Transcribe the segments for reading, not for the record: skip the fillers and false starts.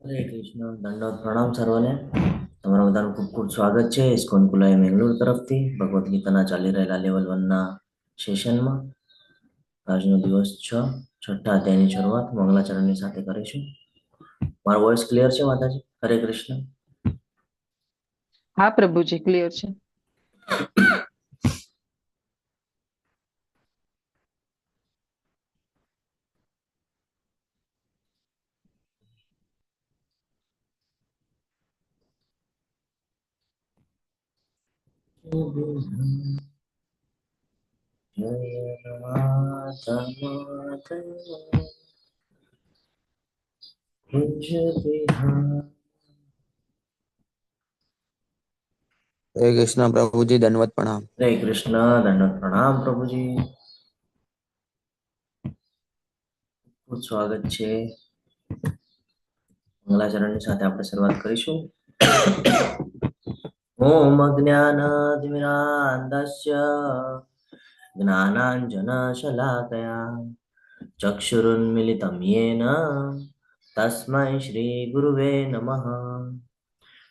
હરે કૃષ્ણ. દંડવત પ્રણામ સર્વને. તમારા બધાનું ખૂબ ખૂબ સ્વાગત છે ઇસ્કોન કુલાઈ મેંગલોર તરફથી ભગવદ્ ગીતાના ચાલી રહેલા લેવલ 1 ના સેશનમાં. આજનો દિવસ છઠ્ઠા અધ્યાયની શરૂઆત મંગલાચરણની સાથે કરીશું. મારો વોઇસ ક્લિયર છે માતાજી? હરે કૃષ્ણ. હા પ્રભુજી, ક્લિયર છે. જય માતા પૂજ્ય વિહાર. હરે કૃષ્ણ પ્રભુજી, દંડવત પ્રણામ. હરે કૃષ્ણ. દંડવત પ્રણામ પ્રભુજી. ખૂબ સ્વાગત છે. મંગલાચરણની સાથે આપણે શરૂઆત કરીશું. ઓમ અજ્ઞાનતિમિરાન્ધસ્ય જ્ઞાનાંજનશલાકયા ચક્ષુરુન્મિલિतं येन તસ્मै શ્રીગુરુવે નમઃ.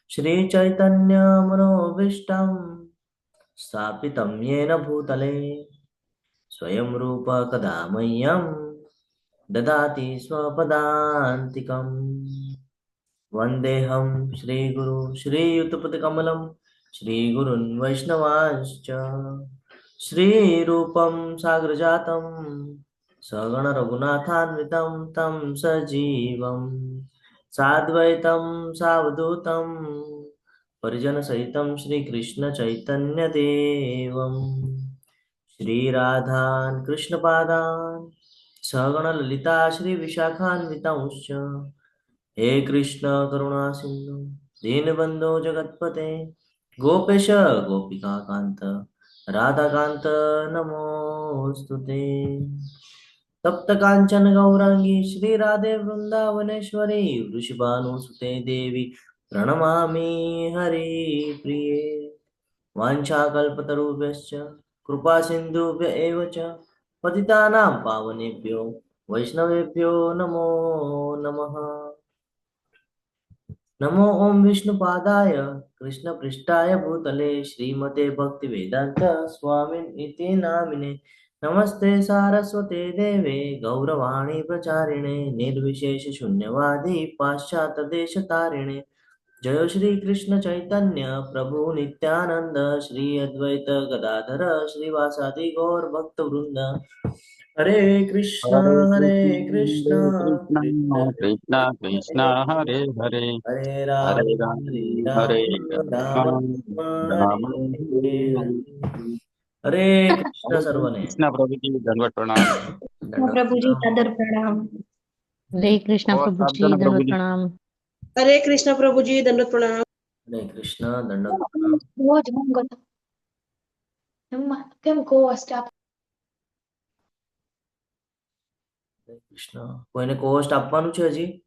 શ્રીચૈતન્યમનોભીષ્ટં સ્થાપિतं येन भूतले स्वयं रूप कदा मह्यं ददाति स्वपदान्तिकम्. वन्देऽहं श्रीगुरु श्रीयुतपदकमलं श्रीगुरुन् वैष्णवांश्च श्रीरूपं साग्रजातं सगणरघुनाथान्वितं तं सजीवं साद्वैतं सावधूतं परिजनसहितं श्रीकृष्णचैतन्यदेवं श्रीराधान् कृष्णपादान् सगणललिता श्रीविशाखान्वितांश्च हे कृष्ण करुणा सिंधु दीनबंधो जगतपते गोपेश गोपिका कांत राधाकांत नमोस्तुते. तप्त कांचन गौरांगी श्री राधे वृंदावनेश्वरी वृषभानुसुते देवी प्रणमामि हरि प्रिये. वाञ्छाकल्पतरुभ्यश्च कृपा सिन्धुभ्य एव च पतितानां पावनेभ्यो वैष्णवेभ्यो नमो नमः. नमो ओम विष्णुपादाय कृष्णपृष्ठाय भूतले श्रीमते भक्तिवेदांत स्वामिनिति नामिने नमस्ते सारस्वते देवे गौरवाणी प्रचारिणे निर्विशेष शून्यवादी पाश्चात्यदेशतारिणे जय श्री कृष्ण चैतन्य प्रभु नित्यानंद श्री अद्वैत गदाधर श्रीवासादि गौर भक्त वृंद. हरे कृष्णा હરે हरे કૃષ્ણ कृष्णा કૃષ્ણ कृष्ण કૃષ્ણ કૃષ્ણ હરે હરે हरे હરે राम રામ हरे હરે राम राम રામ हरे રામ हरे. हरे कृष्ण હરે सर्वने. કૃષ્ણ પ્રભુજી, દંડવત પ્રણામ. दंडवत प्रभु जी प्रणाम. सादर प्रणाम। हरे कृष्ण और प्रभु जी, साधना दंडवत प्रभुजी। प्रणाम। हरे कृष्ण प्रभु जी दंडवत प्रणाम। हरे कृष्ण दंडवत प्रणाम. रोज मंगल કેમ કો સ્ટાફ हरे कृष्ण. કોઈને કોસ્ટ આપવાનું છે હજી?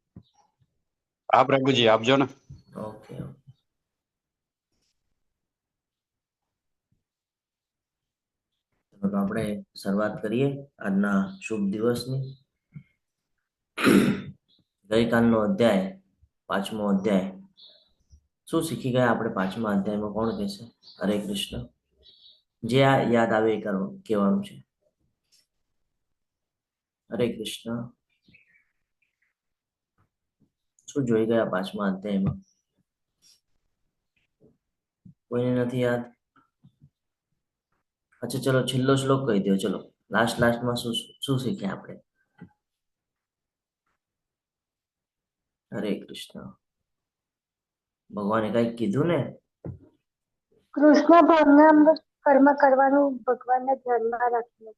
હા પ્રભુજી, આપજો ને. ઓકે. તો આપણે શરૂઆત કરીએ આજના શુભ દિવસની. ગઈકાલનો અધ્યાય, પાંચમો અધ્યાય, શું શીખી ગયા આપણે પાંચમા અધ્યાયમાં? કોણ કહેશે? હરે કૃષ્ણ. જે આ યાદ આવે એ કહેવાનું છે. હરે કૃષ્ણ. શું જોઈ ગયા પાંચમા અધ્યાયમાં? કોઈને નથી યાદ? અચ્છા ચલો છેલ્લો શ્લોક કહી દો. ચલો લાસ્ટમાં શું શીખ્યા આપણે? હરે કૃષ્ણ. ભગવાને કઈક કીધું ને? કૃષ્ણ ભાવના કર્મ કરવાનું ભગવાનને ધ્યાનમાં રાખીને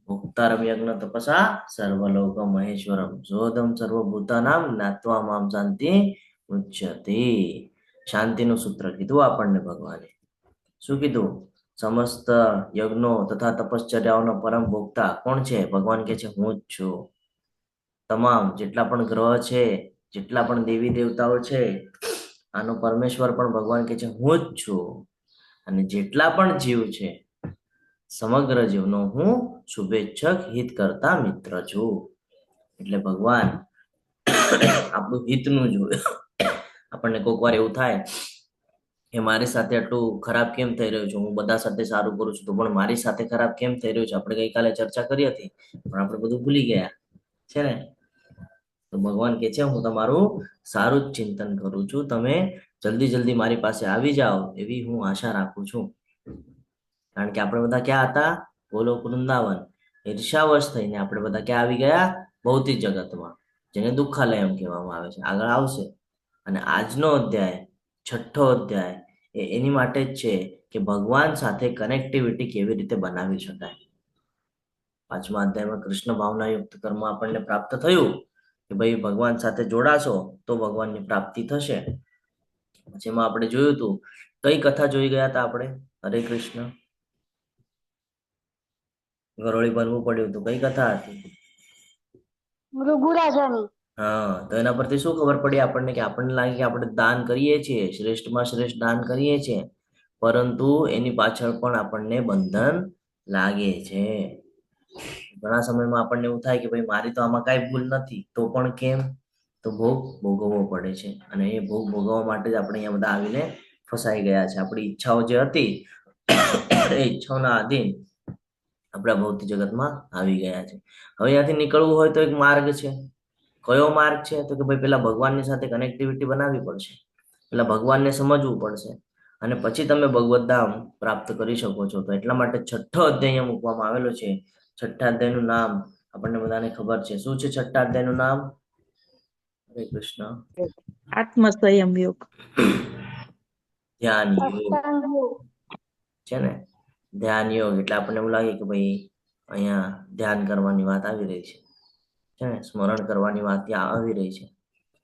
ભોક્તારમ યજ્ઞ તપસા સર્વલોક મહેશ્વરમ જોદમ સર્વભૂતાનામ જ્ઞાત્વા મામ શાંતિ ઉચ્યતે. શાંતિનું સૂત્ર કીધું આપણને ભગવાને. શું કીધું? સમસ્ત યજ્ઞો તથા તપશ્ચર્યાઓનો પરમ ભોક્તા કોણ છે? ભગવાન કે છે હું જ છું. તમામ જેટલા પણ ગ્રહ છે, જેટલા પણ દેવી દેવતાઓ છે, આનો પરમેશ્વર પણ ભગવાન કે છે હું જ છું. અને જેટલા પણ જીવ છે, સમગ્ર જીવનો હું શુભેચ્છક હિત કરતા મિત્ર છું. એટલે ભગવાન આપણું હિતનું જોવે. આપણને કોઈક વાર એવું થાય કે મારી સાથે આટલું ખરાબ કેમ થઈ રહ્યું છે, હું બધા સાથે સારું કરું છું તો પણ મારી સાથે ખરાબ કેમ થઈ રહ્યું છે. આપણે ગઈકાલે ચર્ચા કરી હતી પણ આપણે બધું ભૂલી ગયા છે ને. તો ભગવાન કે છે હું તમારું સારું જ ચિંતન કરું છું, તમે જલ્દી જલ્દી મારી પાસે આવી જાઓ એવી હું આશા રાખું છું. કારણ કે આપણે બધા ક્યાં હતા? ગોલોક વૃંદાવન. ઈર્ષાવશ થઈને આપણે બધા ક્યાં આવી ગયા? ભૌતિક જગતમાં, જેને દુઃખાલય એમ કહેવામાં આવે છે. આગળ આવશે. અને આજનો અધ્યાય, છઠ્ઠો અધ્યાય, એ એની માટે જ છે કે ભગવાન સાથે કનેક્ટિવિટી કેવી રીતે બનાવી શકાય. પાંચમા અધ્યાયમાં કૃષ્ણ ભાવના યુક્ત કર્મ આપણને પ્રાપ્ત થયું કે ભાઈ ભગવાન સાથે જોડાશો તો ભગવાનની પ્રાપ્તિ થશે. જેમાં આપણે જોયું હતું, કઈ કથા જોઈ ગયા હતા આપણે? હરે કૃષ્ણ. ગરોળી બનવું પડ્યું હતું. કઈ કથા હતી? ભૃગુરાજાની. હા, તો એના પરથી શું ખબર પડી આપણને? કે આપણને લાગે કે આપણે દાન કરીએ છીએ, શ્રેષ્ઠમાં શ્રેષ્ઠ દાન કરીએ છીએ, પરંતુ એની પાછળ પણ આપણને બંધન લાગે છે. ઘણા સમયમાં આપણને એવું થાય કે ભાઈ મારી તો આમાં કાંઈ ભૂલ નથી, તો પણ કેમ? તો ભોગ ભોગવવો પડે છે. અને એ ભોગ ભોગવવા માટે જ આપણે અહીંયા બધા આવીને ફસાઈ ગયા છે. આપણી ઈચ્છાઓ જે હતી એ ઈચ્છાઓના આધીન આપણા ભૌતિક જગતમાં આવી ગયા છે. હવે અહીંયાથી નીકળવું હોય તો એક માર્ગ છે. કયો માર્ગ છે? તો કે ભાઈ પેલા ભગવાનની સાથે કનેક્ટિવિટી બનાવવી પડશે, પેલા ભગવાનને સમજવું પડશે, અને પછી તમે ભગવત ધામ પ્રાપ્ત કરી શકો છો. તો એટલા માટે છઠ્ઠો અધ્યાય મૂકવામાં આવેલો છે. છઠ્ઠા અધ્યાયનું નામ આપણને બધાને ખબર છે. શું છે છઠ્ઠા અધ્યાયનું નામ? હરે કૃષ્ણ. આત્મસંયમ યોગ. ધ્યાન યોગ અષ્ટાંગ યોગ. છે ને. ધ્યાન યોગ એટલે આપણને એવું લાગે કે ભાઈ અહીંયા ધ્યાન કરવાની વાત આવી રહી છે ને, સ્મરણ કરવાની વાત ત્યાં આવી રહી છે.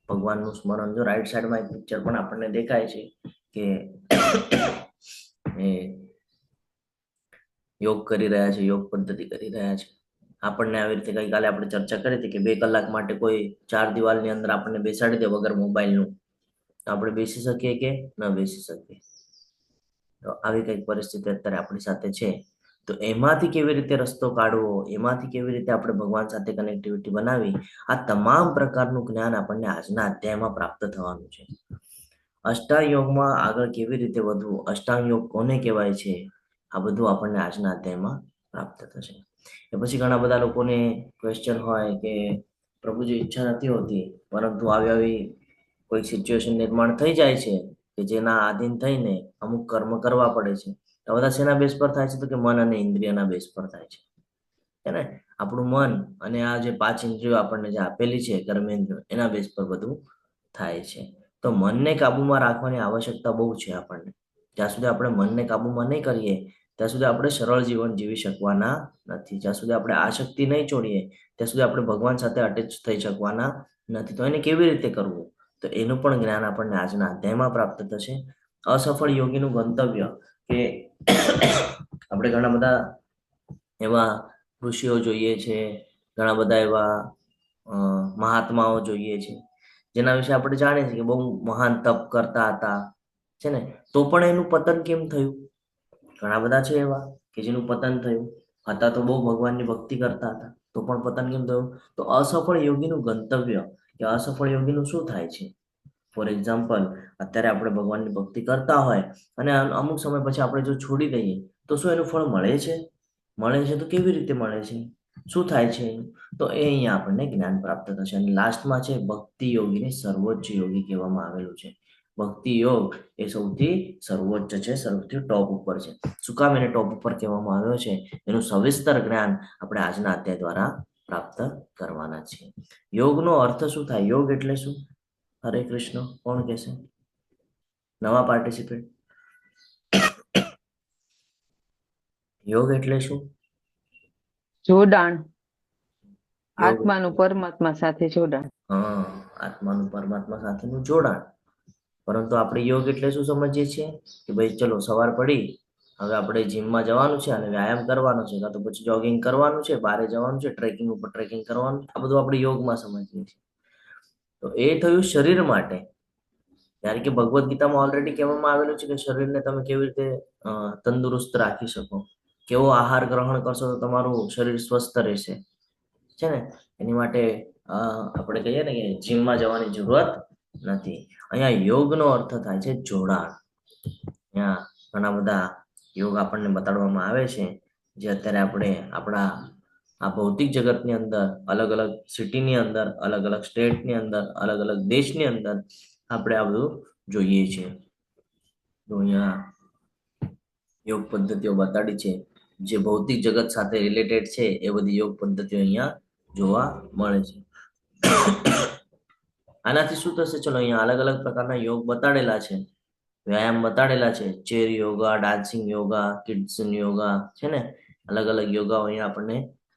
ભગવાનનું સ્મરણ. જો રાઈટ સાઈડમાં એક પિક્ચર પણ આપણને દેખાય છે કે એ યોગ કરી રહ્યા છે, યોગ પદ્ધતિ કરી રહ્યા છે. આપણને આવી રીતે ગઈકાલે આપણે ચર્ચા કરી હતી કે 2 કલાક માટે કોઈ 4 દિવાલની અંદર આપણને બેસાડી દે વગર મોબાઈલનું, તો આપણે બેસી શકીએ કે ન બેસી શકીએ? તો આવી કઈક પરિસ્થિતિ અત્યારે આપણી સાથે છે. તો એમાંથી કેવી રીતે રસ્તો કાઢવો, એમાંથી કેવી રીતે આપણે ભગવાન સાથે કનેક્ટિવિટી બનાવી, આ તમામ પ્રકારનું જ્ઞાન આપણને આજના અધ્યાયમાં પ્રાપ્ત થવાનું છે. અષ્ટાંગ યોગમાં આગળ કેવી રીતે વધવું, અષ્ટાંગ યોગ કોને કહેવાય છે, આ બધું આપણને આજના અધ્યાયમાં પ્રાપ્ત થશે. એ પછી ઘણા બધા લોકોને ક્વેશ્ચન હોય કે પ્રભુજી ઈચ્છા નથી હોતી, પરંતુ આવી કોઈ સિચ્યુએશન નિર્માણ થઈ જાય છે કે જેના આધીન થઈને અમુક કર્મ કરવા પડે છે. તો બધા શેના બેઝ પર થાય છે? તો કે મન અને ઇન્દ્રિયના બેઝ પર થાય છે. છે ને. આપણું મન અને આ જે 5 ઇન્દ્રિયો આપણને જે આપેલી છે કર્મેન્દ્રિયો, એના બેઝ પર બધું થાય છે. તો મનને કાબુમાં રાખવાની આવશ્યકતા બહુ છે આપણને. જ્યાં સુધી આપણે મનને કાબુમાં નહીં કરીએ ત્યાં સુધી આપણે સરળ જીવન જીવી શકવાના નથી. જ્યાં સુધી આપણે આ શક્તિ નહીં છોડીએ ત્યાં સુધી આપણે ભગવાન સાથે અટેચ થઈ શકવાના નથી. તો એને કેવી રીતે કરવું? તો એનું પણ જ્ઞાન આપણને આજના અધ્યાયમાં પ્રાપ્ત થશે. અસફળ યોગીનું ગંતવ્ય, કે આપણે ઘણા બધા એવા ઋષિઓ જોઈએ છે, ઘણા બધા એવા મહાત્માઓ જોઈએ છે જેના વિશે આપણે જાણીએ છીએ કે બહુ મહાન તપ કરતા હતા, છે ને, તો પણ એનું પતન કેમ થયું? ઘણા બધા છે એવા કે જેનું પતન થયું. હતા તો બહુ ભગવાનની ભક્તિ કરતા હતા, તો પણ પતન કેમ થયું? તો અસફળ યોગીનું ગંતવ્ય, કે અસફળ યોગીનું શું થાય છે? ફોર એક્ઝામ્પલ, અત્યારે આપણે ભગવાનની ભક્તિ કરતા હોય અને અમુક સમય પછી આપણે જો છોડી દઈએ તો શું એનું ફળ મળે છે? મળે છે તો કેવી રીતે મળે છે? શું થાય છે? તો એ અહીંયા આપણને જ્ઞાન પ્રાપ્ત થશે. અને લાસ્ટમાં છે ભક્તિ યોગીને સર્વોચ્ચ યોગી કહેવામાં આવેલું છે. ભક્તિ યોગ એ સૌથી સર્વોચ્ચ છે, સૌથી ટોપ ઉપર છે. શું કામ એને ટોપ ઉપર કહેવામાં આવ્યો છે? એનું સવિસ્તર જ્ઞાન આપણે આજના અધ્યાય દ્વારા પ્રાપ્ત કરવાના છીએ. યોગનો અર્થ શું થાય? યોગ એટલે શું? હરે કૃષ્ણ. કોણ કહેશે? નવા પાર્ટિસિપેન્ટ. યોગ એટલે શું? જોડાણ. યોગ આત્માનું પરમાત્મા સાથે જોડાણ. હા, આત્માનું પરમાત્મા સાથેનું જોડાણ. પરંતુ આપણે યોગ એટલે શું સમજીએ છીએ? કે ભાઈ ચલો સવાર પડી, હવે આપણે જીમમાં જવાનું છે અને વ્યાયામ કરવાનો છે, કાં તો પછી જોગિંગ કરવાનું છે, બહાર જવાનું છે, ટ્રેકિંગ ઉપર ટ્રેકિંગ કરવાનું. આ બધું આપણે યોગમાં સમજીએ છીએ. તો એ થયું શરીર માટે. જ્યારે કે ભગવદ્ ગીતામાં ઓલરેડી કહેવામાં આવેલું છે કે શરીરને તમે કેવી રીતે તંદુરસ્ત રાખી શકો, કેવો આહાર ગ્રહણ કરશો તો તમારું શરીર સ્વસ્થ રહેશે, છે ને. એની માટે આપણે કહીએ ને કે જીમમાં જવાની જરૂરત નથી. અહીંયા યોગનો અર્થ થાય છે જોડાણ. અહીંયા ઘણા બધા યોગ આપણને બતાડવામાં આવે છે, જે અત્યારે આપણે આપણા આ ભૌતિક જગતની અંદર અલગ અલગ સિટીની અંદર, અલગ અલગ સ્ટેટની અંદર, અલગ અલગ દેશની અંદર આપણે આ બધું જોઈએ છીએ. તો અહીંયા યોગ પદ્ધતિઓ બતાડી છે, જે ભૌતિક જગત સાથે રિલેટેડ છે. એ બધી યોગ પદ્ધતિઓ અહીંયા જોવા મળે છે. આનાથી શું થશે? ચલો, અહીંયા અલગ અલગ પ્રકારના યોગ બતાડેલા છે, વ્યાયામ બતાડેલા છે. ચેર યોગા, ડાન્સિંગ યોગા, કિડ્સન યોગા છે ને, અલગ અલગ યોગાઓ અહીંયા આપણને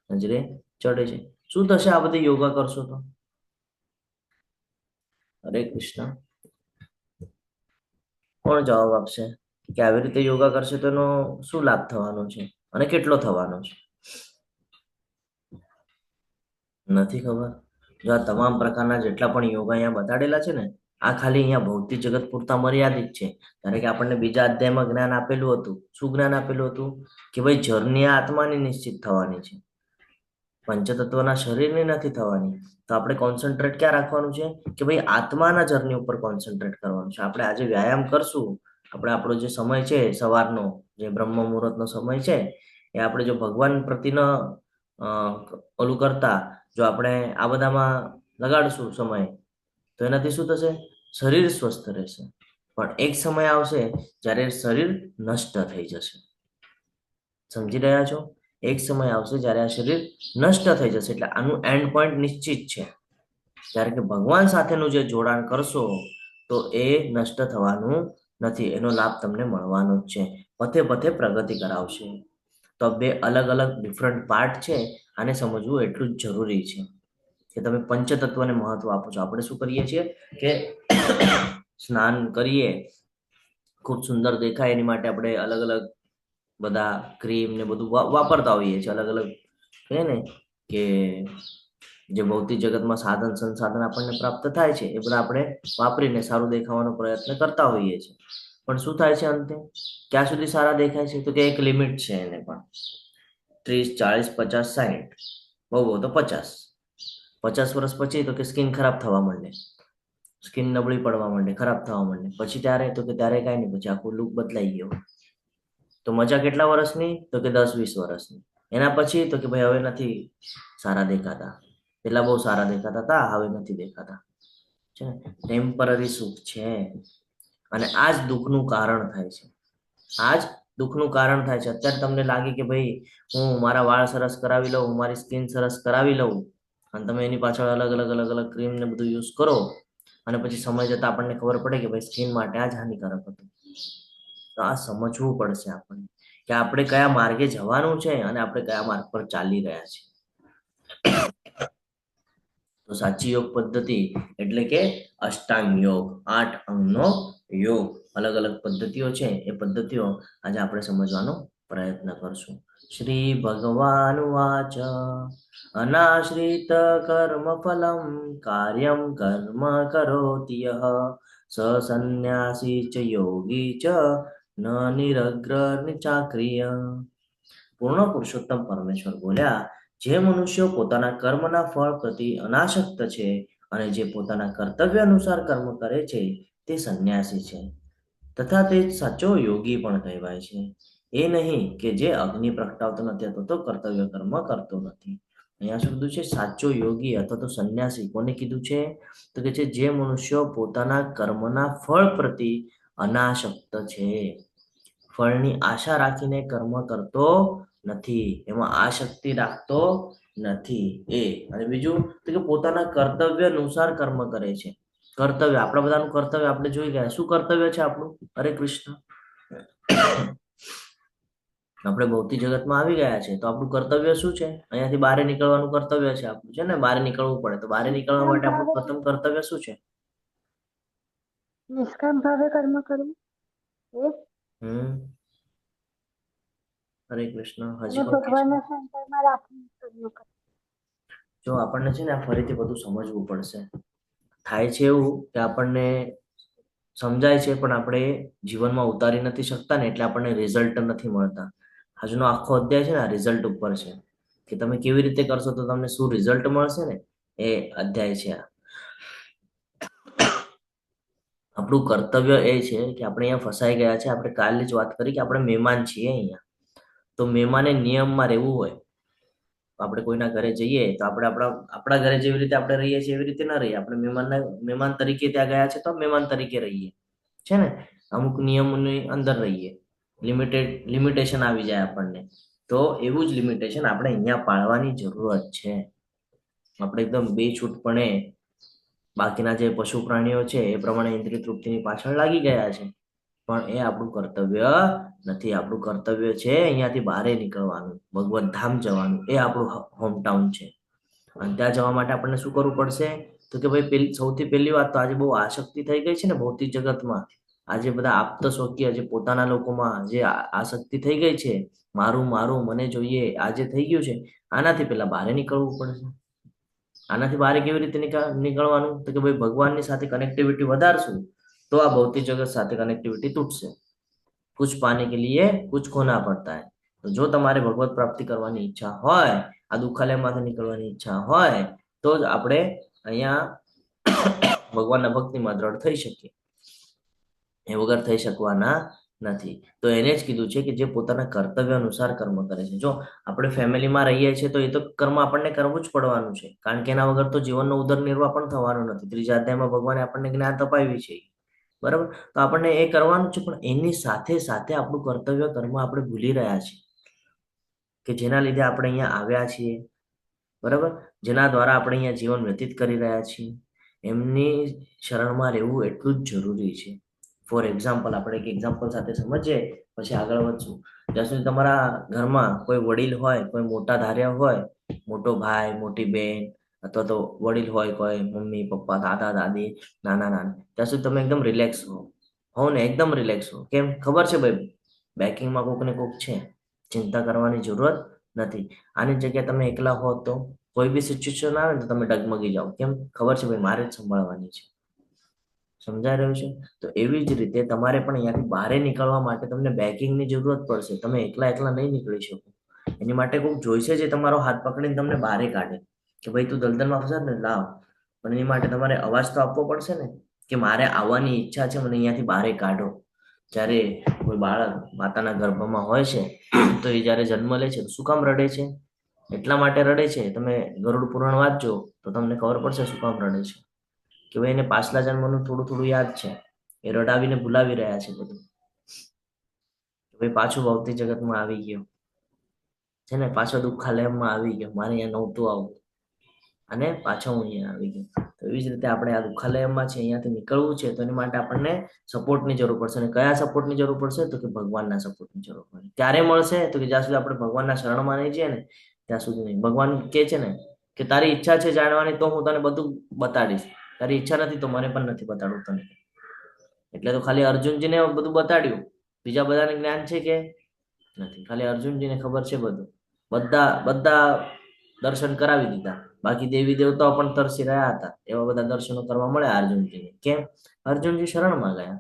નજરે ચડે છે. શું થશે આ બધી યોગા કરશો તો? હરે કૃષ્ણ. કોણ જવાબ આપશે કે આવી રીતે યોગા કરશે તો એનો શું લાભ થવાનો છે અને કેટલો થવાનો છે? નથી ખબર. જો આ તમામ પ્રકારના જેટલા પણ યોગા અહીંયા બતાડેલા છે ને, આ ખાલી અહીંયા ભૌતિક જગત પૂરતા મર્યાદિત છે. કારણ કે આપણને બીજા અધ્યાયમાં જ્ઞાન આપેલું હતું. શું જ્ઞાન આપેલું હતું? કે ભાઈ જળની આત્માની નિશ્ચિત થવાની છે, પંચતત્વના શરીરની નથી થવાની. તો આપણે કોન્સન્ટ્રેટ ક્યાં રાખવાનું છે? કે ભાઈ આત્માના જર્ની ઉપર કોન્સન્ટ્રેટ કરવાનું છે. આપણે આજે વ્યાયામ કરશું, આપણે આપણો જે સમય છે સવારનો, જે બ્રહ્મ મુહૂર્તનો સમય છે, એ આપણે જો ભગવાન પ્રતિનો ઓલું કરતા જો આપણે આ બધામાં લગાડશું સમય, તો એનાથી શું થશે? શરીર સ્વસ્થ રહેશે. પણ એક સમય આવશે જ્યારે શરીર નષ્ટ થઈ જશે. સમજી રહ્યા છો? એક સમય આવશે જ્યારે આ શરીર નષ્ટ થઈ જશે. એટલે આનું એન્ડ પોઈન્ટ નિશ્ચિત છે. જ્યારે કે ભગવાન સાથેનું જે જોડાણ કરશો તો એ નષ્ટ થવાનું નથી. એનો લાભ તમને મળવાનો જ છે. પથે પથે પ્રગતિ કરાવશે. તો બે અલગ અલગ ડિફરન્ટ પાર્ટ છે. આને સમજવું એટલું જ જરૂરી છે કે તમે પંચતત્વને મહત્વ આપો છો. આપણે શું કરીએ છીએ કે સ્નાન કરીએ, ખૂબ સુંદર દેખાય એની માટે આપણે અલગ અલગ બધા ક્રીમ ને બધું વાપરતા હોઈએ છીએ. અલગ અલગ કહે ને કે જે ભૌતિક જગતમાં સાધન સંસાધન આપણને પ્રાપ્ત થાય છે, એ બધા આપણે વાપરીને સારું દેખાવાનો પ્રયત્ન કરતા હોઈએ છીએ. પણ શું થાય છે અંતે? ક્યાં સુધી સારા દેખાય છે? તો કે એક લિમિટ છે એને પણ. 30, 40, 50, 60, બહુ તો 50 વર્ષ પછી તો કે સ્કિન ખરાબ થવા માંડે, સ્કિન નબળી પડવા માંડે, ખરાબ થવા માંડે. પછી ત્યારે તો કે ત્યારે કાંઈ નહીં, પછી આખું લુક બદલાઈ ગયો. તો મજા કેટલા વર્ષની? તો કે 10-20 વર્ષની. એના પછી તો કે ભાઈ હવે નથી સારા દેખાતા, પેલા બહુ સારા દેખાતા હતા, હવે નથી દેખાતા. છે ને, ટેમ્પરરી સુખ છે. અને આ જ દુઃખનું કારણ થાય છે. આ જ દુઃખનું કારણ થાય છે. અત્યારે તમને લાગે કે ભાઈ હું મારા વાળ સરસ કરાવી લઉં, મારી સ્કિન સરસ કરાવી લઉં, અને તમે એની પાછળ અલગ અલગ ક્રીમ ને બધું યુઝ કરો, અને પછી સમય જતા આપણને ખબર પડે કે ભાઈ સ્કિન માટે આ જ હાનિકારક હતું. તો આ સમજવું પડશે આપણને કે આપણે કયા માર્ગે જવાનું છે અને આપણે કયા માર્ગ પર ચાલી રહ્યા છીએ. તો સાચી યોગ પદ્ધતિ એટલે કે અષ્ટાંગ યોગ, 8 અંગનો યોગ. અલગ અલગ પદ્ધતિઓ છે, એ પદ્ધતિઓ આજે આપણે સમજવાનો પ્રયત્ન કરશું. શ્રી ભગવાન વાચ અનાશ્રિત કર્મ ફલમ કાર્યમ કર્મ કરોતિ યઃ સ સંન્યાસી ચ યોગી ચ ન નિરગ્ર નિચાક્રિય. પૂર્ણ પુરુષોત્તમ પરમેશ્વર બોલ્યા, જે મનુષ્યો પોતાના કર્મના ફળ પ્રતિ અનાસક્ત છે અને જે પોતાના કર્તવ્ય અનુસાર કર્મ કરે છે તે સંન્યાસી છે, તથા તે સાચો યોગી પણ કહેવાય છે. એ નહીં કે જે અગ્નિ પ્રગટાવતો નથી અથવા તો કર્તવ્ય કર્મ કરતો નથી. અહીંયા શું કીધું છે? સાચો યોગી અથવા તો સંન્યાસી. કોને કીધું છે? તો કે છે જે મનુષ્યો પોતાના કર્મના ફળ પ્રતિ અનાસક્ત છે, ફળની આશા રાખીને કર્મ કરતો નથી, એમાં આસક્તિ રાખતો નથી એ. અને બીજું તો કે પોતાના કર્તવ્ય અનુસાર કર્મ કરે છે. કર્તવ્ય, આપણા બધાનું કર્તવ્ય આપણે જોઈ ગયા. શું કર્તવ્ય છે આપણું? હરે કૃષ્ણ. આપણે ભૌતિક જગતમાં આવી ગયા છે તો આપણું કર્તવ્ય શું છે? અહીંયાથી બહાર નીકળવાનું કર્તવ્ય છે આપણું. છે ને, બહાર નીકળવું પડે. તો બહાર નીકળવા માટે આપણું પ્રથમ કર્તવ્ય શું છે? નિષ્કામ ભાવે કર્મ કરવું એ હરે કૃષ્ણ. અને હજી ભગવાનના સંતરમાં રાખીને કર્મ કરવું. જો આપણને છે ને આ ફરીથી બધું સમજવું પડશે. થાય છે એવું કે આપણને સમજાય છે પણ આપણે જીવનમાં ઉતારી નથી શકતા ને, એટલે આપણને રિઝલ્ટ નથી મળતા. આજનો આખો અધ્યાય છે ને આ રિઝલ્ટ ઉપર છે કે તમે કેવી રીતે કરશો તો તમને શું રિઝલ્ટ મળશે ને, એ અધ્યાય છે આ. આપણું કર્તવ્ય એ છે કે આપણે અહીંયા ફસાઈ ગયા છે. આપણે કાલે જ વાત કરી કે આપણે મહેમાન છીએ અહીંયા. તો મહેમાને નિયમમાં રહેવું હોય, આપણે કોઈના ઘરે જઈએ તો આપણે આપણા ઘરે જેવી રીતે આપણે રહીએ છીએ એવી રીતે ન રહીએ. આપણે મહેમાન તરીકે ત્યાં ગયા છે તો મહેમાન તરીકે રહીએ, છે ને. અમુક નિયમોની અંદર રહીએ, લિમિટેશન આવી જાય આપણને. તો એવું જ લિમિટેશન આપણે અહીંયા પાળવાની જરૂરત છે. આપણે એકદમ બેછૂટપણે બાકીના જે પશુ પ્રાણીઓ છે એ પ્રમાણે ઇન્દ્રિય તૃપ્તિની પાછળ લાગી ગયા છે, પણ એ આપણું કર્તવ્ય નથી. આપણું કર્તવ્ય છે અહીંયાથી બહાર નીકળવાનું, ભગવત ધામ જવાનું. એ આપણું હોમટાઉન છે. અને ત્યાં જવા માટે આપણને શું કરવું પડશે? તો કે ભાઈ સૌથી પહેલી વાત તો આજે બહુ આસક્તિ થઈ ગઈ છે ને ભૌતિક જગતમાં. આજે બધા આપ્ત સ્વકીય જે પોતાના લોકોમાં જે આસક્તિ થઈ ગઈ છે, મારું મારું મને જોઈએ, આજે થઈ ગયું છે. આનાથી પહેલા બહાર નીકળવું પડશે. આનાથી બહાર કેવી રીતે નીકળવાનું? તો કે ભાઈ ભગવાનની સાથે કનેક્ટિવિટી વધારશું તો આ ભૌતિક જગત સાથે કનેક્ટિવિટી તૂટશે. कुछ पाने के लिए कुछ खोना पड़ता है. तो जो તમારે ભગવત પ્રાપ્તિ કરવાની ઈચ્છા હોય, આ દુખાલયમાંથી નીકળવાની ઈચ્છા હોય, તો જ આપણે અહીંયા ભગવાનના ભક્તિમાં દ્રઢ થઈ શકીએ. એ વગર થઈ શકવાના નથી. તો એને જ કીધું છે કે જે પોતાના કર્તવ્ય અનુસાર કર્મ કરે છે. જો આપણે ફેમિલીમાં રહીએ છીએ તો એ તો કર્મ આપણને કરવું જ પડવાનું છે, કારણ કે એના વગર તો જીવનનો ઉદરનિર્વાહ પણ થવાનો નથી. ત્રીજા અધ્યાયમાં ભગવાને આપણને જ્ઞાન તપાવ્યું છે, બરાબર. તો આપણને એ કરવાનું છે, પણ એની સાથે સાથે આપણું કર્તવ્ય કર્મ આપણે ભૂલી રહ્યા છીએ, કે જેના લીધે આપણે અહીંયા આવ્યા છીએ, બરાબર. જેના દ્વારા આપણે અહીંયા જીવન વ્યતીત કરી રહ્યા છીએ, એમની શરણમાં રહેવું એટલું જ જરૂરી છે. ફોર એક્ઝામ્પલ, આપણે એક એક્ઝામ્પલ સાથે સમજીએ પછી આગળ વધશું. જ્યાં સુધી તમારા ઘરમાં કોઈ વડીલ હોય, કોઈ મોટા ધાર્યા હોય, મોટો ભાઈ, મોટી બેન, અથવા તો વડીલ હોય કોઈ મમ્મી પપ્પા, દાદા દાદી, નાના નાના, ત્યાં સુધી તમે એકદમ રિલેક્સ હો ને, એકદમ રિલેક્સ હો. કેમ? ખબર છે ભાઈ બેકિંગમાં કોક ને કોક છે, ચિંતા કરવાની જરૂરત નથી. આની જગ્યાએ તમે એકલા હો તો કોઈ બી સિચ્યુએશન આવે ને તો તમે ડગમગી જાઓ. કેમ? ખબર છે ભાઈ મારે જ સંભાળવાની છે. સમજાઈ રહ્યું છે? તો એવી જ રીતે તમારે પણ અહીંયાથી બહાર નીકળવા માટે તમને બેકિંગની જરૂરત પડશે. તમે એકલા નહીં નીકળી શકો. એની માટે કોઈક જોઈશે જે તમારો હાથ પકડીને તમને બહાર કાઢે કે ભાઈ તું દલદલમાં ફસાત ને, લાવ. પણ એની માટે તમારે અવાજ તો આપવો પડશે ને કે મારે આવવાની ઈચ્છા છે, મને અહીંયાથી બહાર કાઢો. જ્યારે કોઈ બાળક માતાના ગર્ભમાં હોય છે તો એ જ્યારે જન્મ લે છે તો શું કામ રડે છે? એટલા માટે રડે છે. તમે ગરુડ પુરાણ વાંચજો તો તમને ખબર પડશે શું કામ રડે છે. કે ભાઈ એને પાછલા જન્મનું થોડું થોડું યાદ છે, એ રડાવીને ભૂલાવી રહ્યા છે બધું. ભાઈ પાછું ભૌતિક જગતમાં આવી ગયો છે ને, પાછો દુઃખાલયમાં આવી ગયો, મારે અહીંયા નહોતું આવું અને પાછો હું અહીંયા આવી ગયો. તો એવી જ રીતે આપણે આ દુઃખાલયમાં છે, અહીંયાથી નીકળવું છે, તો એની માટે આપણને સપોર્ટની જરૂર પડશે. અને કયા સપોર્ટની જરૂર પડશે? તો કે ભગવાનના સપોર્ટની જરૂર પડશે. ક્યારે મળશે? તો કે જ્યાં સુધી આપણે ભગવાનના શરણમાં નહીં જઈએ ને ત્યાં સુધી નહીં. ભગવાન કહે છે ને કે તારી ઈચ્છા છે જાણવાની તો હું તને બધું બતાડીશ, તારી ઈચ્છા નથી તો મને પણ નથી બતાડવું તને. એટલે તો ખાલી અર્જુનજીને બધું બતાડ્યું, બીજા બધાને જ્ઞાન છે કે નથી? ખાલી અર્જુનજીને ખબર છે બધું. બધા દર્શન કરાવી દીધા, બાકી દેવી દેવતાઓ પણ તરસી રહ્યા હતા. એવા બધા દર્શનો કરવા મળ્યા અર્જુનજીને. કેમ? અર્જુનજી શરણમાં ગયા.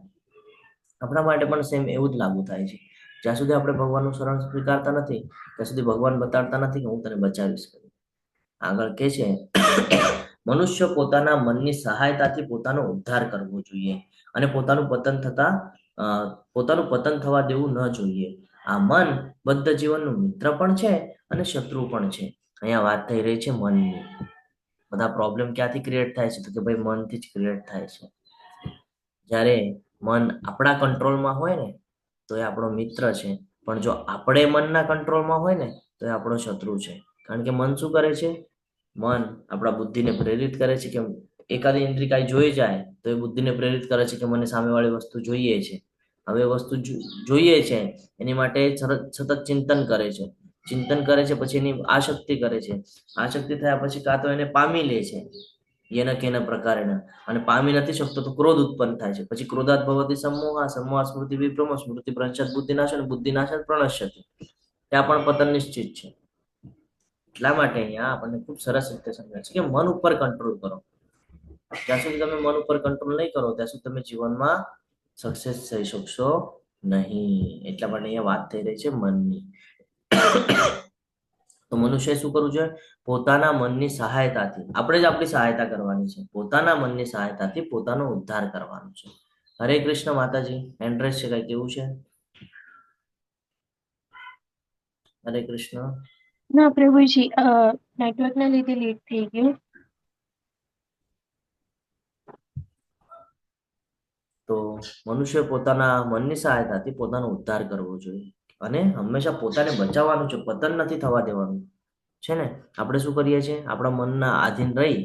આપણા માટે પણ સેમ એવું જ લાગુ થાય છે. જ્યાં સુધી આપણે ભગવાનનું શરણ સ્વીકારતા નથી ત્યાં સુધી ભગવાન બતાડતા નથી કે હું તને બચાવીશ. આગળ કે છે મનુષ્ય પોતાના મનની સહાયતાથી પોતાનો ઉદ્ધાર કરવો જોઈએ અને પોતાનું પતન થવા દેવું ન જોઈએ. આ મન બદ્ધ જીવનનું મિત્ર પણ છે અને શત્રુ પણ છે. અહીંયા વાત થઈ રહી છે મનની. બધા પ્રોબ્લેમ ક્યાંથી ક્રિએટ થાય છે? તો કે ભાઈ મનથી જ ક્રિએટ થાય છે. જ્યારે મન આપણા કંટ્રોલમાં હોય ને તો એ આપણો મિત્ર છે, પણ જો આપણે મનના કંટ્રોલમાં હોય ને તો એ આપણો શત્રુ છે. કારણ કે મન શું કરે છે? મન આપણા બુદ્ધિને પ્રેરિત કરે છે કે એકાદી ઇન્દ્રિય કાંઈ જોઈ જાય તો એ બુદ્ધિને પ્રેરિત કરે છે કે મને સામેવાળી વસ્તુ જોઈએ છે. હવે વસ્તુ જોઈએ છે એની માટે સતત ચિંતન કરે છે. પછી એની આસક્તિ કરે છે. આસક્તિ થયા પછી કાં તો એને પામી લે છે એના કેના પ્રકારે, અને પામી નથી શકતો તો ક્રોધ ઉત્પન્ન થાય છે. પછી ક્રોધાત ભવતી સમોહા સ્મૃતિ વિભ્રમ સ્મૃતિ પ્રંશત બુદ્ધિનાશ અને બુદ્ધિનાશ પ્રણશ્યતિ. ત્યાં પણ પતન નિશ્ચિત છે. એટલા માટે અહીંયા આપણને ખૂબ સરસ રીતે સમજાય છે કે મન ઉપર કંટ્રોલ કરો. જ્યાં સુધી તમે મન ઉપર કંટ્રોલ નહીં કરો ત્યાં સુધી તમે જીવનમાં સક્સેસ થઈ શકશો નહીં. એટલા માટે અહીંયા વાત થઈ રહી છે મનની. તો તો મનુષ્ય શું કરવું જોઈએ? પોતાના મનની સહાયતાથી, આપણે જ આપણી સહાયતા કરવાની છે. પોતાના મનની સહાયતાથી પોતાનો ઉદ્ધાર કરવાનો છે. હરે કૃષ્ણ માતાજી. એન્ડ્રેસ છે, કઈ કેવું છે? હરે કૃષ્ણ. ના પ્રભુજી નેટવર્ક ના લીધે લેટ થઈ ગયું. તો મનુષ્ય પોતાના મનની સહાયતાથી પોતાનો ઉદ્ધાર કરવો જોઈએ અને હંમેશા પોતાને બચાવવાનું છે, પતન નથી થવા દેવાનું છે ને. આપણે શું કરીએ છીએ? આપણા મનના આધીન રહી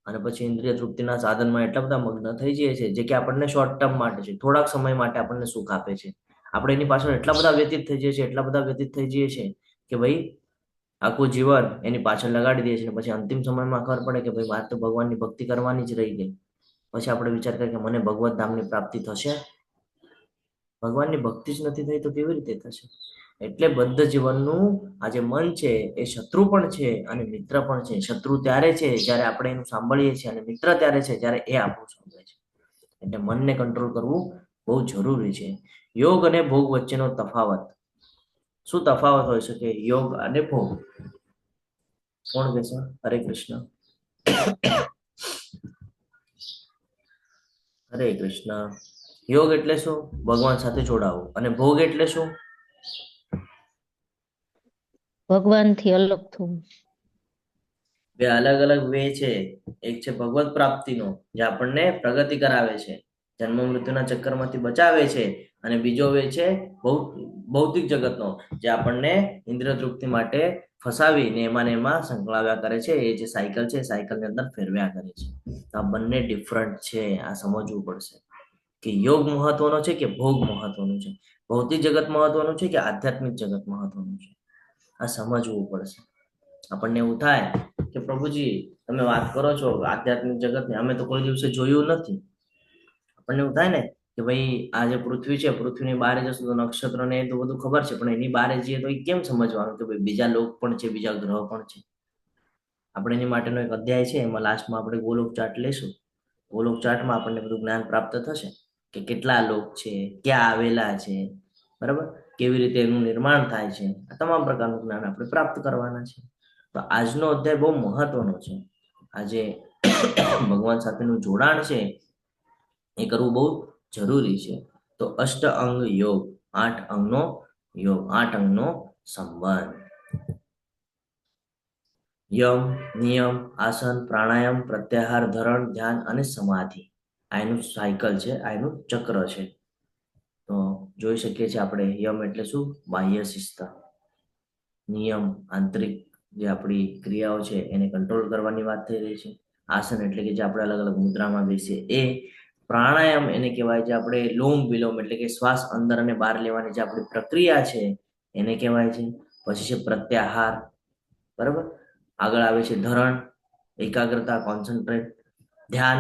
અને પછી ઇન્દ્રિય તૃપ્તિના સાધનમાં એટલા બધા મગ્ન થઈ જઈએ છીએ, જે કે આપણને શોર્ટ ટર્મ માટે છે, થોડાક સમય માટે આપણને સુખ આપે છે. આપણે એની પાછળ એટલા બધા વ્યતીત થઈ જઈએ છીએ, એટલા બધા વ્યતીત થઈ જઈએ છીએ કે ભાઈ આખું જીવન એની પાછળ લગાડી દઈએ છીએ. પછી અંતિમ સમયમાં ખબર પડે કે ભાઈ મારે તો ભગવાનની ભક્તિ કરવાની જ રહી ગઈ. પછી આપણે વિચાર કરીએ કે મને ભગવત ધામની પ્રાપ્તિ થશે? ભગવાનની ભક્તિ જ નથી થઈ તો કેવી રીતે થશે? એટલે બદ્ધ જીવનનું આ જે મન છે એ શત્રુ પણ છે અને મિત્ર પણ છે. શત્રુ ત્યારે છે જ્યારે આપણે એનું સાંભળીએ છીએ અને મિત્ર ત્યારે છે જ્યારે એ આપણું સાંભળે છે. એટલે મનને કંટ્રોલ કરવું બહુ જરૂરી છે. યોગ અને ભોગ વચ્ચેનો તફાવત. શું તફાવત હોય શકે યોગ અને ભોગ? કોણ કહેશે? હરે કૃષ્ણ. હરે કૃષ્ણ. યોગ એટલે શું? ભગવાન સાથે જોડાવું. અને ભોગ એટલે શું? ભગવાનથી અલગ થવું. બે અલગ અલગ વે છે. એક છે ભગવત પ્રાપ્તિનો, જે આપણને પ્રગતિ કરાવે છે, જન્મ મૃત્યુના ચક્કરમાંથી બચાવે છે. અને બીજો વે છે ભૌતિક જગતનો, જે આપણને ઇન્દ્રિય તૃપ્તિ માટે ફસાવીને એમાં ને એમાં સંકળાવ્યા કરે છે. એ જે સાયકલ છે, સાયકલની અંદર ફેરવ્યા કરે છે. આ બંને ડિફરન્ટ છે. આ સમજવું પડશે કે યોગ મહત્વનો છે કે ભોગ મહત્વનો છે, ભૌતિક જગત મહત્વનું છે કે આધ્યાત્મિક જગત મહત્વનું છે. આ સમજવું પડશે. આપણને એવું થાય કે પ્રભુજી તમે વાત કરો છો આધ્યાત્મિક જગતની, અમે તો કોઈ દિવસે જોયું નથી. આપણને એવું થાય ને કે ભાઈ આ જે પૃથ્વી છે, પૃથ્વીની બહાર જશું તો નક્ષત્ર ને એ તો બધું ખબર છે, પણ એની બહાર જઈએ તો એ કેમ સમજવાનું કે ભાઈ બીજા લોક પણ છે, બીજા ગ્રહ પણ છે. આપણે એની માટેનો એક અધ્યાય છે, એમાં લાસ્ટમાં આપણે ગોલોક ચાર્ટ લઈશું. ગોલોક ચાર્ટમાં આપણને બધું જ્ઞાન પ્રાપ્ત થશે કે કેટલા લોક છે, ક્યાં આવેલા છે, બરાબર, કેવી રીતે એનું નિર્માણ થાય છે. આ તમામ પ્રકારનું જ્ઞાન આપણે પ્રાપ્ત કરવાના છે. તો આજનો અધ્યાય બહુ મહત્વનો છે. આજે ભગવાન સાથેનું જોડાણ છે એ કરવું બહુ જરૂરી છે. તો અષ્ટ અંગ યોગ, 8 અંગનો યોગ, 8 અંગનો સંબંધ. યમ, નિયમ, આસન, પ્રાણાયામ, પ્રત્યાહાર, ધરણ, ધ્યાન અને સમાધિ. આ એનું સાયકલ છે, આ એનું ચક્ર છે. તો જોઈ શકીએ છીએ આપણે યમ એટલે શું? બાહ્ય શિસ્ત. નિયમ આંતરિક જે આપણી ક્રિયાઓ છે એને કંટ્રોલ કરવાની વાત થઈ રહી છે. આસન એટલે કે જે આપણે અલગ અલગ મુદ્રામાં બેસીએ એ. પ્રાણાયામ એને કહેવાય છે આપણે લોમ વિલોમ એટલે કે શ્વાસ અંદર અને બહાર લેવાની જે આપણી પ્રક્રિયા છે એને કહેવાય છે. પછી છે પ્રત્યાહાર, બરાબર. આગળ આવે છે ધરણ, એકાગ્રતા, કોન્સન્ટ્રેટ. ધ્યાન,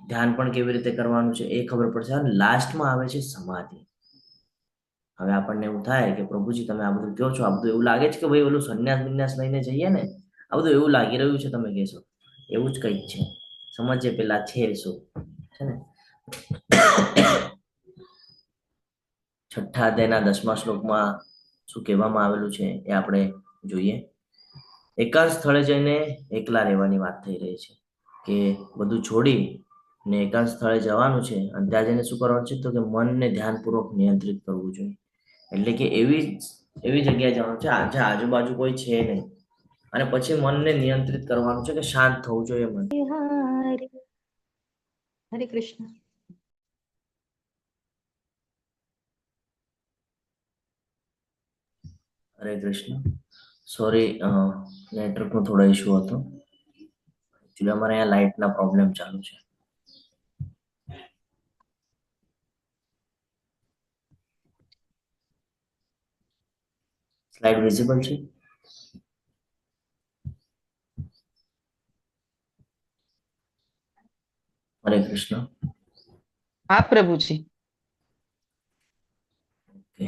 ધ્યાન પણ કેવી રીતે કરવાનું છે એ ખબર પડશે. અને લાસ્ટમાં આવે છે સમાધિ. હવે આપણને એવું થાય કે પ્રભુજી તમે આ બધું કહો છો, આ બધું એવું લાગે છે કે ભાઈ ઓલું સંન્યાસ બિન્યાસ લઈને જઈએ ને, આ બધું એવું લાગી રહ્યું છે તમે કહેશો. એવું જ કંઈક છે. સમજીએ પેલા છે શું છે ને. છઠ્ઠા અધ્યાયના 10મા શ્લોકમાં શું કહેવામાં આવેલું છે એ આપણે જોઈએ. એકાંત સ્થળે જઈને એકલા રહેવાની વાત થઈ રહી છે કે બધું છોડી ને એકાંત સ્થળે જવાનું છે. અને ત્યાં જઈને શું કરવાનું છે? તો કે મનને ધ્યાનપૂર્વક નિયંત્રિત કરવું જોઈએ. એટલે કે એવી જગ્યાએ જવાનું છે જ્યાં આજુબાજુ કોઈ છે નહીં, અને પછી મનને નિયંત્રિત કરવાનું છે કે શાંત થવું જોઈએ મન. હરે કૃષ્ણ. હરે કૃષ્ણ. સોરી, નેટવર્કનો થોડો ઇશ્યુ હતો. એકચ્યુઅલી અમારે અહીંયા લાઇટના પ્રોબ્લેમ ચાલુ છે. સ્લાઇડ વિઝિબલ છે? હરે કૃષ્ણ. હા પ્રભુજી. ઓકે,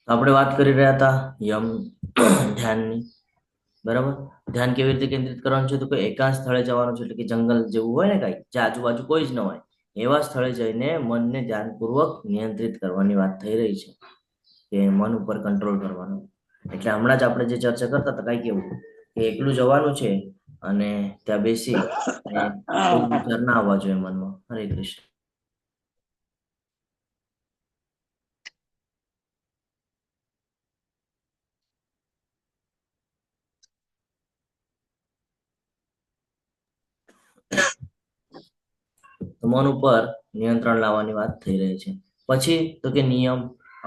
તો આપણે વાત કરી રહ્યા હતા યમ ધ્યાનની, બરાબર. ધ્યાન કેવી રીતે કેન્દ્રિત કરવાનું છે? તો કે એકાંત સ્થળે જવાનું છે, એટલે કે જંગલ જેવું હોય ને કાંઈ, જ્યાં આજુબાજુ કોઈ જ ન હોય એવા સ્થળે જઈને મનને ધ્યાનપૂર્વક નિયંત્રિત કરવાની વાત થઈ રહી છે કે મન ઉપર કંટ્રોલ કરવાનો. એટલે હમણાં જ આપણે જે ચર્ચા કરતા હતા કઈ કેવું કે એકલું જવાનું છે અને ત્યાં બેસી અને કોઈ વિચાર ના આવવા જોઈએ મનમાં. હરે કૃષ્ણ. તો મન ઉપર નિયંત્રણ લાવવાની વાત થઈ રહી છે. પછી તો કે નિયમ,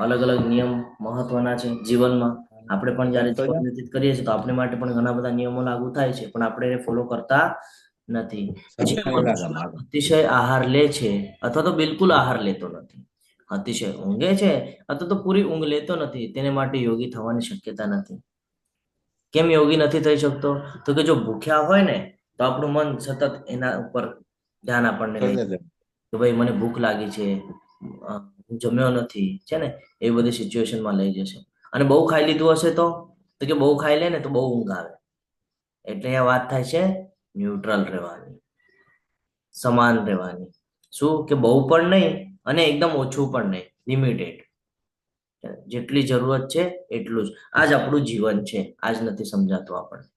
અલગ અલગ નિયમ મહત્વના છે જીવનમાં. આપણે પણ જયારે જીવન વ્યતીત કરીએ છીએ તો આપણે માટે પણ ઘણા બધા નિયમો લાગુ થાય છે, પણ આપણે એને ફોલો કરતા નથી. જે મનુષ્ય અતિશય આહાર લે છે અથવા તો બિલકુલ આહાર લેતો નથી, અતિશય ઊંઘે છે અથવા તો પૂરી ઊંઘ લેતો નથી, તેને માટે યોગી થવાની શક્યતા નથી. કેમ યોગી નથી થઈ શકતો? તો કે જો ભૂખ્યા હોય ને તો આપણું મન સતત એના ઉપર ધ્યાન આપણને લઈ કે ભાઈ મને ભૂખ લાગી છે, હું જમ્યો નથી, છે ને, એ બધી સિચ્યુએશનમાં લઈ જશે. અને બહુ ખાઈ લીધું હશે તો કે બહુ ખાઈ લે ને તો બહુ ઊંઘ આવે. એટલે આ વાત થાય છે ન્યુટ્રલ રહેવાની, સમાન રહેવાની. શું કે બહુ પણ નહીં અને એકદમ ઓછું પણ નહીં, લિમિટેડ. જેટલી જરૂરત છે એટલું જ. આ જ આપણું જીવન છે. આજ નથી સમજાતું આપણને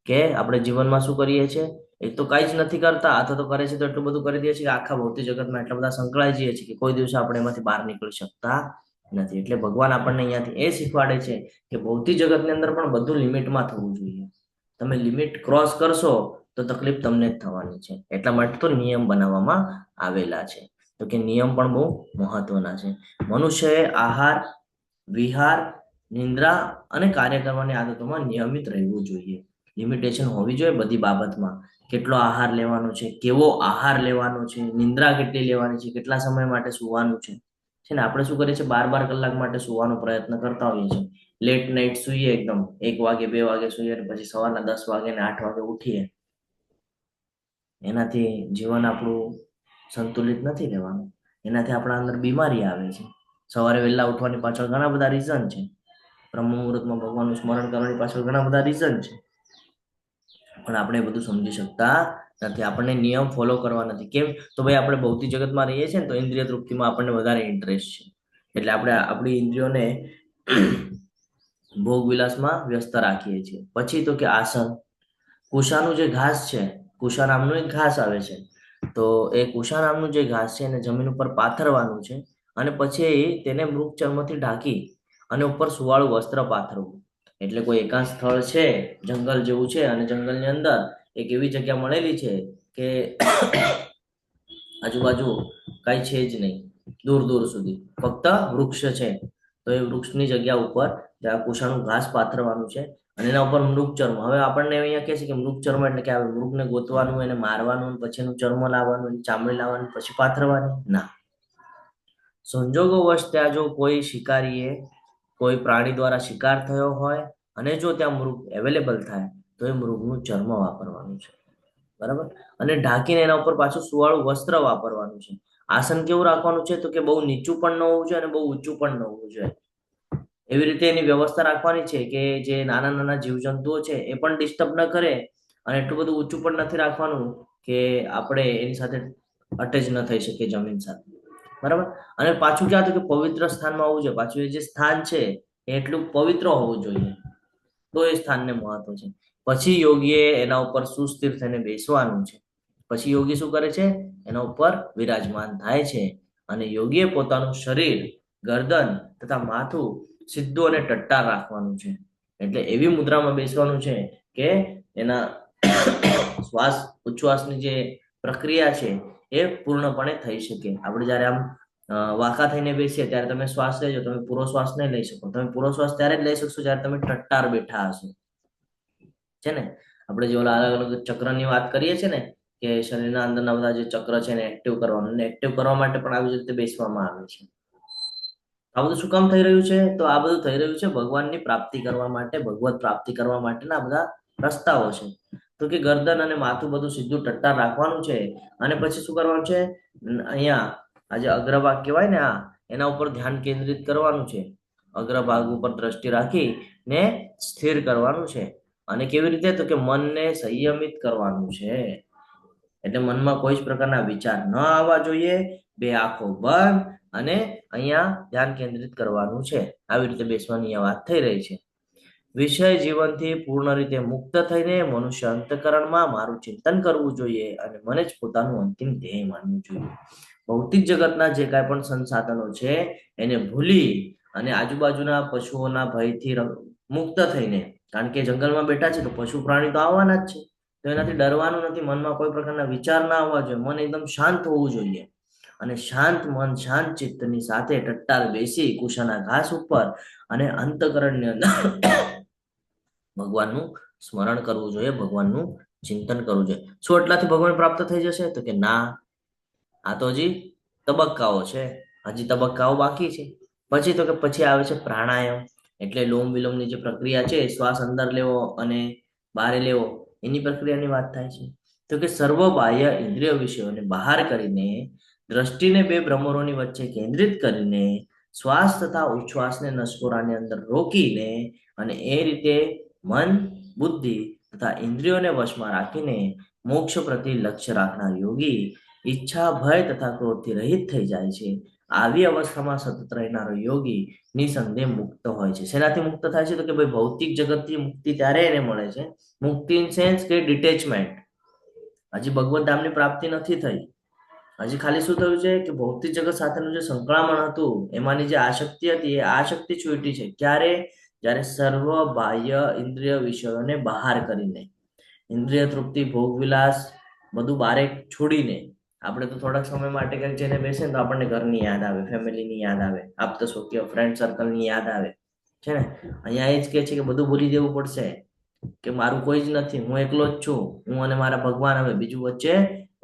કે આપણે જીવનમાં શું કરીએ છીએ. એક તો કઈ જ નથી કરતા અથવા તો કરે છે તો એટલું બધું કરી દે છે કે આખા ભૌતિક જગતમાં એટલા બધા સંકળાઈ જઈએ છીએ કે કોઈ દિવસે આપણે એમાંથી બહાર નીકળી શકતા નથી. એટલે ભગવાન આપણને અહીંયાથી એ શીખવાડે છે કે ભૌતિક જગતની અંદર પણ બધું લિમિટમાં થવું જોઈએ. તમે લિમિટ ક્રોસ કરશો તો તકલીફ તમને જ થવાની છે. એટલા માટે તો નિયમ બનાવવામાં આવેલા છે. તો કે નિયમ પણ બહુ મહત્વના છે. મનુષ્યએ આહાર, વિહાર, નિંદ્રા અને કાર્ય કરવાની આદતોમાં નિયમિત રહેવું જોઈએ. લિમિટેશન હોવી જોઈએ બધી બાબતમાં. કેટલો આહાર લેવાનો છે, કેવો આહાર લેવાનો છે, નિંદ્રા કેટલી લેવાની છે, કેટલા સમય માટે સુવાનું છે ને. આપણે શું કરીએ છીએ 12 કલાક માટે સુવાનો પ્રયત્ન કરતા હોઈએ છીએ. લેટ નાઇટ સુઈએ, એકદમ 1 વાગે 2 વાગે સુઈએ, પછી સવારના 10 વાગે ને 8 વાગે ઉઠીએ. એનાથી જીવન આપણું સંતુલિત નથી રહેવાનું. એનાથી આપણા અંદર બીમારી આવે છે. સવારે વહેલા ઉઠવાની પાછળ ઘણા બધા રીઝન છે. બ્રહ્મ મુહૂર્તમાં ભગવાનનું સ્મરણ કરવાની પાછળ ઘણા બધા રીઝન છે, પણ આપણે બધું સમજી શકતા નથી. આપણને નિયમ ફોલો કરવા નથી. કેમ? તો ભાઈ આપણે ભૌતિક જગતમાં રહીએ છીએ ને તો ઇન્દ્રિય તૃપ્તિમાં આપણને વધારે ઇન્ટરેસ્ટ છે. એટલે આપણે આપણી ઇન્દ્રિયોને ભોગ વિલાસમાં વ્યસ્ત રાખીએ છીએ. પછી તો કે આસન, કુશાનું જે ઘાસ છે, કુશા નામનું એક ઘાસ આવે છે, તો એ કુશા નામનું જે ઘાસ છે એને જમીન ઉપર પાથરવાનું છે અને પછી તેને મૃગ ચર્મથી ઢાંકી અને ઉપર સુવાળું વસ્ત્ર પાથરવું. એટલે કોઈ એકાંત સ્થળ છે, જંગલ જેવું છે, અને જંગલની અંદર એક એવી જગ્યા મળેલી છે કે આજુબાજુ કઈ છે જ નહીં, દૂર દૂર સુધી ફક્ત વૃક્ષ છે. તો એ વૃક્ષની જગ્યા ઉપર ત્યાં કુશાનું ઘાસ પાથરવાનું છે અને એના ઉપર મૃગ ચર્મ. હવે આપણને અહીંયા કહે છે કે મૃગ ચર્મ એટલે કે આ મૃગને ગોતવાનું, એને મારવાનું, પછી એનું ચર્મ લાવવાનું, ચામડી લાવવાની, પછી પાથરવાની ના. સંજોગોવશ ત્યાં જો કોઈ શિકારીએ કોઈ પ્રાણી દ્વારા શિકાર થયો હોય અને જો ત્યાં મૃગ અવેલેબલ થાય તો એ મૃગનું ચર્મ વાપરવાનું છે, બરાબર. અને ઢાંકીને એના ઉપર પાછું સુવાળું વસ્ત્ર વાપરવાનું છે. આસન કેવું રાખવાનું છે? તો કે બહુ નીચું પણ ન હોવું જોઈએ અને બહુ ઊંચું પણ ન હોવું જોઈએ. એવી રીતે એની વ્યવસ્થા રાખવાની છે કે જે નાના નાના જીવજંતુઓ છે એ પણ ડિસ્ટર્બ ન કરે, અને એટલું બધું ઊંચું પણ નથી રાખવાનું કે આપણે એની સાથે અટેચ ન થઈ શકીએ જમીન સાથે, બરાબર. અને પાછું ક્યાં? તો કે પવિત્ર સ્થાનમાં હોવું જોઈએ. પાછું એ જે સ્થાન છે એ એટલું પવિત્ર હોવું જોઈએ, તો એ સ્થાનને મહત્વ છે. પછી યોગીએ એના ઉપર સુસ્થિર થઈને બેસવાનું છે. પછી યોગી શું કરે છે? એના ઉપર વિરાજમાન થાય છે અને યોગીએ પોતાનું શરીર, ગરદન તથા માથું સીધું અને ટટ્ટાર રાખવાનું છે. એટલે એવી મુદ્રામાં બેસવાનું છે કે એના શ્વાસ ઉચ્છ્વાસની જે પ્રક્રિયા છે એ પૂર્ણપણે થઈ શકે. આપણે જયારે આમ વાંકા થઈને બેસીએ ત્યારે તમે શ્વાસ લેજો, તમે પૂરો શ્વાસ નહીં લઈ શકો. તમે પૂરો શ્વાસ ત્યારે જ લઈ શકશો જ્યારે તમે ટટ્ટાર બેઠા હશો, છે ને. આપણે જે ઓલા અલગ અલગ ચક્રની વાત કરીએ છીએ ને કે શરીરના અંદરના બધા જે ચક્ર છે એને એક્ટિવ કરવાનું, અને એક્ટિવ કરવા માટે પણ આવી રીતે બેસવામાં આવે છે. આ બધું શું કામ થઈ રહ્યું છે? તો આ બધું થઈ રહ્યું છે ભગવાનની પ્રાપ્તિ કરવા માટે, ભગવત પ્રાપ્તિ કરવા માટેના બધા રસ્તાઓ છે. તો કે ગરદન અને માથું બધું સીધું ટટ્ટાર રાખવાનું છે. અને પછી શું કરવાનું છે? અહીંયા આ જે અગ્રભાગ કહેવાય ને, એના ઉપર ધ્યાન કેન્દ્રિત કરવાનું છે. અગ્રભાગ ઉપર દ્રષ્ટિ રાખી ને સ્થિર કરવાનું છે. અને કેવી રીતે? તો કે મનને સંયમિત કરવાનું છે. એટલે મનમાં કોઈ જ પ્રકારના વિચાર ન આવવા જોઈએ. બે આંખો બંધ અને અહીંયા ધ્યાન કેન્દ્રિત કરવાનું છે. આવી રીતે બેસવાની વાત થઈ રહી છે. વિષય જીવનથી પૂર્ણ રીતે મુક્ત થઈને મનુષ્ય અંતઃકરણમાં મારું ચિંતન કરવું જોઈએ અને મને જ પોતાનું અંતિમ ધ્યેય માનવું જોઈએ. ભૌતિક જગતના જે કાંઈ પણ સંસાધનો છે એને ભૂલી અને આજુબાજુના પશુઓના ભયથી મુક્ત થઈને, કારણ કે જંગલમાં બેઠા છે તો પશુ પ્રાણી તો આવવાના જ છે, તો એનાથી ડરવાનું નથી. મનમાં કોઈ પ્રકારના વિચાર ના આવવા જોઈએ. મન એકદમ શાંત હોવું જોઈએ અને શાંત મન શાંત ચિત્તની સાથે ટટ્ટાર બેસી કુશાના ઘાસ ઉપર અને અંતઃકરણની અંદર ભગવાનનું સ્મરણ કરવું જોઈએ, ભગવાનનું ચિંતન કરવું જોઈએ. શું એટલાથી ભગવાન પ્રાપ્ત થઈ જશે? તો કે ના, આ તો હજી તબક્કાઓ છે, હજી તબક્કાઓ બાકી છે. પછી તો કે પછી આવે છે પ્રાણાયામ, એટલે લોમ વિલોમની જે પ્રક્રિયા છે, શ્વાસ અંદર લેવો અને બહાર લેવો, એની પ્રક્રિયાની વાત થાય છે. તો કે સર્વ બાહ્ય ઇન્દ્રિય વિષયોને બહાર કરીને દ્રષ્ટિને બે ભ્રમરોની વચ્ચે કેન્દ્રિત કરીને શ્વાસ તથા ઉચ્છ્વાસને નસકોરાની અંદર રોકીને અને એ રીતે મન, બુદ્ધિ તથા ઇન્દ્રિયોને વશમાં રાખીને મોક્ષ પ્રતિ લક્ષ્ય રાખનાર યોગી ઈચ્છા, ભય તથા ક્રોધથી રહિત થઈ જાય છે. આવી અવસ્થામાં સતત રહેનારો યોગી નિસંદેહ મુક્ત હોય છે. શેનાથી મુક્ત થાય છે? તો કે ભાઈ ભૌતિક જગતથી મુક્તિ ત્યારે એને મળે છે, મુક્તિ ઇન સેન્સ કે ડિટેચમેન્ટ. હજી ભગવત ધામની પ્રાપ્તિ નથી થઈ. હજી ખાલી શું થયું છે કે ભૌતિક જગત સાથેનું જે સંકળામણ હતું, એમાંની જે આસક્તિ હતી, એ આસક્તિ છૂટી છે. ક્યારે? જ્યારે સર્વ બાહ્ય ઇન્દ્રિય વિષયોને બહાર કરીને, ઇન્દ્રિય તૃપ્તિ, ભોગ વિલાસ બધું બારે છોડીને. આપણે તો થોડાક સમય માટે કંઈક જઈને બેસે તો આપણને ઘરની યાદ આવે, ફેમિલીની યાદ આવે, આપતો સૌખ્ય, ફ્રેન્ડ સર્કલની યાદ આવે છે ને. અહીંયા એ જ કહે છે કે બધું ભૂલી જવું પડશે, કે મારું કોઈ જ નથી, હું એકલો જ છું, હું અને મારા ભગવાન, હવે બીજું વચ્ચે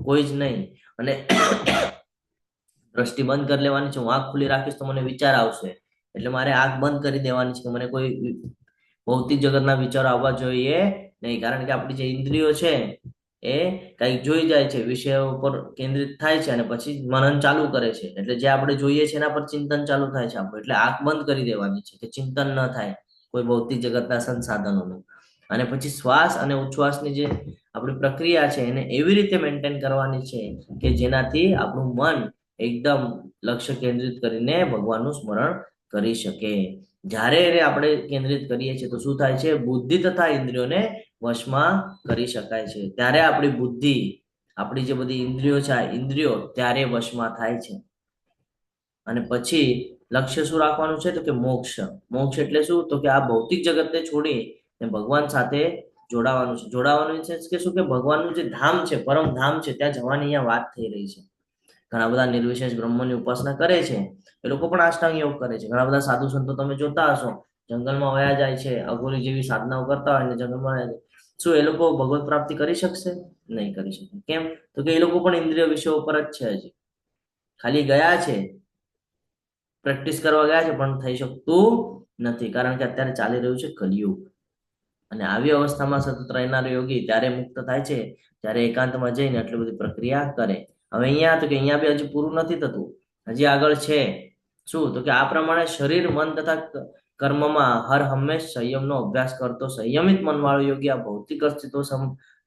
કોઈ જ નહીં. અને દ્રષ્ટિ બંધ કરી લેવાની છે. હું આંખ ખુલ્લી રાખીશ તો મને વિચાર આવશે, એટલે મારે આંખ બંધ કરી દેવાની છે કે મને કોઈ ભૌતિક જગતના વિચારો આવવા જોઈએ નહીં. કારણ કે આપણી જે ઇન્દ્રિયો છે એ કંઈક જોઈ જાય છે, વિષયો ઉપર કેન્દ્રિત થાય છે અને પછી મનન ચાલુ કરે છે. એટલે જે આપણે જોઈએ છે એના પર ચિંતન ચાલુ થાય છે આપણું. એટલે આંખ બંધ કરી દેવાની છે કે ચિંતન ન થાય કોઈ ભૌતિક જગતના સંસાધનોનું. અને પછી શ્વાસ અને ઉચ્છ્વાસની જે આપણી પ્રક્રિયા છે એને એવી રીતે મેન્ટેન કરવાની છે કે જેનાથી આપણું મન એકદમ લક્ષ્ય કેન્દ્રિત કરીને ભગવાનનું સ્મરણ કરી શકે. જ્યારે એને આપણે કેન્દ્રિત કરીએ છીએ તો શું થાય છે? બુદ્ધિ તથા ઇન્દ્રિયોને વશમાં કરી શકાય છે. ત્યારે આપણી બુદ્ધિ, આપણી જે બધી ઇન્દ્રિયો છે, આ ઇન્દ્રિયો ત્યારે વશમાં થાય છે. અને પછી લક્ષ્ય શું રાખવાનું છે? તો કે મોક્ષ. મોક્ષ એટલે શું? તો કે આ ભૌતિક જગતને છોડી ભગવાન સાથે જોડાવાનું છે. જોડાવાનું છે કે શું? કે ભગવાનનું જે ધામ છે, પરમ ધામ છે, ત્યાં જવાની અહીંયા વાત થઈ રહી છે. ઘણા બધા નિર્વિશેષ બ્રહ્મની ઉપાસના કરે છે, એ લોકો પણ અષ્ટાંગ યોગ કરે છે. ઘણા બધા સાધુ સંતો તમે જોતા હશો, જંગલમાં વયા જાય છે, અઘોરી જેવી સાધનાઓ કરતા હોય ને જંગલમાં. શું એ લોકો ભગવત પ્રાપ્તિ કરી શકશે? નહીં કરી શકે. કેમ? તો કે એ લોકો પણ ઇન્દ્રિય વિષયો ઉપર જ છે. હજી ખાલી ગયા છે, પ્રેક્ટિસ કરવા ગયા છે, પણ થઈ શકતું નથી. કારણ કે અત્યારે ચાલી રહ્યું છે કલિયુગ. અને આવી અવસ્થામાં સતત રહેનાર યોગી ત્યારે મુક્ત થાય છે જ્યારે એકાંતમાં જઈને આટલી બધી પ્રક્રિયા કરે. હવે અહીંયા તો કે અહીંયા બી હજી પૂરું નથી થતું, હજી આગળ છે. શું? તો કે આ પ્રમાણે શરીર, મન તથા કર્મમાં હર હંમેશ સંયમનો અભ્યાસ કરતો સંયમિત મનવાળો યોગી આ ભૌતિક અસ્તિત્વ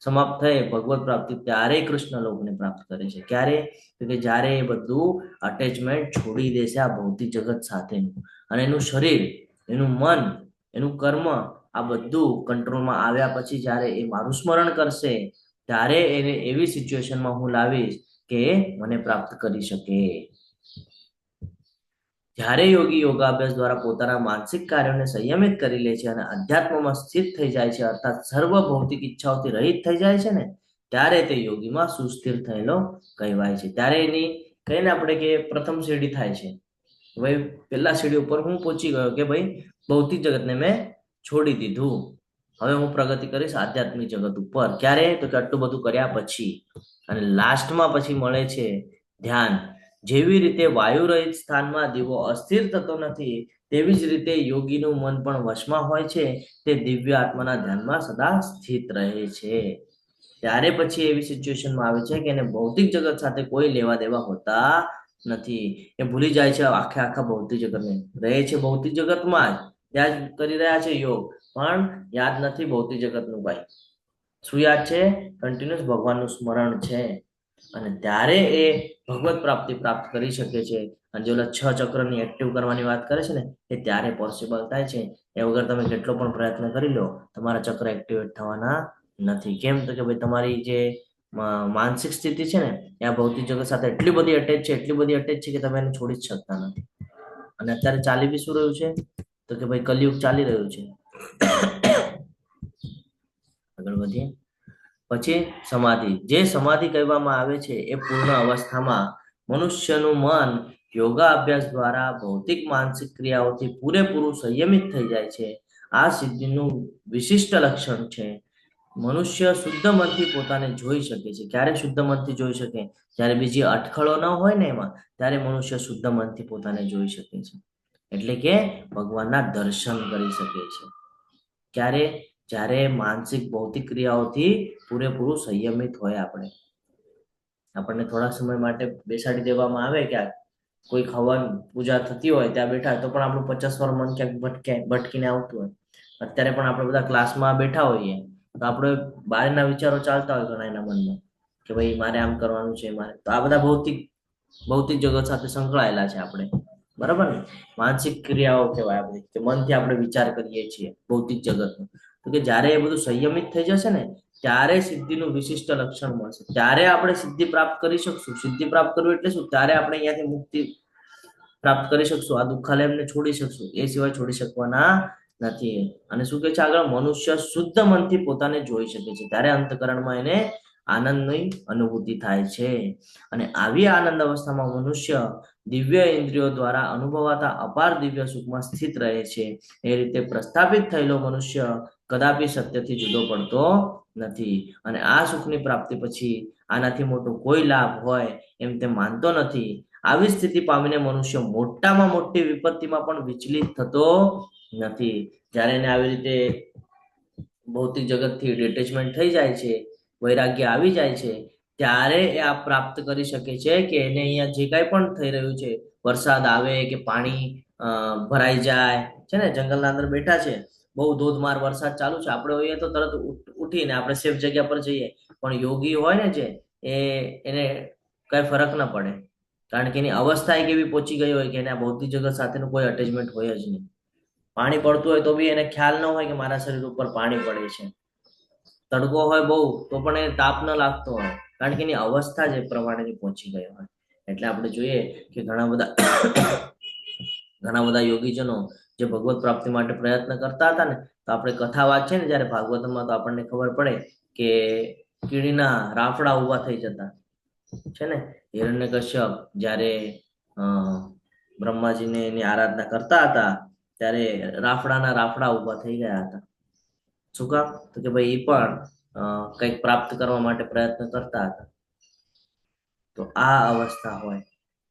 સમાપ્ત થઈ ભગવત પ્રાપ્તિ ત્યારે કૃષ્ણ લોકને પ્રાપ્ત કરે છે. ક્યારે? તો કે જ્યારે એ બધું અટેચમેન્ટ છોડી દેશે આ ભૌતિક જગત સાથેનું, અને એનું શરીર, એનું મન, એનું કર્મ, આ બધું કંટ્રોલમાં આવ્યા પછી જ્યારે એ મારું સ્મરણ કરશે ત્યારે એને એવી સિચ્યુએશનમાં હું લાવીશ કે મને પ્રાપ્ત કરી શકે. જ્યારે યોગી યોગાભ્યાસ દ્વારા પોતાના માનસિક કાર્યોને સંયમિત કરી લે છે અને અધ્યાત્મમાં સ્થિત થઈ જાય છે, અર્થાત સર્વ ભૌતિક ઈચ્છાઓથી રહિત થઈ જાય છે ને, ત્યારે તે યોગીમાં સુસ્થિર થયેલો કહેવાય છે. ત્યારે એની કહીને આપણે કે પ્રથમ સીડી થાય છે. ભાઈ પહેલા સીડી ઉપર હું પહોંચી ગયો કે ભાઈ ભૌતિક જગતને મેં છોડી દીધું, હવે હું પ્રગતિ કરીશ આધ્યાત્મિક જગત ઉપર. ક્યારે? તો કે આટલું બધું કર્યા પછી. અને લાસ્ટમાં પછી મળે છે ધ્યાન. જેવી રીતે વાયુ રહિત સ્થાનમાં દીવો અસ્થિર થતો નથી, તેવી જ રીતે યોગીનું મન પણ વશમાં હોય છે, તે દિવ્ય આત્માના ધ્યાનમાં સદા સ્થિત રહે છે. ત્યારે પછી એવી સિચ્યુએશનમાં આવે છે કે એને ભૌતિક જગત સાથે કોઈ લેવા દેવા હોતા નથી. એ ભૂલી જાય છે આખા ભૌતિક જગતને, રહે છે ભૌતિક જગતમાં જ, ત્યાં જ કરી રહ્યા છે યોગ, પણ યાદ નથી ભૌતિક જગતનું. ભાઈ શું યાદ છે? કન્ટિન્યુઅસ ભગવાનનું સ્મરણ છે. અને ત્યારે એ ભગવત પ્રાપ્તિ પ્રાપ્ત કરી શકે છે. અને જે ઓલા 6 ચક્રની એક્ટિવ કરવાની વાત કરે છે ને, એ ત્યારે પોસિબલ થાય છે. એ વગર તમે કેટલો પણ પ્રયત્ન કરી લો, તમારા ચક્ર એક્ટિવેટ થવાના નથી. કેમ? તો કે ભાઈ તમારી જે માનસિક સ્થિતિ છે ને, એ આ ભૌતિક જગત સાથે એટલી બધી અટેચ છે કે તમે એને છોડી જ શકતા નથી. અને અત્યારે ચાલી બી શું રહ્યું છે? તો કે ભાઈ કલયુગ ચાલી રહ્યું છે. આગળ વધીએ. પછી સમાધિ. જે સમાધિ કહેવામાં આવે છે, એ પૂર્ણ અવસ્થામાં મનુષ્યનું મન યોગા અભ્યાસ દ્વારા ભૌતિક માનસિક ક્રિયાઓથી પૂરેપૂરું સંયમિત થઈ જાય છે. આ સિદ્ધિનું વિશિષ્ટ લક્ષણ છે. મનુષ્ય શુદ્ધ મનથી પોતાને જોઈ શકે છે. ક્યારે શુદ્ધ મનથી જોઈ શકે? જ્યારે બીજી અટકળો ન હોય ને એમાં, ત્યારે મનુષ્ય શુદ્ધ મનથી પોતાને જોઈ શકે છે. એટલે કે ભગવાનના દર્શન કરી શકે છે. ક્યારે? જ્યારે માનસિક ભૌતિક ક્રિયાઓથી પૂરેપૂરું સંયમિત હોય આપણને થોડા સમય માટે બેસાડી દેવામાં આવે, કે કોઈ હવન પૂજા થતી હોય ત્યાં બેઠા, તો પણ આપણું 50 વાર મન ક્યાંક ભટકીને આવતું હોય. અત્યારે પણ આપણે બધા ક્લાસમાં બેઠા હોઈએ તો આપણે બહારના વિચારો ચાલતા હોય ઘણા એના મનમાં, કે ભાઈ મારે આમ કરવાનું છે, મારે તો આ બધા ભૌતિક જગત સાથે સંકળાયેલા છે આપણે, બરાબર ને? માનસિક ક્રિયાઓ કહેવાય આ બધી, કે મનથી આપણે વિચાર કરીએ છીએ ભૌતિક જગતનો. તો કે જ્યારે એ બધું સંયમિત થઈ જશે ને, ત્યારે સિદ્ધિનું વિશિષ્ટ લક્ષણ મળશે. ત્યારે આપણે સિદ્ધિ પ્રાપ્ત કરી શકશું. સિદ્ધિ પ્રાપ્ત કરવું એટલે શું? ત્યારે આપણે અહીંયાથી મુક્તિ પ્રાપ્ત કરી શકશું, આ દુઃખાલયને છોડી શકશું. એ સિવાય છોડી શકવાના નથી. અને શું કહે છે આગળ? મનુષ્ય શુદ્ધ મનથી પોતાને જોઈ શકે છે. ત્યારે અંતકરણમાં એને આનંદની અનુભૂતિ થાય છે. અને આવી આનંદ અવસ્થામાં મનુષ્ય દિવ્ય ઇન્દ્રિયો દ્વારા અનુભવાતા અપાર દિવ્ય સુખમાં સ્થિત રહે છે. એ રીતે પ્રસ્થાપિત થયેલો મનુષ્ય કદાપી સત્યથી જુદો પડતો નથી. અને આ સુખની પ્રાપ્તિ પછી આનાથી મોટો કોઈ લાભ હોય એમ તે માનતો નથી. આવી સ્થિતિ પામીને મનુષ્ય મોટામાં મોટી વિપત્તિમાં પણ વિચલિત થતો નથી. જ્યારે એને આવી રીતે ભૌતિક જગતથી ડિટેચમેન્ટ થઈ જાય છે, વૈરાગ્ય આવી જાય છે, ત્યારે એ આ પ્રાપ્ત કરી શકે છે કે એને અહીંયા જે કાંઈ પણ થઈ રહ્યું છે, વરસાદ આવે કે પાણી ભરાઈ જાય છે ને, જંગલના અંદર બેઠા છે, બહુ ધોધમાર વરસાદ ચાલુ છે, આપણે હોઈએ તો તરત ઉઠીને આપણે સેફ જગ્યા પર જઈએ. પણ યોગી હોય ને જે, એને કઈ ફરક ના પડે, કારણ કે એની અવસ્થા એક એવી પહોંચી ગઈ હોય કે એને આ ભૌતિક જગત સાથેનું કોઈ અટેચમેન્ટ હોય જ નહીં. પાણી પડતું હોય તો બી એને ખ્યાલ ન હોય કે મારા શરીર ઉપર પાણી પડે છે. તડકો હોય બહુ તો પણ એને તાપ ન લાગતો હોય, કારણ કે એની અવસ્થા જ એ પ્રમાણેની પહોંચી ગઈ હોય. એટલે આપણે જોઈએ કે ઘણા બધા યોગીજનો જે ભગવત પ્રાપ્તિ માટે પ્રયત્ન કરતા હતા ને, તો આપણે કથા વાંચીએ ને જયારે ભાગવતમાં, તો આપણને ખબર પડે કે કીડીના રાફડા ઉભા થઈ જતા છે ને. હિરણ્યકશ્યપ જયારે બ્રહ્માજીને એની આરાધના કરતા હતા, ત્યારે રાફડાના રાફડા ઉભા થઈ ગયા હતા. શું કામ? તો કે ભાઈ એ પણ કંઈક પ્રાપ્ત કરવા માટે પ્રયત્ન કરતા હતા. તો આ અવસ્થા હોય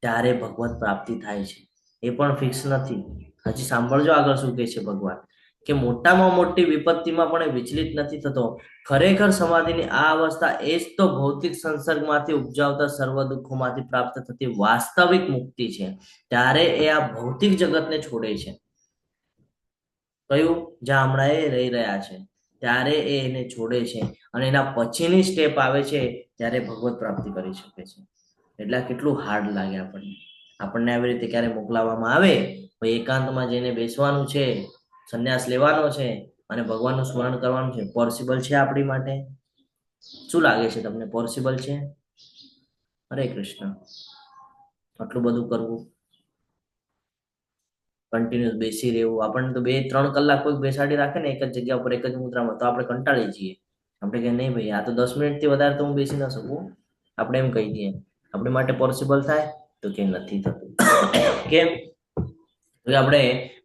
ત્યારે ભગવત પ્રાપ્તિ થાય છે. એ પણ ફિક્સ નથી. હજી સાંભળજો આગળ શું કહે છે ભગવાન, કે મોટામાં મોટી વિપત્તિમાં પણ એ વિચલિત નથી થતો. ખરેખર સમાધિની આ અવસ્થા એ જ તો ભૌતિક સંસર્ગમાંથી ઉપજાવતા સર્વ દુઃખોમાંથી પ્રાપ્ત થતી વાસ્તવિક મુક્તિ છે. ત્યારે એ આ ભૌતિક જગતને છોડે છે. કયું? જ્યાં હમણાં એ રહી રહ્યા છે, ત્યારે એ એને છોડે છે. અને એના પછીની સ્ટેપ આવે છે ત્યારે ભગવત પ્રાપ્તિ કરી શકે છે. એટલે કેટલું હાર્ડ લાગે આપણને આવી રીતે ક્યારે મોકલાવવામાં આવે, ભાઈ એકાંતમાં જઈને બેસવાનું છે, સંન્યાસ લેવાનો છે અને ભગવાનનું સ્મરણ કરવાનું છે. પોસિબલ છે આપણી માટે? શું લાગે છે તમને? પોસિબલ છે? હરે કૃષ્ણ. આટલું બધું કરવું, કન્ટિન્યુઅસ બેસી રહેવું, આપણને તો 2-3 કલાક કોઈ બેસાડી રાખે ને એક જ જગ્યા ઉપર એક જ મુદ્રામાં, તો આપણે કંટાળી જઈએ. આપણે કે નહીં ભાઈ, આ તો 10 મિનિટથી વધારે તો હું બેસી ન શકું, આપણે એમ કહી દઈએ. આપણી માટે પોસિબલ થાય? તો કે નથી થતું. કેમ? તો આપણે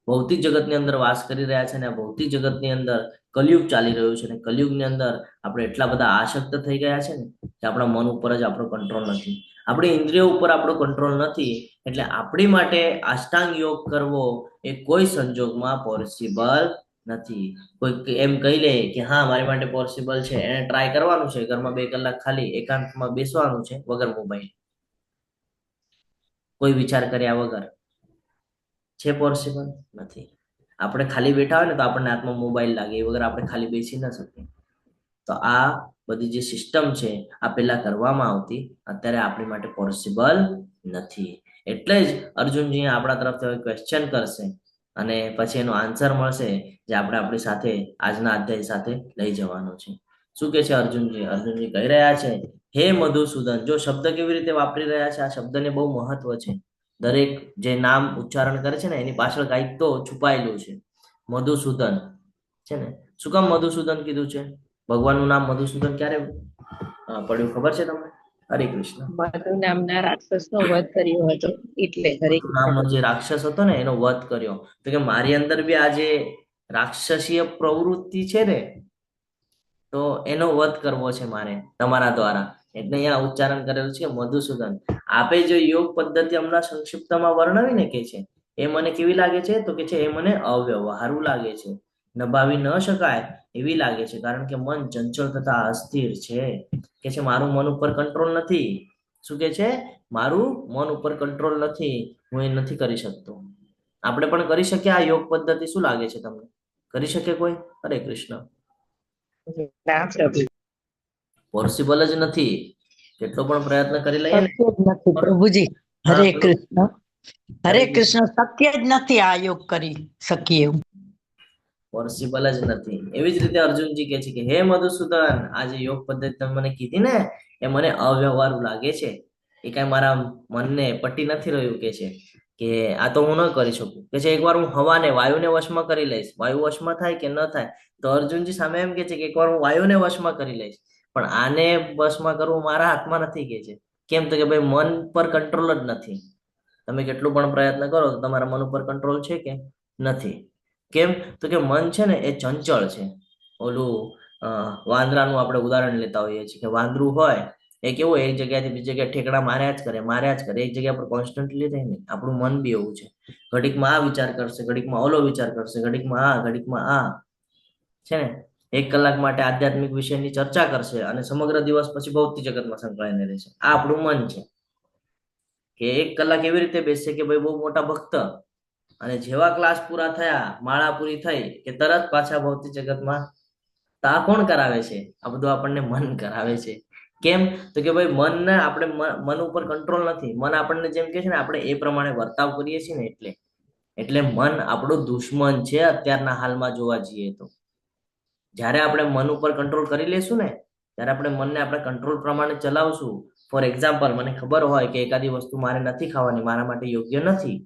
ભૌતિક જગતની અંદર વાસ કરી રહ્યા છે ને, આ ભૌતિક જગતની અંદર કલયુગ ચાલી રહ્યું છે, ને કલયુગની અંદર આપણે એટલા બધા આસક્ત થઈ ગયા છે ને કે આપણા મન ઉપર જ આપણો કંટ્રોલ નથી, આપણી ઇન્દ્રિયો ઉપર આપણો કંટ્રોલ નથી. એટલે આપણી માટે અષ્ટાંગ યોગ કરવો એ કોઈ સંજોગમાં પોસિબલ નથી. કોઈ એમ કહી લે કે હા મારી માટે પોસિબલ છે, એને ટ્રાય કરવાનું છે, ઘરમાં 2 કલાક ખાલી એકાંતમાં બેસવાનું છે વગર મોબાઈલ, કોઈ વિચાર કર્યા વગર. છે પોસિબલ? નથી. આપણે ખાલી બેઠા હોય ને તો આપણને હાથમાં મોબાઈલ લાગે, એ વગર આપણે ખાલી બેસી ના શકીએ. તો આ બધી જે સિસ્ટમ છે આ પેલા કરવામાં આવતી, અત્યારે આપણી માટે પોસિબલ નથી. એટલે જ અર્જુનજી આપણા તરફથી ક્વેશ્ચન કરશે અને પછી એનો આન્સર મળશે, જે આપણે આપણી સાથે આજના અધ્યાય સાથે લઈ જવાનો છે. શું કે છે અર્જુનજી? અર્જુનજી કહી રહ્યા છે, હે મધુસૂદન. જો શબ્દ કેવી રીતે વાપરી રહ્યા છે, આ શબ્દને બહુ મહત્વ છે. દરેક જે નામ ઉચ્ચારણ કરે છે ને એની પાછળ કંઈક તો છુપાયેલું છે. મધુસૂદન છે ને, શું કામ મધુસૂદન કીધું છે? ભગવાનનું નામ મધુસૂદન ક્યારે પડ્યું ખબર છે તમને? હરે કૃષ્ણ. મધુ નામના રાક્ષસનો વધ કર્યો હતો એટલે હરે મધુ નામનો જે રાક્ષસ હતો ને એનો વધ કર્યો. તો કે મારી અંદર બી આ જે રાક્ષસીય પ્રવૃત્તિ છે ને, તો એનો વધ કરવો છે મારે તમારા દ્વારા. એટલે અહીંયા ઉચ્ચારણ કરેલું છે મધુસૂદન. આપે જે યોગ પદ્ધતિ હમણાં સંક્ષિપ્તમાં વર્ણવીને કે છે એ મને કેવી લાગે છે? તો કે છે એ મને અવ્યવહારુ લાગે છે, નભાવી ન શકાય એવી લાગે છે. કારણ કે મન ચંચળ તથા અસ્થિર છે. કે છે મારું મન ઉપર કંટ્રોલ નથી. શું કે છે? મારું મન ઉપર કંટ્રોલ નથી, હું એ નથી કરી શકતો. આપણે પણ કરી શકીએ આ યોગ પદ્ધતિ? શું લાગે છે તમને? કરી શકે કોઈ? હરે કૃષ્ણ. ના પ્રભુ, પોસિબલ જ નથી. કેટલો પણ પ્રયત્ન કરી લઈએ ને, શક્ય જ નથી પ્રભુજી. હા, હરે બોલો. કૃષ્ણ, હરે હરે કૃષ્ણ. શક્ય જ નથી આ યોગ કરી શકીએ એવું. પોસિબલ જ નથી. એવી જ રીતે અર્જુનજી કહે છે કે હે મધુસૂદન, આ જે યોગ પદ્ધતિ તમે મને કીધી ને એ મને અવ્યવહારુ લાગે છે. એ કઈ મારા મનને પટી નથી રહ્યું. કે આ તો હું ન કરી શકું. કે છે એકવાર હું હવાને વાયુને વશમાં કરી લઈશ. વાયુ વશમાં થાય કે ન થાય? તો અર્જુનજી સામે એમ કે છે કે એકવાર હું વાયુને વશમાં કરી લઈશ, પણ આને વશમાં કરવું મારા હાથમાં નથી. કે છે કેમ? તો કે ભાઈ મન પર કંટ્રોલ જ નથી. તમે કેટલું પણ પ્રયત્ન કરો તો તમારા મન ઉપર કંટ્રોલ છે કે નથી? કેમ? તો કે મન છે ને એ ચંચળ છે. ઓલું વાંદરાનું આપણે ઉદાહરણ લેતા હોઈએ છીએ કે વાંદરું હોય એ કેવું એક જગ્યાથી બીજી જગ્યાએ ઠેકડા માર્યા જ કરે, એક જગ્યા પર કોન્સ્ટન્ટલી રહે ને. આપણું મન બી એવું છે. ઘડીકમાં આ વિચાર કરશે, ઘડીકમાં ઓલો વિચાર કરશે, ઘડીકમાં આ, ઘડીકમાં આ. છે ને, 1 કલાક માટે આધ્યાત્મિક વિષયની ચર્ચા કરશે અને સમગ્ર દિવસ પછી ભૌતિક જગતમાં સંકળાઈને રહેશે. આ આપણું મન છે. કે 1 કલાક એવી રીતે બેસશે કે ભાઈ બહુ મોટા ભક્ત, અને જેવા ક્લાસ પૂરા થયા, માળા પૂરી થઈ કે તરત પાછા ભૌતિક જગતમાં. તો આ કોણ કરાવે છે? આ બધું આપણને મન કરાવે છે. કેમ? તો કે ભાઈ મનને આપણે મન ઉપર કંટ્રોલ નથી. મન આપણને જેમ કે છે ને આપણે એ પ્રમાણે વર્તાવ કરીએ છીએ ને એટલે મન આપણું દુશ્મન છે અત્યારના હાલમાં જોવા જઈએ તો. જ્યારે આપણે મન ઉપર કંટ્રોલ કરી લેશું ને, ત્યારે આપણે મનને આપણે કંટ્રોલ પ્રમાણે ચલાવશું. ફોર એક્ઝામ્પલ, મને ખબર હોય કે એકાદી વસ્તુ મારે નથી ખાવાની, મારા માટે યોગ્ય નથી,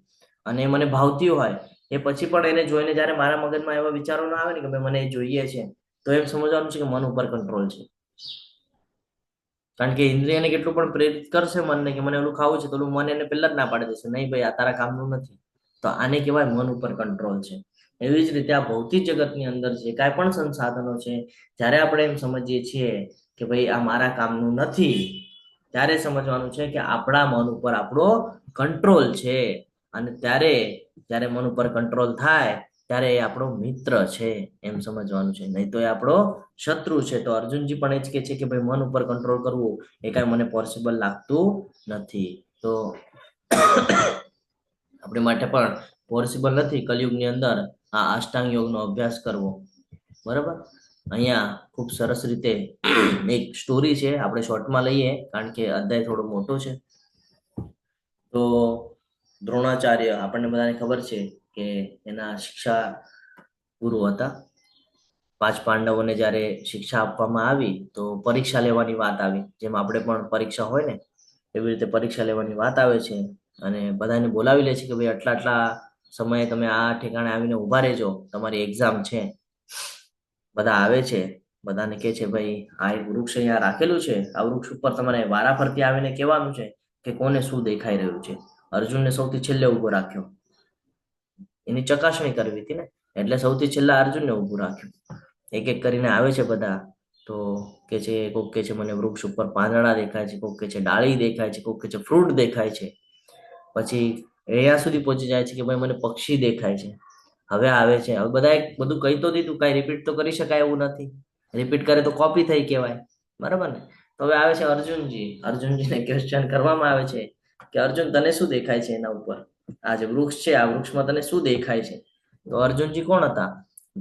અને એ મને ભાવતી હોય, એ પછી પણ એને જોઈને જ્યારે મારા મગજમાં એવા વિચારો ના આવે ને કે ભાઈ મને એ જોઈએ છે, તો એમ સમજવાનું છે કે મન ઉપર કંટ્રોલ છે. કારણ કે ઇન્દ્રિયને કેટલું પણ પ્રેરિત કરશે મનને કે મને ઓલું ખાવું છે, તો મન એને પહેલા જ ના પાડી દેશે, નહીં ભાઈ આ તારા કામનું નથી. તો આને કહેવાય મન ઉપર કંટ્રોલ છે. એવી જ રીતે આ ભૌતિક જગતની અંદર જે કાંઈ પણ સંસાધનો છે, જ્યારે આપણે એમ સમજીએ છીએ કે ભાઈ આ મારા કામનું નથી, ત્યારે સમજવાનું છે કે આપણા મન ઉપર આપણો કંટ્રોલ છે. અને ત્યારે મન ઉપર કંટ્રોલ થાય ત્યારે એ આપણો મિત્ર છે એમ સમજવાનું છે, નહીં તો એ આપણો શત્રુ છે. તો અર્જુનજી પણ એ જ કહે છે કે ભાઈ મન ઉપર કંટ્રોલ કરવું એ કાંઈ મને પોસિબલ લાગતું નથી. તો આપણી માટે પણ પોસિબલ નથી કલયુગની અંદર આ અષ્ટાંગ યોગનો અભ્યાસ કરવો. બરાબર? અહીંયા ખૂબ સરસ રીતે એક સ્ટોરી છે, આપણે શોર્ટમાં લઈએ કારણ કે અધ્યાય થોડો મોટો છે. તો દ્રોણાચાર્ય, આપણને બધાને ખબર છે કે એના શિક્ષા ગુરુ હતા. 5 પાંડવોને જ્યારે શિક્ષા આપવામાં આવી તો પરીક્ષા લેવાની વાત આવી. જેમ આપણે પણ પરીક્ષા હોય ને એવી રીતે પરીક્ષા લેવાની વાત આવે છે, અને બધાને બોલાવી લે છે કે ભાઈ આટલા સમયે તમે આ ઠેકાણે આવીને ઊભા રહેજો, તમારી એક્ઝામ છે. બધા આવે છે, બધાને કહે છે ભાઈ આ એક વૃક્ષ અહીંયા રાખેલું છે, આ વૃક્ષ ઉપર તમારે વારા ફરતી આવીને કહેવાનું છે કે કોને શું દેખાઈ રહ્યું છે. અર્જુનને સૌથી છેલ્લે ઉભો રાખ્યો, એની ચકાસણી કરવી હતી ને, એટલે સૌથી છેલ્લા અર્જુનને ઉભું રાખ્યું. એક એક કરીને આવે છે બધા, તો કે છે કોક કે છે મને વૃક્ષ ઉપર પાંદડા દેખાય છે, કોક કે છે ડાળી દેખાય છે, કોક કે છે ફ્રૂટ દેખાય છે. પછી અહીંયા સુધી પહોંચી જાય છે કે ભાઈ મને પક્ષી દેખાય છે. હવે આવે છે, હવે બધા બધું કહી તો દીધું, કાંઈ રિપીટ તો કરી શકાય એવું નથી. રિપીટ કરે તો કોપી થઈ કહેવાય. બરાબર ને? તો હવે આવે છે અર્જુનજીને ક્વેશ્ચન કરવામાં આવે છે કે અર્જુન તને શું દેખાય છે એના ઉપર? આ જે વૃક્ષ છે, આ વૃક્ષમાં તને શું દેખાય છે? તો અર્જુનજી કોણ હતા?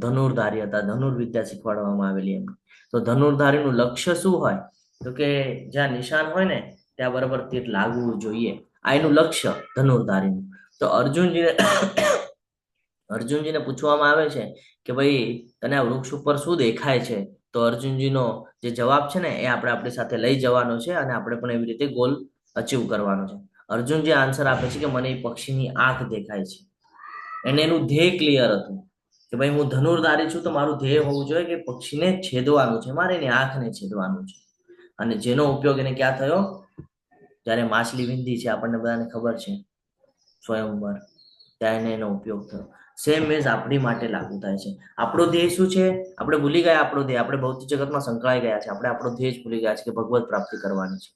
ધનુર્ધારી હતા, ધનુર્વિદ્યા શીખવાડવામાં આવેલી એમ. તો ધનુર્ધારીનું લક્ષ્ય શું હોય? તો કે જ્યાં નિશાન હોય ને ત્યાં બરાબર તીર લાગવું જોઈએ. આ એનું લક્ષ્ય ધનુર્ધારીનું. તો અર્જુનજીને પૂછવામાં આવે છે કે ભાઈ તને આ વૃક્ષ ઉપર શું દેખાય છે? તો અર્જુનજીનો જે જવાબ છે ને એ આપણે આપણી સાથે લઈ જવાનો છે અને આપણે પણ એવી રીતે ગોલ અચીવ કરવાનો છે. અર્જુન જે આન્સર આપે છે કે મને એ પક્ષીની આંખ દેખાય છે. એને એનું ધ્યેય ક્લિયર હતું કે ભાઈ હું ધનુર્ધારી છું તો મારું ધ્યેય હોવું જોઈએ કે પક્ષીને છેદવાનું છે, મારે એની આંખને છેદવાનું છે. અને જેનો ઉપયોગ એને ક્યાં થયો? જ્યારે માછલી વિંધી છે, આપણને બધાને ખબર છે, સ્વયંવર, ત્યાં એનો ઉપયોગ થયો. સેમ વેઝ આપણી માટે લાગુ થાય છે. આપણો ધ્યેય શું છે? આપણે ભૂલી ગયા આપણો ધ્યેય. આપણે ભૌતિક જગતમાં સંકળાઈ ગયા છે. આપણે આપણો ધ્યેય જ ભૂલી ગયા છે કે ભગવત પ્રાપ્તિ કરવાની છે.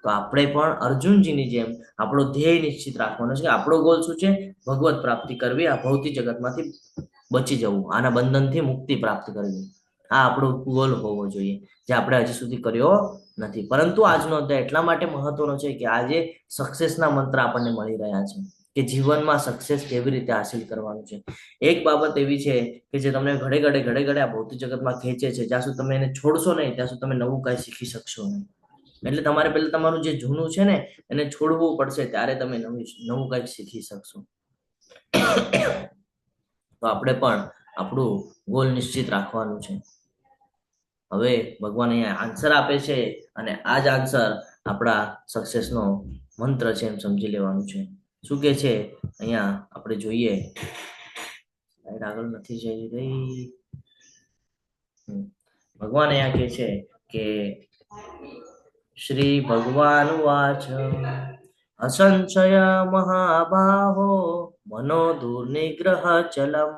તો આપણે પણ અર્જુનજીની જેમ આપણો ધ્યેય નિશ્ચિત રાખવાનો છે કે આપણો ગોલ શું છે? ભગવત પ્રાપ્તિ કરવી, આ ભૌતિક જગતમાંથી બચી જવું, આના બંધનથી મુક્તિ પ્રાપ્ત કરવી. આ આપણો ગોલ હોવો જોઈએ, જે આપણે હજી સુધી કર્યો નથી. પરંતુ આજનો અધ્યાય એટલા માટે મહત્વનો છે કે આજે સક્સેસના મંત્ર આપણને મળી રહ્યા છે કે જીવનમાં સક્સેસ કેવી રીતે હાસિલ કરવાનું છે. એક બાબત એવી છે કે જે તમને ઘડે આ ભૌતિક જગતમાં ખેંચે છે. જ્યાં સુધી તમે એને છોડશો નહીં ત્યાં સુધી તમે નવું કાંઈ શીખી શકશો નહીં. એટલે તમારે પહેલા તમારું જે જૂનું છે ને એને છોડવું પડશે, ત્યારે તમે નવું કંઈક શીખી શકશો. તો આપણે પણ આપણું ગોલ નિશ્ચિત રાખવાનું છે. હવે ભગવાન અહીંયા આન્સર આપે છે અને આ જ આન્સર આપણા સક્સેસનો મંત્ર છે એમ સમજી લેવાનું છે. શું કે છે અહીંયા આપણે જોઈએ, આગળ નથી જઈ રહી. ભગવાન અહીંયા કે છે કે શ્રી ભગવાન વાચ અસંશય મહાભાવો મનો દુર્નિગ્રહ ચલમ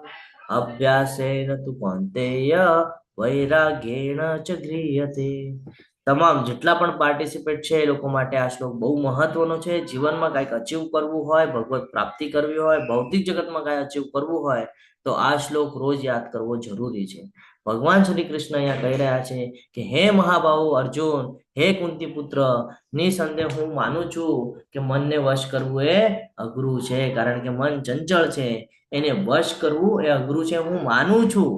અભ્યાસેન તુ કૌંતેય વૈરાગ્યેણ ચ ગૃહ્યતે. તમામ જેટલા પણ પાર્ટિસિપેટ છે એ લોકો માટે આ શ્લોક બહુ મહત્વનો છે. જીવનમાં કંઈક અચીવ કરવું હોય, ભગવત પ્રાપ્તિ કરવી હોય, ભૌતિક જગતમાં કંઈ અચીવ કરવું હોય તો આ શ્લોક રોજ યાદ કરવો જરૂરી છે. ભગવાન શ્રી કૃષ્ણ અહીંયા કહી રહ્યા છે કે હે મહાબાહુ અર્જુન, હે કુંતી પુત્ર, નિસંદેહ હું માનું છું કે મનને વશ કરવું એ અઘરું છે, કારણ કે મન ચંચળ છે. એને વશ કરવું એ અઘરું છે, હું માનું છું,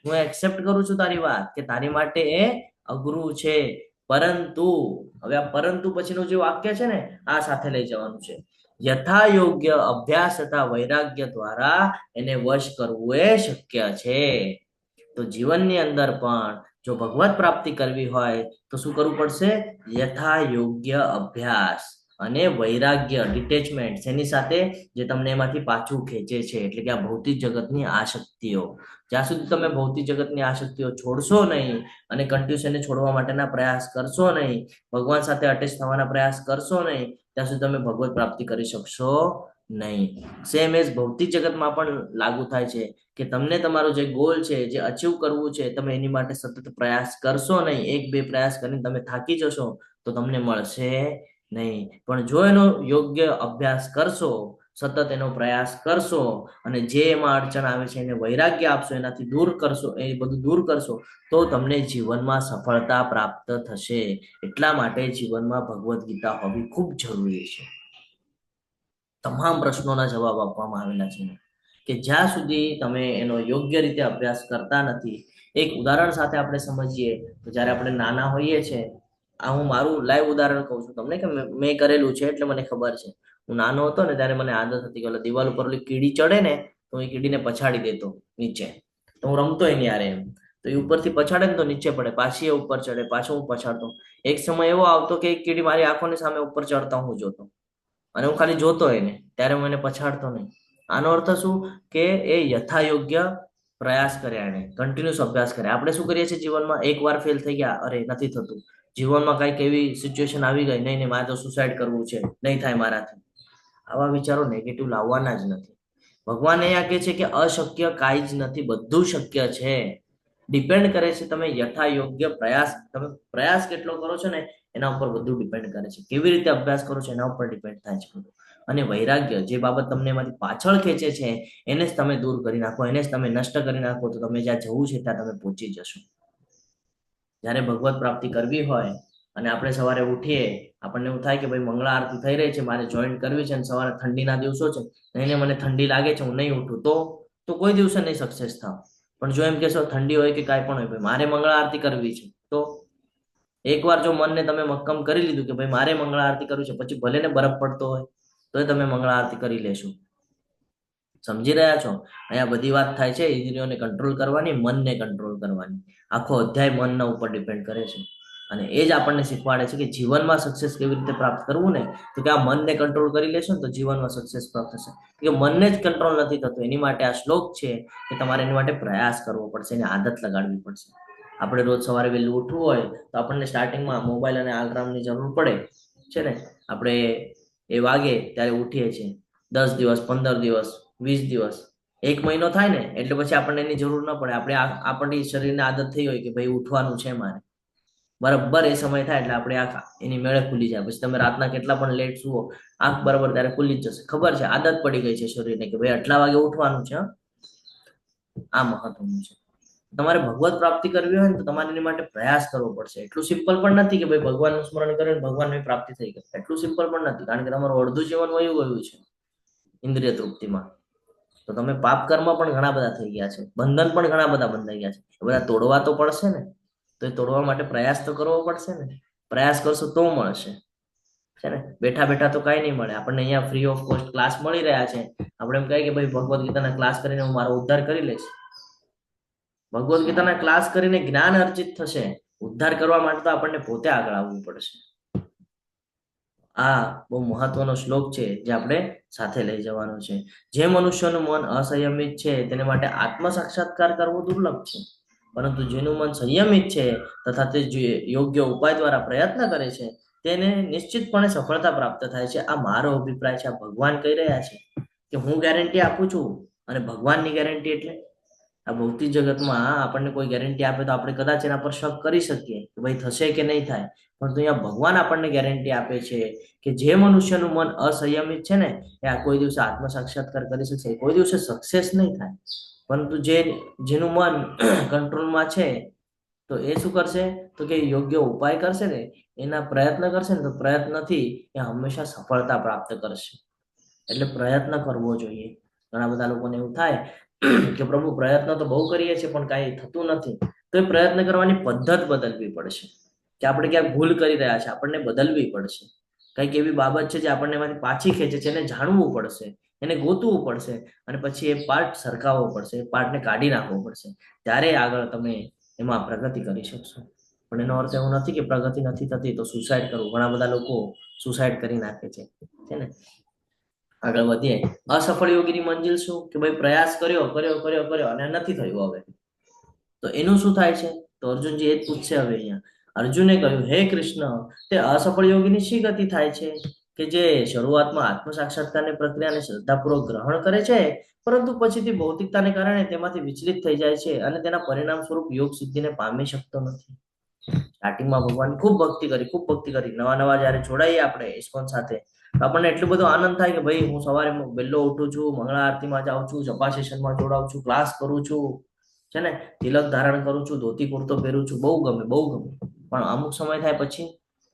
હું એક્સેપ્ટ કરું છું તારી વાત કે તારી માટે એ અઘરું છે. પરંતુ હવે આ પરંતુ પછીનું જે વાક્ય છે ને આ સાથે લઈ જવાનું છે. યથા યોગ્ય અભ્યાસ તથા વૈરાગ્ય દ્વારા એને વશ કરવું એ શક્ય છે. તો જીવનની અંદર પણ જો ભગવત પ્રાપ્તિ કરવી હોય તો શું કરવું પડશે? યથા યોગ્ય અભ્યાસ અને વૈરાગ્ય, ડિટેચમેન્ટ, એની સાથે જે તમને એમાંથી પાછું ખેંચે છે, એટલે કે આ ભૌતિક જગતની આસક્તિઓ. જ્યાં સુધી તમે ભૌતિક જગતની આસક્તિઓ છોડશો નહીં અને કન્ટિન્યુઅસ એને છોડવા માટેના પ્રયાસ કરશો નહીં, ભગવાન સાથે અટેચ થવાના પ્રયાસ કરશો નહીં, ત્યાં સુધી તમે ભગવત પ્રાપ્તિ કરી શકશો નહીં. સેમ એઝ ભૌતિક જગતમાં પણ લાગુ થાય છે કે તમને તમારો જે ગોલ છે, જે અચીવ કરવું છે, તમે એની માટે સતત પ્રયાસ કરશો નહીં, 1-2 પ્રયાસ કરીને તમે થાકી જશો તો તમને મળશે નહીં. પણ જો એનો યોગ્ય અભ્યાસ કરશો, સતત એનો પ્રયાસ કરશો અને જે એમાં અડચણ આવે છે એને વૈરાગ્ય આપશો, એનાથી દૂર કરશો, એ બધું દૂર કરશો તો તમને જીવનમાં સફળતા પ્રાપ્ત થશે. એટલા માટે જીવનમાં ભગવદ્ ગીતા હોવી ખૂબ જરૂરી છે. તમામ પ્રશ્નોના જવાબ આપવામાં આવેલા છે કે જ્યાં સુધી તમે એનો યોગ્ય રીતે અભ્યાસ કરતા નથી. એક ઉદાહરણ સાથે આપણે સમજીએ તો જ્યારે આપણે નાના હોઈએ છીએ, આ હું મારું લાઈવ ઉદાહરણ કહું છું તમને કે મેં કરેલું છે એટલે મને ખબર છે. હું નાનો હતો ને ત્યારે મને આદત હતી કે દિવાલ ઉપર ઓલી કીડી ચડે ને તો એ કીડીને પછાડી દેતો નીચે, તો હું રમતો એની યારે એમ. તો એ ઉપરથી પછાડે ને તો નીચે પડે, પાછી એ ઉપર ચડે, પાછો હું પછાડતો. એક સમય એવો આવતો કે એક કીડી મારી આંખોની સામે ઉપર ચડતા હું જોતો અને હું ખાલી જોતો એને, ત્યારે હું એને પછાડતો નહીં. આનો અર્થ શું કે એ યથા યોગ્ય પ્રયાસ કર્યા, એને કન્ટિન્યુઅસ અભ્યાસ કર્યા. આપણે શું કરીએ છીએ જીવનમાં? એકવાર ફેલ થઈ ગયા, અરે નથી થતું. જીવનમાં કંઈક એવી સિચ્યુએશન આવી ગઈ, નહીં મારે તો સુસાઇડ કરવું છે, નહીં થાય મારાથી. આવા વિચારો નેગેટિવ લાવવાના જ નથી. ભગવાન અહીંયા કહે છે કે અશક્ય કાંઈ જ નથી, બધું શક્ય છે. ડિપેન્ડ કરે છે તમે યથા યોગ્ય પ્રયાસ, તમે પ્રયાસ કેટલો કરો છો ને એના ઉપર બધું ડિપેન્ડ કરે છે. કેવી રીતે અભ્યાસ કરો છો એના ઉપર ડિપેન્ડ થાય છે બધું. અને વૈરાગ્ય, જે બાબત તમને એમાંથી પાછળ ખેંચે છે એને જ તમે દૂર કરી નાખો, એને જ તમે નષ્ટ કરી નાખો તો તમે જ્યાં જવું છે ત્યાં તમે પહોંચી જશો. જ્યારે ભગવત પ્રાપ્તિ કરવી હોય અને આપણે સવારે ઉઠીએ, આપણને એવું થાય કે ભાઈ મંગળા આરતી થઈ રહી છે, મારે જોઈન કરવી છે અને સવારે ઠંડીના દિવસો છે, એને મને ઠંડી લાગે છે, હું નહીં ઉઠું તો કોઈ દિવસે નહીં સક્સેસ થાવ. પણ જો એમ કહેશો ઠંડી હોય કે કાંઈ પણ હોય, ભાઈ મારે મંગળા આરતી કરવી છે, તો એકવાર જો મનને તમે મક્કમ કરી લીધું કે ભાઈ મારે મંગળા આરતી કરવી છે, પછી ભલે ને બરફ પડતો હોય તો તમે મંગળા આરતી કરી લેશો. સમજી રહ્યા છો? અહીંયા બધી વાત થાય છે ઇન્દ્રિયોને કંટ્રોલ કરવાની, મનને કંટ્રોલ કરવાની. આખો અધ્યાય મનના ઉપર ડિપેન્ડ કરે છે. અને એ જ આપણને શીખવાડે છે કે જીવનમાં સક્સેસ કેવી રીતે પ્રાપ્ત કરવું ને, તો કે આ મનને કંટ્રોલ કરી લેશો ને તો જીવનમાં સક્સેસ પ્રાપ્ત થશે. કે મનને જ કંટ્રોલ નથી થતું, એની માટે આ શ્લોક છે કે તમારે એની માટે પ્રયાસ કરવો પડશે, એની આદત લગાડવી પડશે. આપણે રોજ સવારે વહેલું ઉઠવું હોય તો આપણને સ્ટાર્ટિંગમાં મોબાઈલ અને અલાર્મની જરૂર પડે છે ને. આપણે એ વાગે ત્યારે ઉઠીએ છીએ. 10 દિવસ, 15 દિવસ, 20 દિવસ, 1 મહિનો થાય ને એટલે પછી આપણને એની જરૂર ન પડે. આપણી શરીરને આદત થઈ હોય કે ભાઈ ઉઠવાનું છે મારે, બરાબર એ સમય થાય એટલે આપણે આંખ એની મેળે ખુલી જાય. પછી તમે રાતના કેટલા પણ લેટ સુવો, આંખ બરાબર ત્યારે ખુલી જ જશે. ખબર છે, આદત પડી ગઈ છે શરીરને કે ભાઈ આટલા વાગે ઉઠવાનું છે. આ મહત્વનું છે. તમારે ભગવત પ્રાપ્તિ કરવી હોય ને તો તમારે એની માટે પ્રયાસ કરવો પડશે. એટલું સિમ્પલ પણ નથી કે ભાઈ ભગવાનનું સ્મરણ કરીને ભગવાનની પ્રાપ્તિ થઈ ગઈ. એટલું સિમ્પલ પણ નથી, કારણ કે તમારું અડધું જીવન વયું ગયું છે ઇન્દ્રિય તૃપ્તિમાં. તો તમે પાપ કર્મ પણ ઘણા બધા થઈ ગયા છે, બંધન પણ ઘણા બધા બંધાઈ ગયા છે. એ બધા તોડવા તો પડશે ને. તો એ તોડવા માટે પ્રયાસ તો કરવો પડશે ને. પ્રયાસ કરશો તો મળશે, છે ને. બેઠા બેઠા તો કઈ નહીં મળે. આપણને અહીંયા ફ્રી ઓફ કોસ્ટ ક્લાસ મળી રહ્યા છે. આપણે એમ કહીએ કે ભાઈ ભગવદ્ ગીતાના ક્લાસ કરીને હું મારો ઉદ્ધાર કરી લઈશ. ભગવદ્ ગીતાના ક્લાસ કરીને જ્ઞાન અર્જિત થશે. ઉદ્ધાર કરવા માટે તો આપણને પોતે આગળ આવવું પડશે. આ બહુ મહત્વનો શ્લોક છે જે આપણે સાથે લઈ જવાનો છે. જે મનુષ્યનું મન અસંયમિત છે તેને માટે આત્મ સાક્ષાત્કાર કરવો દુર્લભ છે, પરંતુ જેનું મન સંયમિત છે તથા તે યોગ્ય ઉપાય દ્વારા પ્રયત્ન કરે છે તેને નિશ્ચિતપણે સફળતા પ્રાપ્ત થાય છે. આ મારો અભિપ્રાય છે. આ ભગવાન કહી રહ્યા છે કે હું ગેરંટી આપું છું, અને ભગવાનની ગેરંટી એટલે આ ભૌતિક જગતમાં આપણને કોઈ ગેરંટી આપે તો આપણે કદાચ એના પર શક કરી શકીએ કે ભાઈ થશે કે નહીં થાય. પરંતુ અહીંયા ભગવાન આપણને ગેરંટી આપે છે કે જે મનુષ્યનું મન અસંયમિત છે ને એ આ કોઈ દિવસે આત્મ સાક્ષાત્કાર કરી શકશે, કોઈ દિવસે સક્સેસ નહીં થાય. પરંતુ જેનું મન કંટ્રોલમાં છે તો એ શું કરશે, તો કે યોગ્ય ઉપાય કરશે ને, એના પ્રયત્ન કરશે ને, તો પ્રયત્નથી એ હંમેશા સફળતા પ્રાપ્ત કરશે. એટલે પ્રયત્ન કરવો જોઈએ. ઘણા બધા લોકોને એવું થાય કે પ્રભુ પ્રયત્ન તો બહુ કરીએ છીએ પણ કાંઈ થતું નથી. તો એ પ્રયત્ન કરવાની પદ્ધત બદલવી પડશે. કે આપણે ક્યાંક ભૂલ કરી રહ્યા છે, આપણને બદલવી પડશે. કંઈક એવી બાબત છે જે આપણને એમાંથી પાછી ખેંચે છે, એને જાણવું પડશે, એને ગોતવું પડશે, અને પછી એ પાર્ટ સરખાવવો પડશે, એ પાર્ટને કાઢી નાખવો પડશે. ત્યારે આગળ તમે એમાં પ્રગતિ કરી શકશો. પણ એનો અર્થ એવો નથી કે પ્રગતિ નથી થતી તો સુસાઇડ કરવું. ઘણા બધા લોકો સુસાઇડ કરી નાખે છે ને. આગળ વધીએ. અસફળ યોગીની મંજિલ શું? કે ભાઈ પ્રયાસ કર્યો અને નથી થયું. હવે તો એનું શું થાય છે? તો અર્જુનજી એ જ પૂછશે હવે અહીંયા. અર્જુને કહ્યું, હે કૃષ્ણ, તે અસફળ યોગીની શી ગતિ થાય છે કે જે શરૂઆતમાં આત્મ સાક્ષાત્કારની પ્રક્રિયાને શ્રદ્ધાપૂર્વક ગ્રહણ કરે છે, પરંતુ પછીથી ભૌતિકતાને કારણે તેમાંથી વિચલિત થઈ જાય છે અને તેના પરિણામ સ્વરૂપ યોગ સિદ્ધિને પામી શકતો નથી. સ્ટાર્ટિંગમાં ભગવાન ખૂબ ભક્તિ કરી. નવા જયારે જોડાઈએ આપણે ઇસ્કોન સાથે, આપણને એટલો બધો આનંદ થાય કે ભાઈ હું સવારે વહેલો ઉઠું છું, મંગળા આરતીમાં જાઉં છું, જપા સેશનમાં જોડાઉં છું, ક્લાસ કરું છું, છે ને, તિલક ધારણ કરું છું, ધોતી કુર્તો પહેરું છું, બહુ ગમે. પણ અમુક સમય થાય પછી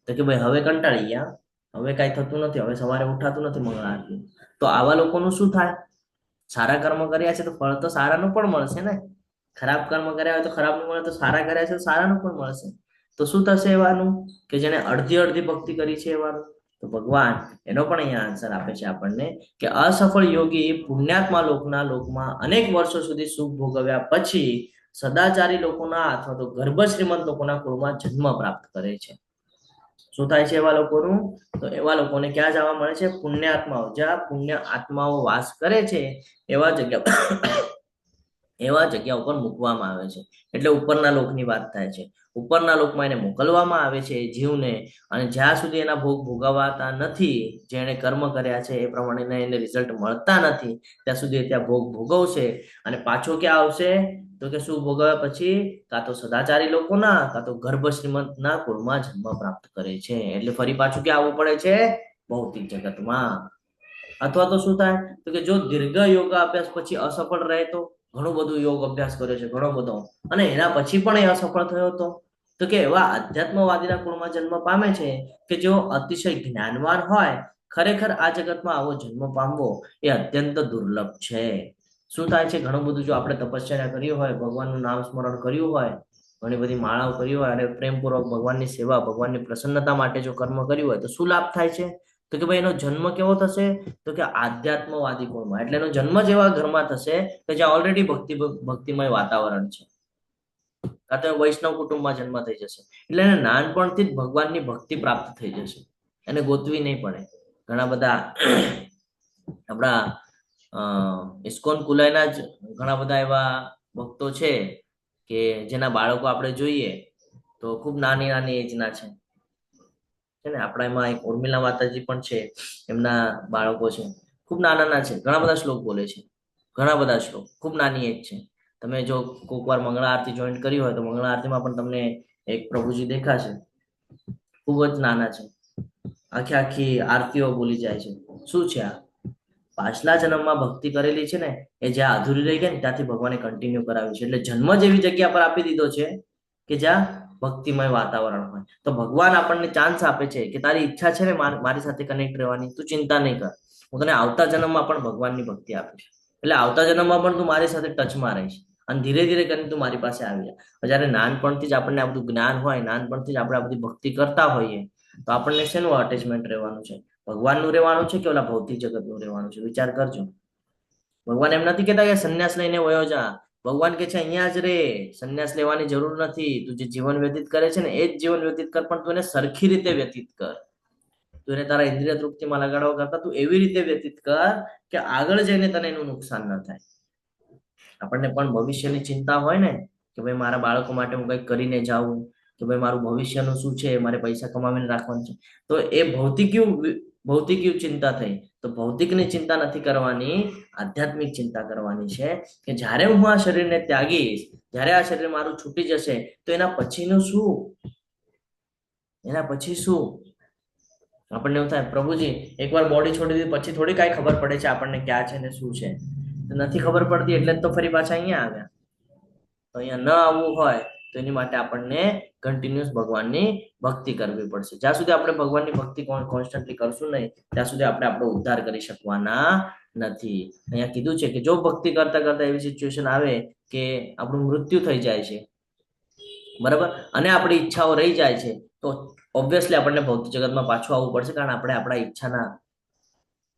તો કે ભાઈ હવે કંટાળી ગયા, હવે કાંઈ થતું નથી, હવે સવારે ઉઠાતું નથી મંગળા આરતી. તો આવા લોકોનું શું થાય? સારા કર્મ કર્યા છે તો ફળ તો સારાનું પણ મળશે ને. ખરાબ કર્મ કર્યા હોય તો ખરાબનું મળે, તો સારા કર્યા છે તો સારાનું પણ મળશે. તો શું થશે એવાનું? કે જેને અડધી ભક્તિ કરી છે એવાનું. તો ભગવાન એનો પણ અહીંયા આન્સર આપે છે આપણને કે અસફળ યોગી પુણ્યાત્મા લોકમાં અનેક વર્ષો સુધી સુખ ભોગવ્યા પછી સદાચારી લોકોના અથવા તો ગર્ભ શ્રીમંત લોકોના કુળમાં જન્મ પ્રાપ્ત કરે છે. શું થાય છે એવા લોકોનું? તો એવા લોકોને ક્યાં જવા મળે છે? પુણ્યાત્માઓ, જ્યાં પુણ્ય આત્માઓ વાસ કરે છે એવા જગ્યા ઉપર મૂકવામાં આવે છે. એટલે ઉપરના લોકની વાત થાય છે. ઉપરના લોકમાં એને મોકલવામાં આવે છે જીવને, અને જ્યાં સુધી એના ભોગ ભોગવાતા નથી, જેણે કર્મ કર્યા છે એ પ્રમાણે એને રિઝલ્ટ મળતા નથી, ત્યાં સુધી ત્યાં ભોગ ભોગવશે. અને પાછો ક્યાં આવશે? તો કે શું ભોગવ્યા પછી કાં તો સદાચારી લોકોના કાં તો ગર્ભ શ્રીમંતના કુળમાં જન્મ પ્રાપ્ત કરે છે. એટલે ફરી પાછું ક્યાં આવવું પડે છે? ભૌતિક જગતમાં. અથવા તો શું થાય? તો કે જો દીર્ઘ યોગા અભ્યાસ પછી અસફળ રહે તો, ઘણું બધું યોગ અભ્યાસ કર્યો છે, ઘણો બધો, અને એના પછી પણ એ અસફળ થયો તો કે એવા અધ્યાત્મવાદીના કુળમાં જન્મ પામે છે કે જેઓ અતિશય જ્ઞાનવાન હોય. ખરેખર આ જગતમાં આવો જન્મ પામવો એ અત્યંત દુર્લભ છે. શું થાય છે? ઘણું બધું જો આપણે તપશ્ચર્યા કરી હોય, ભગવાનનું નામ સ્મરણ કર્યું હોય, ઘણી બધી માળાઓ કરી હોય અને પ્રેમપૂર્વક ભગવાનની સેવા, ભગવાનની પ્રસન્નતા માટે જો કર્મ કર્યું હોય તો શું લાભ થાય છે? તો કે ભાઈ એનો જન્મ કેવો થશે? તો કે આધ્યાત્મવાદી કુળમાં. એટલે એનો જન્મ જ એવા ઘરમાં થશે કે જ્યાં ઓલરેડી ભક્તિમય વાતાવરણ છે, કાં તો વૈષ્ણવ કુટુંબમાં જન્મ થઈ જશે. એટલે એને નાનપણથી જ ભગવાનની ભક્તિ પ્રાપ્ત થઈ જશે, એને ગોતવી નહીં પડે. ઘણા બધા આપણા ઇસ્કોન કુલાઈના જ ઘણા બધા એવા ભક્તો છે કે જેના બાળકો આપણે જોઈએ તો ખૂબ નાની નાની એજના છે ને. આપણા એમાં એક ઉર્મિલા માતાજી પણ છે, એમના બાળકો છે, ખૂબ નાના છે, ઘણા બધા શ્લોક બોલે છે, ઘણા બધા શ્લોક, ખૂબ નાની એજ છે. તમે જો કોઈક વાર મંગળા આરતી જોઈન કરી હોય તો મંગળા આરતીમાં પણ તમને એક પ્રભુજી દેખાશે, ખૂબ જ નાના છે, આખી આખી આરતીઓ બોલી જાય છે. શું છે આ? પાછલા જન્મમાં ભક્તિ કરેલી છે ને, એ જ્યાં અધૂરી રહી ગઈ ને ત્યાંથી ભગવાને કન્ટિન્યુ કરાવી છે. એટલે જન્મ જ એવી જગ્યા પર આપી દીધો છે કે જ્યાં ભક્તિમય વાતાવરણ હોય. તો ભગવાન આપણને ચાન્સ આપે છે કે તારી ઈચ્છા છે ને મારી સાથે કનેક્ટ રહેવાની, તું ચિંતા નહીં કર, હું તને આવતા જન્મમાં પણ ભગવાનની ભક્તિ આપીશ. એટલે આવતા જન્મમાં પણ તું મારી સાથે ટચમાં રહીશ અને ધીરે ધીરે કરીને તું મારી પાસે આવી જા. જયારે નાનપણથી જ આપણને આ બધું જ્ઞાન હોય, નાનપણથી જ આપણે આ બધી ભક્તિ કરતા હોઈએ તો આપણને શેનું અટેચમેન્ટ રહેવાનું છે? ભગવાનનું રહેવાનું છે કે ઓલા ભૌતિક જગતનું રહેવાનું છે? વિચાર કરજો. ભગવાન એમ નથી કહેતા કે સંન્યાસ લઈને વયો જા. ભગવાન કે છે અહીંયા જ રે, સંન્યાસ લેવાની જરૂર નથી. તું જે જીવન વ્યતીત કરે છે ને એ જ જીવન વ્યતીત કર, પણ તું એને સરખી રીતે વ્યતીત કર. તું એને તારા ઇન્દ્રિય તૃપ્તિમાં લગાડવા કરતા તું એવી રીતે વ્યતીત કર કે આગળ જઈને તને એનું નુકસાન ન થાય. આપણને પણ ભવિષ્યની ચિંતા હોય ને કે ભાઈ મારા બાળકો માટે હું કંઈક કરીને જાઉં, કે ભાઈ મારું ભવિષ્યનું શું છે, મારે પૈસા કમાવીને રાખવાનું છે. તો એ ભૌતિક ચિંતા થઈ. તો ભૌતિકની ચિંતા નથી કરવાની, આધ્યાત્મિક ચિંતા કરવાની છે કે જ્યારે હું આ શરીરને ત્યાગીશ, જ્યારે આ શરીર મારું છૂટી જશે તો એના પછીનું શું? એના પછી શું? આપણને એવું થાય પ્રભુજી એકવાર બોડી છોડી દીધી પછી થોડી કાંઈ ખબર પડે છે આપણને ક્યાં છે ને શું છે. નથી ખબર પડતી એટલે જ તો ફરી પાછા અહીંયા આવ્યા. તો અહીંયા ન આવવું હોય તો એની માટે આપણને કન્ટિન્યુઅસ ભગવાનની ભક્તિ કરવી પડશે. જ્યાં સુધી આપણે ભગવાનની ભક્તિ કોન્સ્ટન્ટલી કરશું નહીં ત્યાં સુધી આપણે આપણો ઉદ્ધાર કરી શકવાના નથી. અહીંયા કીધું છે કે જો ભક્તિ કરતા કરતા એવી સિચ્યુએશન આવે કે આપણું મૃત્યુ થઈ જાય છે, બરાબર, અને આપણી ઈચ્છાઓ રહી જાય છે તો ઓબ્વિયસલી આપણને ભૌતિક જગતમાં પાછું આવવું પડશે, કારણ આપણે આપણા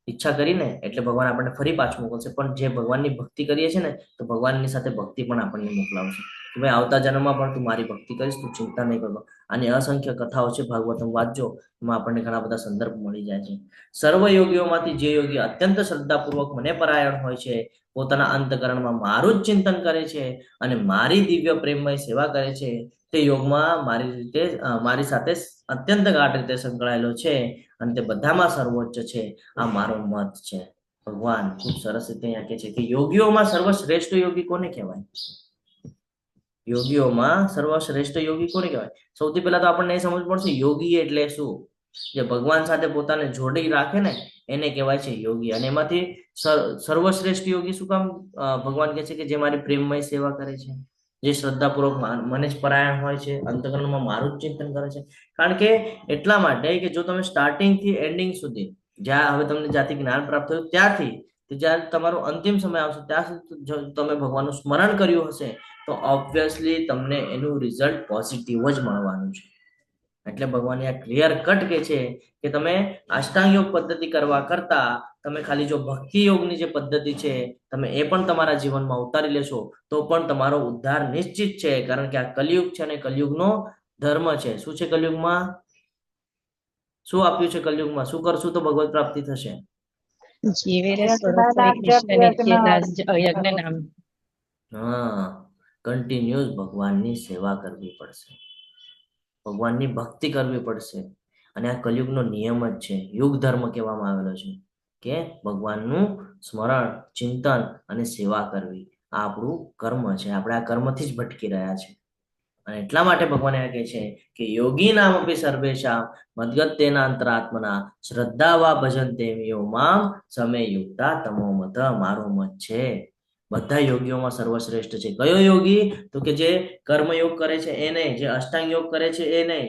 ઈચ્છા કરીને એટલે ભગવાન આપણને ફરી પાછું મોકલશે. પણ જે ભગવાનની ભક્તિ કરીએ છીએ ને તો ભગવાનની સાથે ભક્તિ પણ આપણને મોકલાવશે કે ભાઈ આવતા જન્મમાં પણ તું મારી ભક્તિ કરીશ, તું ચિંતા નહીં કરતો. આની અસંખ્ય કથાઓ છે, ભાગવતમ વાંચજો, એમાં આપણને ઘણા બધા સંદર્ભ મળી જાય છે. સર્વ યોગીઓમાંથી જે યોગી અત્યંત શ્રદ્ધાપૂર્વક મને પરાયણ હોય છે, પોતાના અંતકરણમાં મારું જ ચિંતન કરે છે અને મારી દિવ્ય પ્રેમમય સેવા કરે છે, તે યોગમાં મારી સાથે અત્યંત ગાઢ રીતે સંકળાયેલો છે અને તે બધામાં સર્વોચ્ચ છે. આ મારો મત છે. ભગવાન ખૂબ સરસ રીતે અહીંયા કહે છે કે યોગીઓમાં સર્વશ્રેષ્ઠ યોગી કોને કહેવાય? યોગીઓમાં સર્વશ્રેષ્ઠ યોગી કોને કહેવાય? સૌથી પહેલા તો આપણને એ સમજ પડશે યોગી એટલે શું. જે ભગવાન સાથે પોતાને જોડી રાખે ને એને કહેવાય છે યોગી. અને એમાંથી સર્વશ્રેષ્ઠ યોગી શું કામ ભગવાન કહે છે કે જે મારી પ્રેમમય સેવા કરે છે, જે શ્રદ્ધાપૂર્વક મને જ પરાયણ હોય છે, અંતકરણમાં મારું જ ચિંતન કરે છે. કારણ કે એટલા માટે કે જો તમે સ્ટાર્ટિંગ થી એન્ડિંગ સુધી, જ્યાં હવે તમને જ્યાંથી જ્ઞાન પ્રાપ્ત થયું ત્યાંથી જ્યારે તમારો અંતિમ સમય આવશે ત્યાં સુધી તમે ભગવાનનું સ્મરણ કર્યું હશે તો ઓબ્વિયસલી તમને એનું રિઝલ્ટ પોઝિટિવ જ મળવાનું છે. એટલે ભગવાન આ ક્લિયર કટ કે છે કે તમે અષ્ટાંગ યોગ પદ્ધતિ કરવા કરતા તમે ખાલી જો ભક્તિ યોગની જે પદ્ધતિ છે તમે એ પણ તમારા જીવનમાં ઉતારી લેશો તો પણ તમારો ઉદ્ધાર નિશ્ચિત છે. કારણ કે આ કલિયુગ છે અને કલિયુગનો ધર્મ છે. શું છે કલિયુગમાં? શું આપ્યું છે કલિયુગમાં? શું કરશું તો ભગવત પ્રાપ્તિ થશે? હા, કન્ટિન્યુઅસ ભગવાનની સેવા કરવી પડશે, ભગવાનની ભક્તિ કરવી પડશે. અને આ કલિયુગનો નિયમ જ છે, યુગ ધર્મ કહેવામાં આવેલો છે કે ભગવાનનું સ્મરણ, ચિંતન અને સેવા કરવી આ આપણું કર્મ છે. આપણે આ કર્મથી જ ભટકી રહ્યા છે. અને એટલા માટે ભગવાન એ કહે છે કે યોગી નામ અપી સર્વેશામ મદ્ગત્તેના અંતરાત્મના શ્રદ્ધાવા ભજન્તે યો મામ સમે યુક્તા તમો મત. મારો મત છે બધા યોગીઓમાં સર્વશ્રેષ્ઠ છે. કયો યોગી? તો કે જે કર્મયોગ કરે છે એ નહીં, જે અષ્ટાંગ યોગ કરે છે એ નહીં,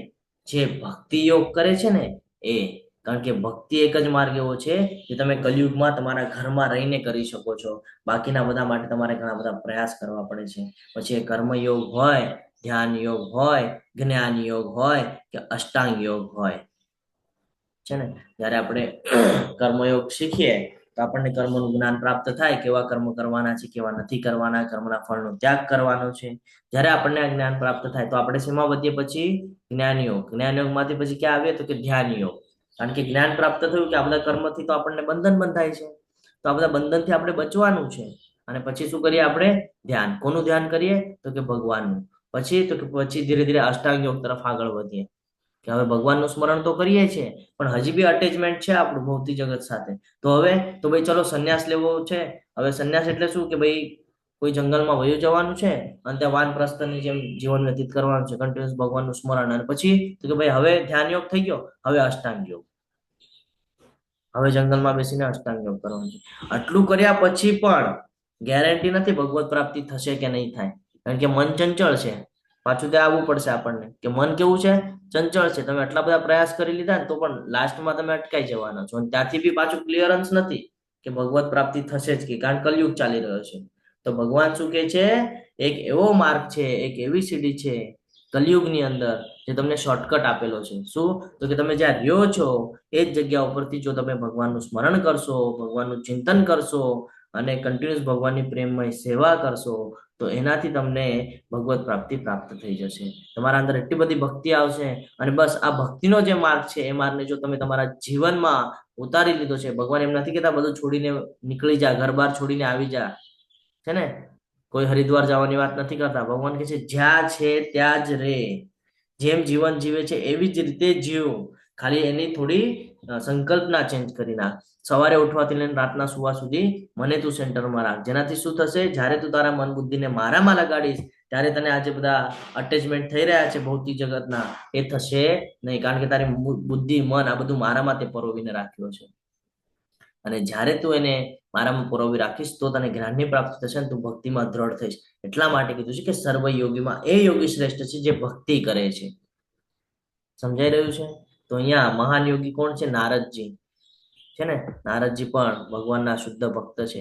જે ભક્તિ યોગ કરે છે ને એ. કારણ કે ભક્તિ એક જ માર્ગ એવો છે જે તમે કલયુગમાં તમારા ઘરમાં રહીને કરી શકો છો. બાકીના બધા માટે તમારે ઘણા બધા પ્રયાસ કરવા પડે છે. પછી એ કર્મયોગ હોય, ધ્યાન યોગ હોય, જ્ઞાન યોગ હોય કે અષ્ટાંગ યોગ હોય છે ને. જયારે આપણે કર્મયોગ શીખીએ તો આપણને કર્મનું જ્ઞાન પ્રાપ્ત થાય, કેવા કર્મ કરવાના છે, કેવા નથી કરવાના, કર્મના ફળનો ત્યાગ કરવાનો છે. જ્યારે આપણને આ જ્ઞાન પ્રાપ્ત થાય તો આપણે શેમાં વધીએ? પછી જ્ઞાનયોગ. જ્ઞાનયોગમાંથી પછી ક્યાં આવીએ? તો કે ધ્યાન યોગ. કારણ કે જ્ઞાન પ્રાપ્ત થયું કે આ બધા કર્મથી તો આપણને બંધન બંધાય છે, તો આ બધા બંધનથી આપણે બચવાનું છે. અને પછી શું કરીએ આપણે? ધ્યાન. કોનું ધ્યાન કરીએ? તો કે ભગવાનનું. પછી ધીરે ધીરે અષ્ટાંગ યોગ તરફ આગળ વધીએ કે હવે ભગવાનનું સ્મરણ તો કરીએ છીએ પણ હજી બી અટેચમેન્ટ છે આપણું ભૌતિક જગત સાથે. તો હવે તો ભાઈ ચલો સંન્યાસ લેવો છે. હવે સંન્યાસ એટલે શું? કે ભાઈ કોઈ જંગલમાં વયું જવાનું છે અને ત્યાં વાનપ્રસ્થની જેમ જીવન વ્યતીત કરવાનું છે, કન્ટિન્યુઅસ ભગવાનનું સ્મરણ. અને પછી તો કે ભાઈ હવે ધ્યાન યોગ થઈ ગયો, હવે અષ્ટાંગ યોગ. હવે જંગલમાં બેસીને અષ્ટાંગ યોગ કરવાનું છે. આટલું કર્યા પછી પણ ગેરંટી નથી ભગવત પ્રાપ્તિ થશે કે નહીં થાય, કારણ કે મન ચંચળ છે. પાછું ત્યાં આવવું પડશે આપણને કે મન કેવું છે? ચંચળ છે. તમે આટલા બધા પ્રયાસ કરી લીધા ને તો પણ લાસ્ટમાં તમે અટકાઈ જવાના છો. અને ત્યાંથી બી પાછું ક્લિયરન્સ નથી કે ભગવત પ્રાપ્તિ થશે જ કે, કારણ કલયુગ ચાલી રહ્યો છે. તો ભગવાન શું કે છે? એક એવો માર્ગ છે, એક એવી સીડી છે કલયુગની અંદર જે તમને શોર્ટકટ આપેલો છે. શું? તો કે તમે જ્યાં રહ્યો છો એ જ જગ્યા ઉપરથી જો તમે ભગવાનનું સ્મરણ કરશો, ભગવાનનું ચિંતન કરશો અને કન્ટિન્યુઅસ ભગવાનની પ્રેમમય સેવા કરશો તો એનાથી તમને ભગવત પ્રાપ્તિ પ્રાપ્ત થઈ જશે. તમારા અંદર એટલી બધી ભક્તિ આવશે. અને બસ આ ભક્તિનો જે માર્ગ છે એ માર્ગને જો તમે તમારા જીવનમાં ઉતારી લીધો છે, ભગવાન એમ નથી કહેતા બધું છોડીને નીકળી જા, ઘર બાર છોડીને આવી જા, છે ને. કોઈ હરિદ્વાર જવાની વાત નથી કરતા. ભગવાન કહે છે જ્યાં છે ત્યાં જ રહે, જેમ જીવન જીવે છે એવી જ રીતે જીવ, ખાલી એની થોડી સંકલ્પના ચેન્જ કરી નાખ. સવારે ઉઠવાથી લઈને રાતના સુવા સુધી મને તું સેન્ટરમાં રાખ. જેનાથી શું થશે? જ્યારે તું તારા મન બુદ્ધિને મારામાં લગાડીશ ત્યારે તને આજે બધા અટેચમેન્ટ થઈ રહ્યા છે ભૌતિક જગતના, એ થશે નહીં. કારણ કે તારી બુદ્ધિ, મન આ બધું મારામાં તે પરોવીને રાખ્યો છે. અને જ્યારે તું એને મારામાં પરોવી રાખીશ તો તને જ્ઞાનની પ્રાપ્તિ થશે અને તું ભક્તિમાં દ્રઢ થઈશ. એટલા માટે કીધું છે કે સર્વ યોગીમાં એ યોગી શ્રેષ્ઠ છે જે ભક્તિ કરે છે. સમજાઈ રહ્યું છે? તો અહીંયા મહાન યોગી કોણ છે? નારદજી છે ને. નારદજી પણ ભગવાનના શુદ્ધ ભક્ત છે.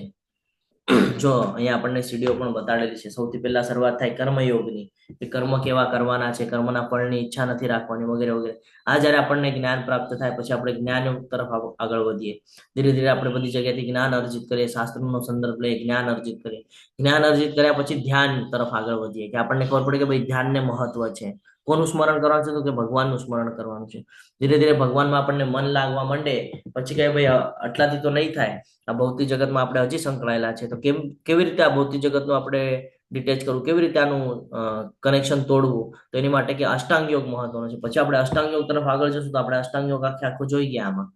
જો અહીંયા આપણને સીડીઓ પણ બતાડેલી છે. સૌથી પહેલા શરૂઆત થાય કર્મયોગની, કે કર્મ કેવા કરવાના છે, કર્મના ફળની ઈચ્છા નથી રાખવાની, વગેરે વગેરે. આ જ્યારે આપણને જ્ઞાન પ્રાપ્ત થાય પછી આપણે જ્ઞાનયોગ તરફ આગળ વધીએ. ધીરે ધીરે આપણે બધી જગ્યાથી જ્ઞાન અર્જિત કરીએ, શાસ્ત્રનો સંદર્ભ લઈએ, જ્ઞાન અર્જિત કરીએ. જ્ઞાન અર્જિત કર્યા પછી ધ્યાન તરફ આગળ વધીએ કે આપણને ખબર પડે કે ભાઈ ધ્યાનને મહત્વ છે. કોનું સ્મરણ કરવાનું છે? તો કે ભગવાનનું સ્મરણ કરવાનું છે. ધીરે ધીરે ભગવાનમાં આપણને મન લાગવા માંડે. પછી કે ભાઈ આટલાથી તો નહીં થાય, આ ભૌતિક જગતમાં આપણે હજી સંકળાયેલા છે, તો કેવી રીતે આ ભૌતિક જગતનું આપણે ડિટેચ કરવું, કેવી રીતે આનું કનેક્શન તોડવું? તો એની માટે કે અષ્ટાંગ યોગ મહત્વનો છે. પછી આપણે અષ્ટાંગ યોગ તરફ આગળ જશું તો આપણે અષ્ટાંગ યોગ આખો જોઈ ગયા. આમાં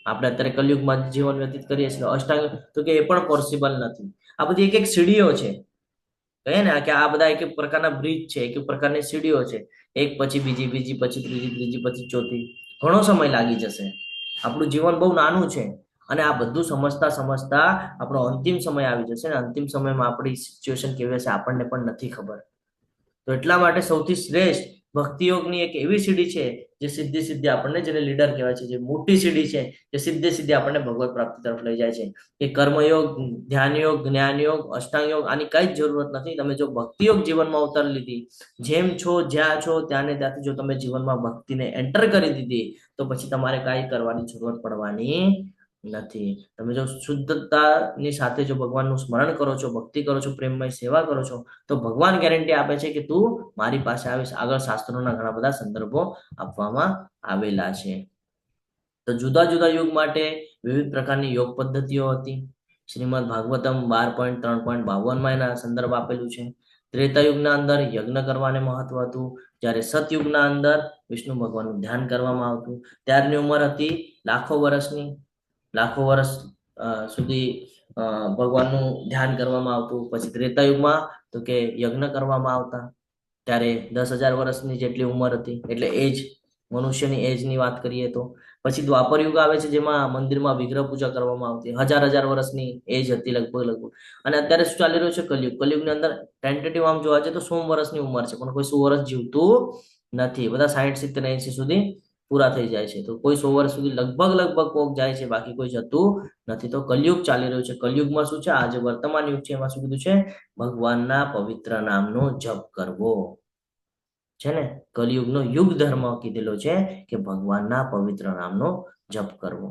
આપણે અત્યારે કલયુગમાં જીવન વ્યતીત કરીએ છીએ. અષ્ટાંગ તો કે એ પણ પોસિબલ નથી. આ બધી એક એક સીડીઓ છે, કહે ને કે આ બધા એક એક પ્રકારના બ્રિજ છે, એક એક પ્રકારની સીડીઓ છે. એક પછી બીજી, બીજી પછી ત્રીજી, ત્રીજી પછી ચોથી. ઘણો સમય લાગી જશે. આપણું જીવન બહુ નાનું છે અને આ બધું સમજતા સમજતા આપણો અંતિમ સમય આવી જશે ને અંતિમ સમયમાં આપણી સિચ્યુએશન કેવી હશે આપણને પણ નથી ખબર. તો એટલા માટે સૌથી શ્રેષ્ઠ ભક્તિ યોગની એક એવી સીડી છે જે સીધી સીધી આપણને, જેને લીડર કહેવાય છે, જે મોટી સીડી છે, જે સીધે સીધી આપણને ભગવત પ્રાપ્તિ તરફ લઈ જાય છે. કે કર્મયોગ, ધ્યાન યોગ, જ્ઞાન યોગ, અષ્ટાંગ યોગ આની કઈ જ જરૂરત નથી. તમે જો ભક્તિ યોગ જીવનમાં ઉતારી લીધી, જેમ છો જ્યાં છો ત્યાંને ત્યાંથી જો તમે જીવનમાં ભક્તિને એન્ટર કરી દીધી તો પછી તમારે કાંઈ કરવાની જરૂરત પડવાની નથી. તમે જો શુદ્ધતાની સાથે જો ભગવાનનું સ્મરણ કરો છો, ભક્તિ કરો છો, પ્રેમમય સેવા કરો છો તો ભગવાન ગેરંટી આપે છે કે તું મારી પાસે આવીશ. આગળ શાસ્ત્રોના ઘણા બધા સંદર્ભો આપવામાં આવેલા છે. તો જુદા જુદા યુગ માટે વિવિધ પ્રકારની યોગ પદ્ધતિઓ હતી. શ્રીમદ ભાગવતમ 12.3.52 એના સંદર્ભ આપેલું છે. ત્રેતાયુગના અંદર યજ્ઞ કરવાને મહત્વ હતું, જ્યારે સતયુગના અંદર વિષ્ણુ ભગવાનનું ધ્યાન કરવામાં આવતું. ત્યારની ઉંમર હતી લાખો વર્ષની. લાખો વર્ષ સુધી ભગવાનનું ધ્યાન કરવામાં આવતું. પછી ત્રેતાયુગમાં તો કે યજ્ઞ કરવામાં આવતા, ત્યારે 10,000 વર્ષની જેટલી ઉંમર હતી, એટલે એજ, મનુષ્યની એજની વાત કરીએ તો. પછી દ્વાપર યુગ આવે છે જેમાં મંદિરમાં વિગ્રહ પૂજા કરવામાં આવતી. 1000 વર્ષની એજ હતી લગભગ. અને અત્યારે શું ચાલી રહ્યું છે? કલયુગ. કલયુગની અંદર ટેન્ટેટિવ આમ જોવા જઈએ તો 100 વર્ષની ઉંમર છે, પણ કોઈ 100 વર્ષ જીવતું નથી. બધા 60, 70, 80 સુધી પૂરા થઈ જાય છે. તો કોઈ 100 વર્ષ સુધી લગભગ કોક જાય છે, બાકી કોઈ જતું નથી. તો કલયુગ ચાલી રહ્યું છે. કલયુગમાં શું છે? આ જે વર્તમાન યુગ છે એમાં શું કીધું છે? ભગવાનના પવિત્ર નામનો જપ કરવો છે ને. કલયુગનો યુગ ધર્મ કીધેલો છે કે ભગવાનના પવિત્ર નામનો જપ કરવો.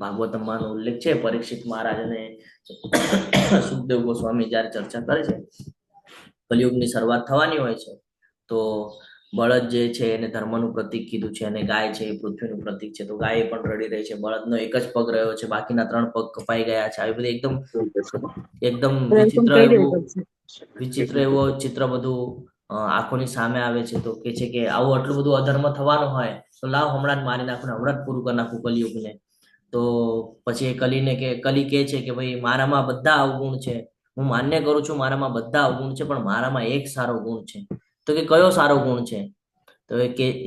ભાગવતમમાં ઉલ્લેખ છે, પરીક્ષિત મહારાજ અને સુખદેવ ગોસ્વામી જયારે ચર્ચા કરે છે, કલયુગની શરૂઆત થવાની હોય છે તો બળદ જે છે એને ધર્મનું પ્રતીક કીધું છે અને ગાય છે એ પૃથ્વીનું પ્રતીક છે. તો ગાય પણ રડી રહી છે, બળદનો એક જ પગ રહ્યો છે, બાકીના 3 પગ કપાઈ ગયા છે. આવી બધી એકદમ વિચિત્ર એવો ચિત્ર બધું આંખોની સામે આવે છે. તો કે છે કે આવું આટલું બધું અધર્મ થવાનું હોય તો લાવ હમણાં જ મારી નાખું, હમણાં જ પૂરું કરી નાખું કલયુગને. તો પછી કલી કે છે કે ભાઈ મારામાં બધા અવગુણ છે, હું માન્ય કરું છું મારામાં બધા અવગુણ છે, પણ મારામાં એક સારો ગુણ છે. તો કે કયો સારો ગુણ છે? તો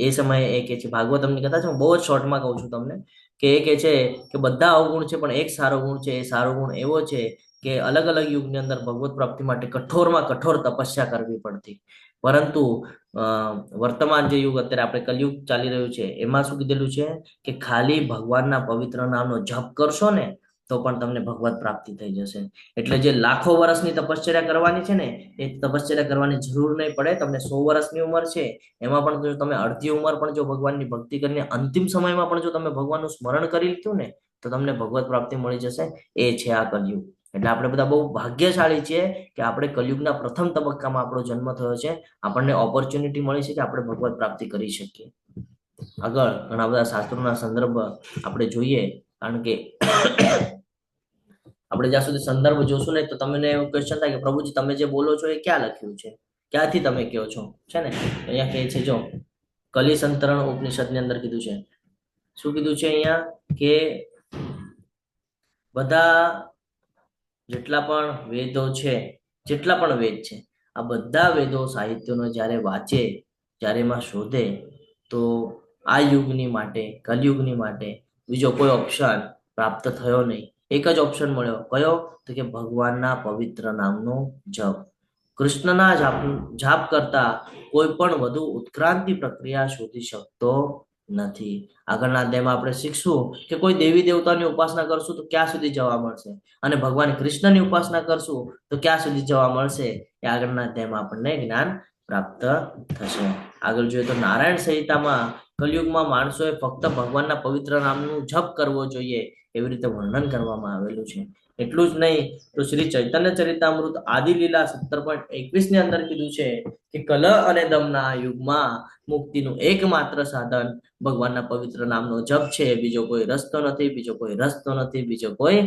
એ સમયે એ કે છે, ભાગવતમની કથા છે, હું બહુ જ શોર્ટમાં કહું છું તમને, કે એ કે છે કે બધા અવગુણ છે પણ એક સારો ગુણ છે. એ સારો ગુણ એવો છે કે અલગ અલગ યુગની અંદર ભગવત પ્રાપ્તિ માટે કઠોરમાં કઠોર તપસ્યા કરવી પડતી, પરંતુ વર્તમાન જે યુગ અત્યારે આપણે કલયુગ ચાલી રહ્યું છે એમાં શું કીધેલું છે કે ખાલી ભગવાનના પવિત્ર નામનો જપ કરશો ને તો પણ તમને ભગવત પ્રાપ્તિ થઈ જશે. એટલે જે લાખો વર્ષની તપશ્ચર્યા કરવાની છે ને એ તપશ્ચર્યા કરવાની જરૂર નહીં પડે. તમને 100 વર્ષની ઉંમર છે એમાં પણ જો તમે અડધી ઉંમર પણ જો ભગવાનની ભક્તિ કરીને અંતિમ સમયમાં પણ જો તમે ભગવાનનું સ્મરણ કરી લીધું ને તો તમને ભગવત પ્રાપ્તિ મળી જશે. એ છે આ કલયુગ. એટલે આપણે બધા બહુ ભાગ્યશાળી છીએ કે આપણે કલયુગના પ્રથમ તબક્કામાં આપણો જન્મ થયો છે. આપણને ઓપોર્ચ્યુનિટી મળી છે કે આપણે ભગવત પ્રાપ્તિ કરી શકીએ. આગળ ઘણા બધા શાસ્ત્રોના સંદર્ભ આપણે જોઈએ, કારણ કે આપણે જ્યાં સુધી સંદર્ભ જોશું ને તો તમને એવું ક્વેશ્ચન થાય કે પ્રભુજી તમે જે બોલો છો એ ક્યાં લખ્યું છે, ક્યાંથી તમે કહો છો, છે ને. અહીંયા કહે છે, જો કલિસંતરણ ઉપનિષદની અંદર કીધું છે. શું કીધું છે અહીંયા? કે બધા જેટલા પણ વેદો છે, જેટલા પણ વેદ છે, આ બધા વેદો સાહિત્યનો જ્યારે વાંચે, જ્યારે એમાં શોધે, તો આ યુગની માટે, કલયુગની માટે બીજો કોઈ ઓપ્શન પ્રાપ્ત થયો નહીં. એક જ ઓપ્શન મળ્યો. કયો? તો કે ભગવાનના પવિત્ર નામનો જપ. કૃષ્ણના જાપ કરતા કોઈ પણ વધુ ઉત્ક્રાંતિ પ્રક્રિયા શોધી શકતો નથી. આગળના અધ્યાયમાં આપણે શીખશું કે કોઈ દેવી દેવતાની ઉપાસના કરશું તો ક્યાં સુધી જવા મળશે, અને ભગવાન કૃષ્ણની ઉપાસના કરશું તો ક્યાં સુધી જવા મળશે, એ આગળના અધ્યાયમાં આપણને જ્ઞાન પ્રાપ્ત થશે. આગળ જોઈએ તો નારાયણ સંહિતામાં કલયુગમાં માણસોએ ફક્ત ભગવાનના પવિત્ર નામનું જપ કરવો જોઈએ એવી રીતે વર્ણન કરવામાં આવેલું છે. એટલું જ નહીં તો શ્રી ચૈતન્ય ચરિતામૃત આદિ લીલા 17.21 ની અંદર કીધું છે કે કલહ અને દમના યુગમાં મુક્તિનું એકમાત્ર સાધન ભગવાનના પવિત્ર નામનો જપ છે. બીજો કોઈ રસ્તો નથી, બીજો કોઈ રસ્તો નથી, બીજો કોઈ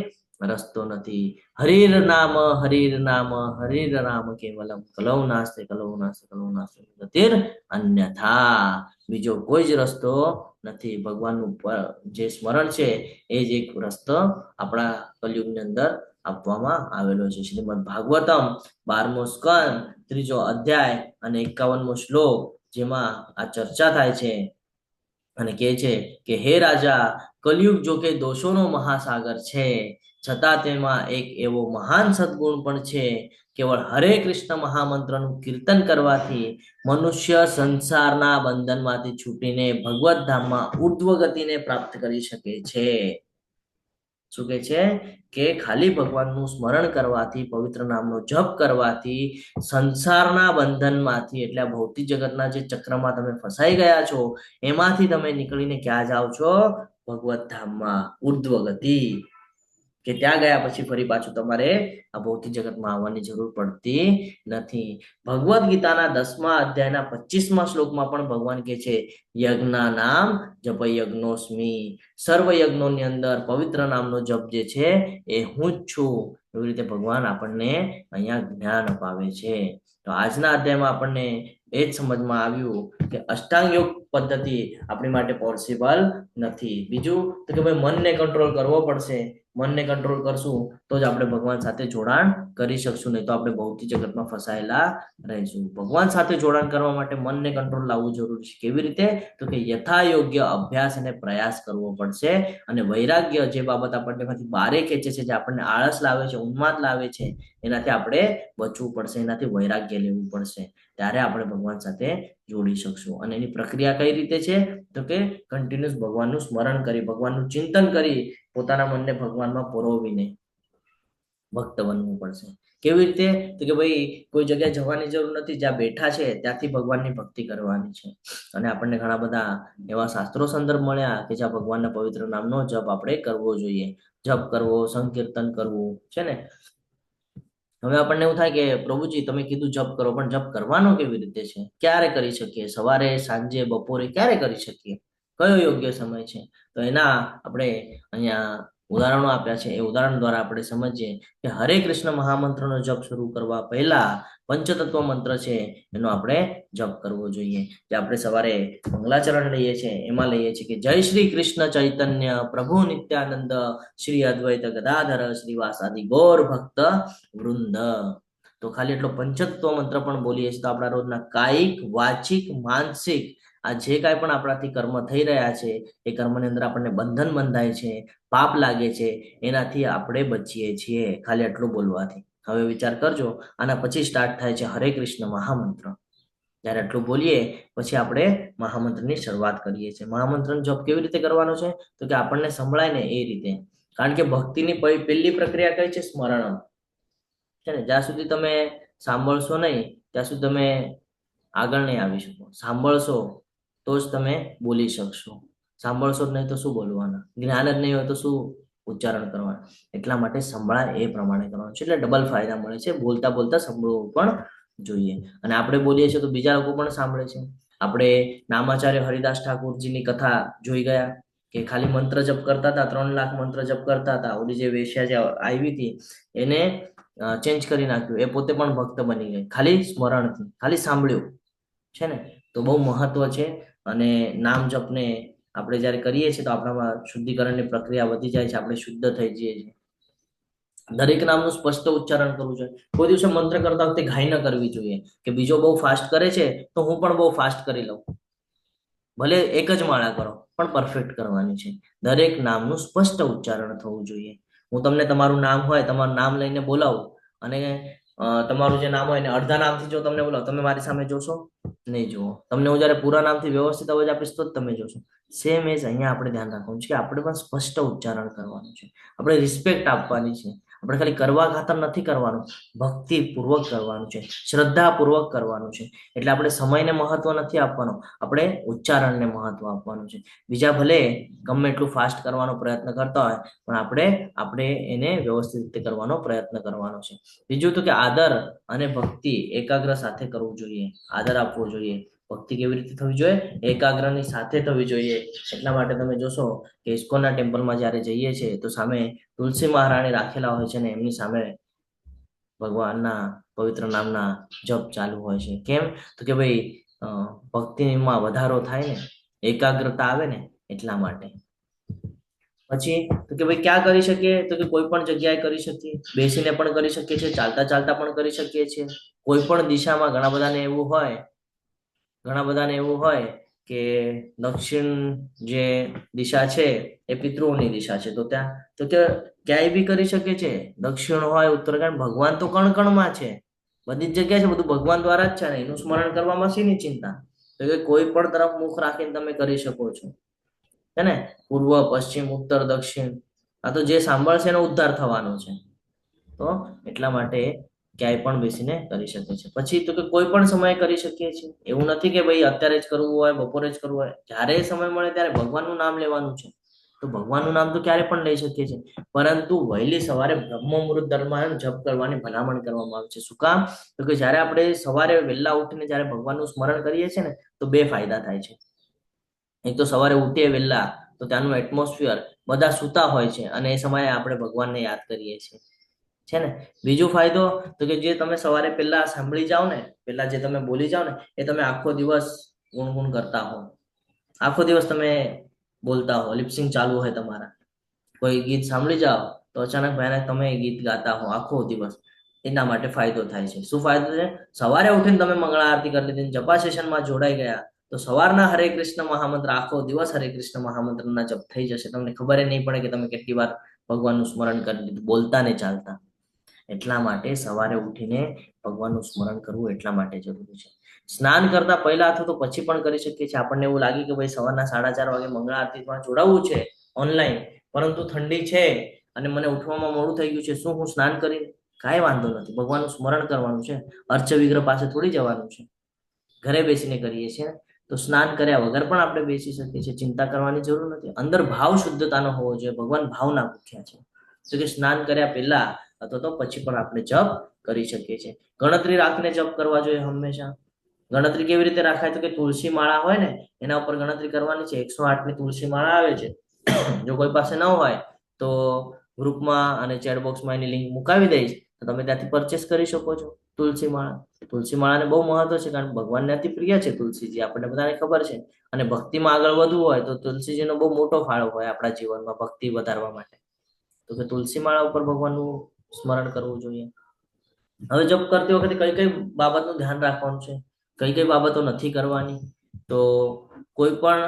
રસ્તો નથી. હરિર નામ હરિર નામ કેવલમ કલૌ નાસ્તે કલૌ નાસ્તે કલૌ નાસ્તે ગતિર અન્યથા. બીજો કોઈ જ રસ્તો નથી. ભગવાનનું જે સ્મરણ છે એ જ એક રસ્તો આપણા કલયુગની અંદર આપવામાં આવેલો છે. શ્રીમદ ભાગવતમ 12મો સ્કંદ 3જો અધ્યાય અને 51મો શ્લોક, જેમાં આ ચર્ચા થાય છે અને કહે છે કે હે રાજા, કલયુગ જો કે દોષોનો મહાસાગર છે, છતાં તેમાં એક એવો મહાન સદગુણ પણ છે. કેવળ હરે કૃષ્ણ મહામંત્રનું કીર્તન કરવાથી મનુષ્ય સંસારના બંધનમાંથી છૂટીને ભગવત ધામમાં ઉર્ધ્વ ગતિને પ્રાપ્ત કરી શકે છે. શું કહે છે કે ખાલી ભગવાનનું સ્મરણ કરવાથી, પવિત્ર નામનો જપ કરવાથી સંસારના બંધનમાંથી, એટલે આ ભૌતિક જગતના જે ચક્રમાં તમે ફસાઈ ગયા છો એમાંથી તમે નીકળીને ક્યાં જાઓ છો? ભગવત ધામમાં, ઉર્ધ્વ ગતિ. કે ત્યાં ગયા પછી ફરી પાછું તમારે આ ભૌતિક જગતમાં આવવાની જરૂર પડતી નથી. ભગવદ્ ગીતાના 10મા અધ્યાયના 25મા શ્લોકમાં પણ ભગવાન કહે છે યજ્ઞા નામ જપ યજ્ઞોસ્મી. સર્વ યજ્ઞોની અંદર પવિત્ર નામનો જપ જે છે એ હું જ છું. એવી રીતે ભગવાન આપણને અહીંયા જ્ઞાન અપાવે છે. તો આજના અધ્યાયમાં આપણને એ જ સમજમાં આવ્યું કે અષ્ટાંગ યોગ પદ્ધતિ આપણી માટે પોસિબલ નથી. બીજું તો કે ભાઈ મનને કંટ્રોલ કરવો પડશે. મનને કંટ્રોલ કરશું તો જ આપણે ભગવાન સાથે જોડાણ કરી શકશું, નહીં તો આપણે ભૌતિક જગતમાં ફસાયેલા રહીશું. ભગવાન સાથે જોડાણ કરવા માટે મનને કંટ્રોલ લાવવું જરૂરી છે. કેવી રીતે? તો કે યથા યોગ્ય અભ્યાસ અને પ્રયાસ કરવો પડશે. અને વૈરાગ્ય જે બાબત આપણને બારે ખેંચે છે, જે આપણને આળસ લાવે છે, ઉન્માદ લાવે છે, એનાથી આપણે બચવું પડશે, એનાથી વૈરાગ્ય લેવું પડશે. ત્યારે આપણે ભગવાન સાથે જોડી શકશો. અને એની પ્રક્રિયા કઈ રીતે છે તો કે કન્ટિન્યુઅસ ભગવાનનું સ્મરણ કરી, ભગવાનનું ચિંતન કરી, પોતાના મનને ભગવાનમાં પરોવીને ભક્ત બનવું પડશે. કેવી રીતે તો કે ભાઈ કોઈ જગ્યાએ જવાની જરૂર નથી, જ્યાં બેઠા છે ત્યાંથી ભગવાનની ભક્તિ કરવાની છે. અને આપણને ઘણા બધા એવા શાસ્ત્રો સંદર્ભ મળ્યા કે જ્યાં ભગવાનના પવિત્ર નામનો જપ આપણે કરવો જોઈએ. જપ કરવો, સંકીર્તન કરવું છે ને. હવે આપણને એવું થાય કે પ્રભુજી તમે કીધું જપ કરો, પણ જપ કરવાનો કેવી રીતે છે, ક્યારે કરી શકીએ, સવારે, સાંજે, બપોરે, ક્યારે કરી શકીએ, કયો યોગ્ય સમય છે? તો એના આપણે અહીંયા ઉદાહરણો આપ્યા છે. એ ઉદાહરણ દ્વારા આપણે સમજીએ કે હરે કૃષ્ણ મહામંત્રનો જપ શરૂ કરવા પહેલા પંચતત્વ મંત્ર છે એનો આપણે જપ કરવો જોઈએ. જે આપણે સવારે મંગલાચરણ લઈએ છીએ એમાં લઈએ છીએ કે જય શ્રી કૃષ્ણ ચૈતન્ય પ્રભુ નિત્યાનંદ શ્રી અદ્વૈત ગદાધર શ્રીવાસાદિ ગૌર ભક્ત વૃંદ. તો ખાલી એટલો પંચતત્વ મંત્ર પણ બોલીએ છીએ તો આપણા રોજના કાયિક, વાચિક, માનસિક આ જે કાંઈ પણ આપણાથી કર્મ થઈ રહ્યા છે એ કર્મની અંદર આપણને બંધન બંધાય છે, પાપ લાગે છે, એનાથી આપણે બચીએ છીએ ખાલી આટલું બોલવાથી. હવે વિચાર કરજો, આના પછી સ્ટાર્ટ થાય છે હરે કૃષ્ણ મહામંત્ર. જ્યારે આટલું બોલીએ પછી આપણે મહામંત્રની શરૂઆત કરીએ છીએ. મહામંત્રનો જપ કેવી રીતે કરવાનો છે તો કે આપણને સંભળાય ને એ રીતે. કારણ કે ભક્તિની પહેલી પ્રક્રિયા કઈ છે? સ્મરણ છે ને. જ્યાં સુધી તમે સાંભળશો નહીં ત્યાં સુધી તમે આગળ નહીં આવી શકો. સાંભળશો તો જ તમે બોલી શકશો. સાંભળશો જ નહીં તો શું બોલવાના? જ્ઞાન જ નહીં હોય તો શું ઉચ્ચારણ કરવાના? એટલા માટે સંભળાય એ પ્રમાણે કરવાનું છે. એટલે ડબલ ફાયદા મળે છે. બોલતા બોલતા સંભળવું પણ જોઈએ. અને આપણે બોલીએ છીએ તો બીજા લોકો પણ સાંભળે છે. આપણે નામાચાર્ય હરિદાસ ઠાકુરજીની કથા જોઈ ગયા કે ખાલી મંત્ર જપ કરતા હતા, 3 લાખ મંત્ર જપ કરતા હતા. ઓલી જે વેશ્યા જે આવી હતી એને ચેન્જ કરી નાખ્યું. એ પોતે પણ ભક્ત બની ગઈ ખાલી સ્મરણથી, ખાલી સાંભળ્યું છે ને. તો બહુ મહત્વ છે. અને નામ જપને આપણે જ્યારે કરીએ છીએ તો આપણામાં શુદ્ધિકરણની પ્રક્રિયા વધી જાય છે, આપણે શુદ્ધ થઈ જઈએ છીએ. દરેક નામનું સ્પષ્ટ ઉચ્ચારણ કરવું જોઈએ. કોઈ દિવસે મંત્ર કરતા વખતે ઘાઈ ન કરવી જોઈએ કે બીજો બહુ ફાસ્ટ કરે છે તો હું પણ બહુ ફાસ્ટ કરી લઉં. ભલે એક જ માળા કરો પણ પરફેક્ટ કરવાની છે. દરેક નામનું સ્પષ્ટ ઉચ્ચારણ થવું જોઈએ. હું તમને તમારું નામ હોય, તમારું નામ લઈને બોલાવું અને તમારું જે નામ હોય ને અડધા નામથી જો તમને બોલાવો, તમે મારી સામે જોશો? નહીં જુઓ. તમને હું જયારે પૂરા નામથી વ્યવસ્થિત અવાજ આપીશ તો જ તમે જોશો. સેમ એજ અહીંયા આપણે ધ્યાન રાખવાનું છે કે આપણે પણ સ્પષ્ટ ઉચ્ચારણ કરવાનું છે. આપણે રિસ્પેક્ટ આપવાની છે. આપણે ખાલી કરવા ખાતર નથી કરવાનું, ભક્તિપૂર્વક કરવાનું છે, શ્રદ્ધાપૂર્વક કરવાનું છે. એટલે આપણે સમયને મહત્વ નથી આપવાનું, આપણે ઉચ્ચારણને મહત્વ આપવાનું છે. બીજા ભલે ગમે એટલું ફાસ્ટ કરવાનો પ્રયત્ન કરતા હોય પણ આપણે એને વ્યવસ્થિત રીતે કરવાનો પ્રયત્ન કરવાનો છે. બીજું તો કે આદર અને ભક્તિ એકાગ્ર સાથે કરવું જોઈએ. આદર આપવો જોઈએ. ભક્તિ કેવી રીતે થવી જોઈએ? એકાગ્રની સાથે થવી જોઈએ. એટલા માટે તમે જોશો કે ઇસ્કોનના ટેમ્પલમાં જ્યારે જઈએ છીએ તો સામે તુલસી મહારાણી રાખેલા હોય છે ને એમની સામે ભગવાનના પવિત્ર નામના જપ ચાલુ હોય છે. કેમ તો કે ભાઈ ભક્તિમાં વધારો થાય ને, એકાગ્રતા આવે ને એટલા માટે. પછી તો કે ભાઈ ક્યાં કરી શકીએ તો કે કોઈ પણ જગ્યાએ કરી શકીએ. બેસીને પણ કરી શકીએ છીએ, ચાલતા ચાલતા પણ કરી શકીએ છીએ. કોઈ પણ દિશામાં. ઘણા બધાને એવું હોય કે દક્ષિણ જે દિશા છે એ પિતૃઓની દિશા છે તો ત્યાં તો કે ક્યાંય બી કરી શકે છે. દક્ષિણ હોય, ઉત્તરાયણ, ભગવાન તો કણ કણમાં છે, બધી જ જગ્યાએ છે. બધું ભગવાન દ્વારા જ છે ને એનું સ્મરણ કરવામાં શેની ચિંતા? તો કે કોઈ પણ તરફ મુખ રાખીને તમે કરી શકો છો છે ને. પૂર્વ, પશ્ચિમ, ઉત્તર, દક્ષિણ, આ તો જે સાંભળશે એનો ઉદ્ધાર થવાનો છે. તો એટલા માટે ક્યાંય પણ બેસીને કરી શકે છે. પછી તો કે કોઈ પણ સમયે કરી શકીએ છીએ. એવું નથી કે ભાઈ અત્યારે જ કરવું હોય, બપોરે જ કરવું હોય. જ્યારે સમય મળે ત્યારે ભગવાનનું નામ લેવાનું છે. તો ભગવાનનું નામ તો ક્યારે પણ લઈ શકીએ છીએ, પરંતુ વહેલી સવારે બ્રહ્મ મુહૂર્ત દરમિયાન જપ કરવાની ભલામણ કરવામાં આવે છે. શું કામ? તો કે જ્યારે આપણે સવારે વહેલા ઉઠીને જ્યારે ભગવાનનું સ્મરણ કરીએ છીએ ને તો 2 ફાયદા થાય છે. એક તો સવારે ઉઠીએ વહેલા તો ત્યાંનું એટમોસ્ફિયર, બધા સૂતા હોય છે અને એ સમયે આપણે ભગવાનને યાદ કરીએ છીએ છે ને. બીજો ફાયદો તો કે જે તમે સવારે પહેલા સાંભળી જાઓ ને, પહેલા જે તમે બોલી જાઓ ને એ તમે આખો દિવસ ગુણગુણ કરતા હો. આખો દિવસ તમે બોલતા હો, લિપસિંગ ચાલુ હોય તમારા. કોઈ ગીત સાંભળી જાઓ તો અચાનક ભયાનક તમે ગીત ગાતા હો આખો દિવસ. એના માટે ફાયદો થાય છે. શું ફાયદો છે? સવારે ઉઠીને તમે મંગળા આરતી કરી લીધી, જપા સેશનમાં જોડાઈ ગયા તો સવારના હરે કૃષ્ણ મહામંત્ર આખો દિવસ હરે કૃષ્ણ મહામંત્રના જપ થઈ જશે. તમને ખબર નહીં પડે કે તમે કેટલી વાર ભગવાનનું સ્મરણ કરી લીધું બોલતા ને ચાલતા. એટલા માટે સવારે ઉઠીને ભગવાનનું સ્મરણ કરવું એટલા માટે જરૂરી છે. સ્નાન કરતા પહેલા અથવા તો પછી પણ કરી શકીએ છીએ. આપણને એવું લાગે કે ભાઈ સવારના 4:30 વાગે મંગળા આરતીમાં જોડાવવું છે ઓનલાઈન, પરંતુ ઠંડી છે અને મને ઉઠવામાં મોડું થઈ ગયું છે, શું હું સ્નાન કરી? કાંઈ વાંધો નથી, ભગવાનનું સ્મરણ કરવાનું છે. અર્ચ વિગ્રહ પાસે થોડી જવાનું છે, ઘરે બેસીને કરીએ છીએ. તો સ્નાન કર્યા વગર પણ આપણે બેસી શકીએ છીએ, ચિંતા કરવાની જરૂર નથી. અંદર ભાવ શુદ્ધતાનો હોવો જોઈએ. ભગવાન ભાવના ભૂખ્યા છે. તો કે સ્નાન કર્યા પહેલા અથવા તો પછી પણ આપણે જપ કરી શકીએ છીએ. ગણતરી રાખીને જપ કરવા જોઈએ હંમેશા. ગણતરી કેવી રીતે રાખાય? તો કે તુલસી માળા હોય ને એના ઉપર ગણતરી કરવાની છે. 108ની તુલસી માળા આવે છે. જો કોઈ પાસે ન હોય તો ગ્રુપમાં અને ચેટ બોક્સમાં એની લિંક મુકાવી દઈશ, તો તમે ત્યાંથી પરચેસ કરી શકો છો તુલસી માળા. તુલસી માળાને બહુ મહત્વ છે, કારણ કે ભગવાનને અતિ પ્રિય છે તુલસીજી, આપણને બધાને ખબર છે. અને ભક્તિમાં આગળ વધવું હોય તો તુલસીજીનો બહુ મોટો ફાળો હોય આપણા જીવનમાં ભક્તિ વધારવા માટે. તો કે તુલસી માળા ઉપર ભગવાનનું સ્મરણ કરવું જોઈએ. હવે જપ કરતી વખતે કઈ કઈ બાબતનું ધ્યાન રાખવાનું છે, કઈ કઈ બાબતો નથી કરવાની? તો કોઈ પણ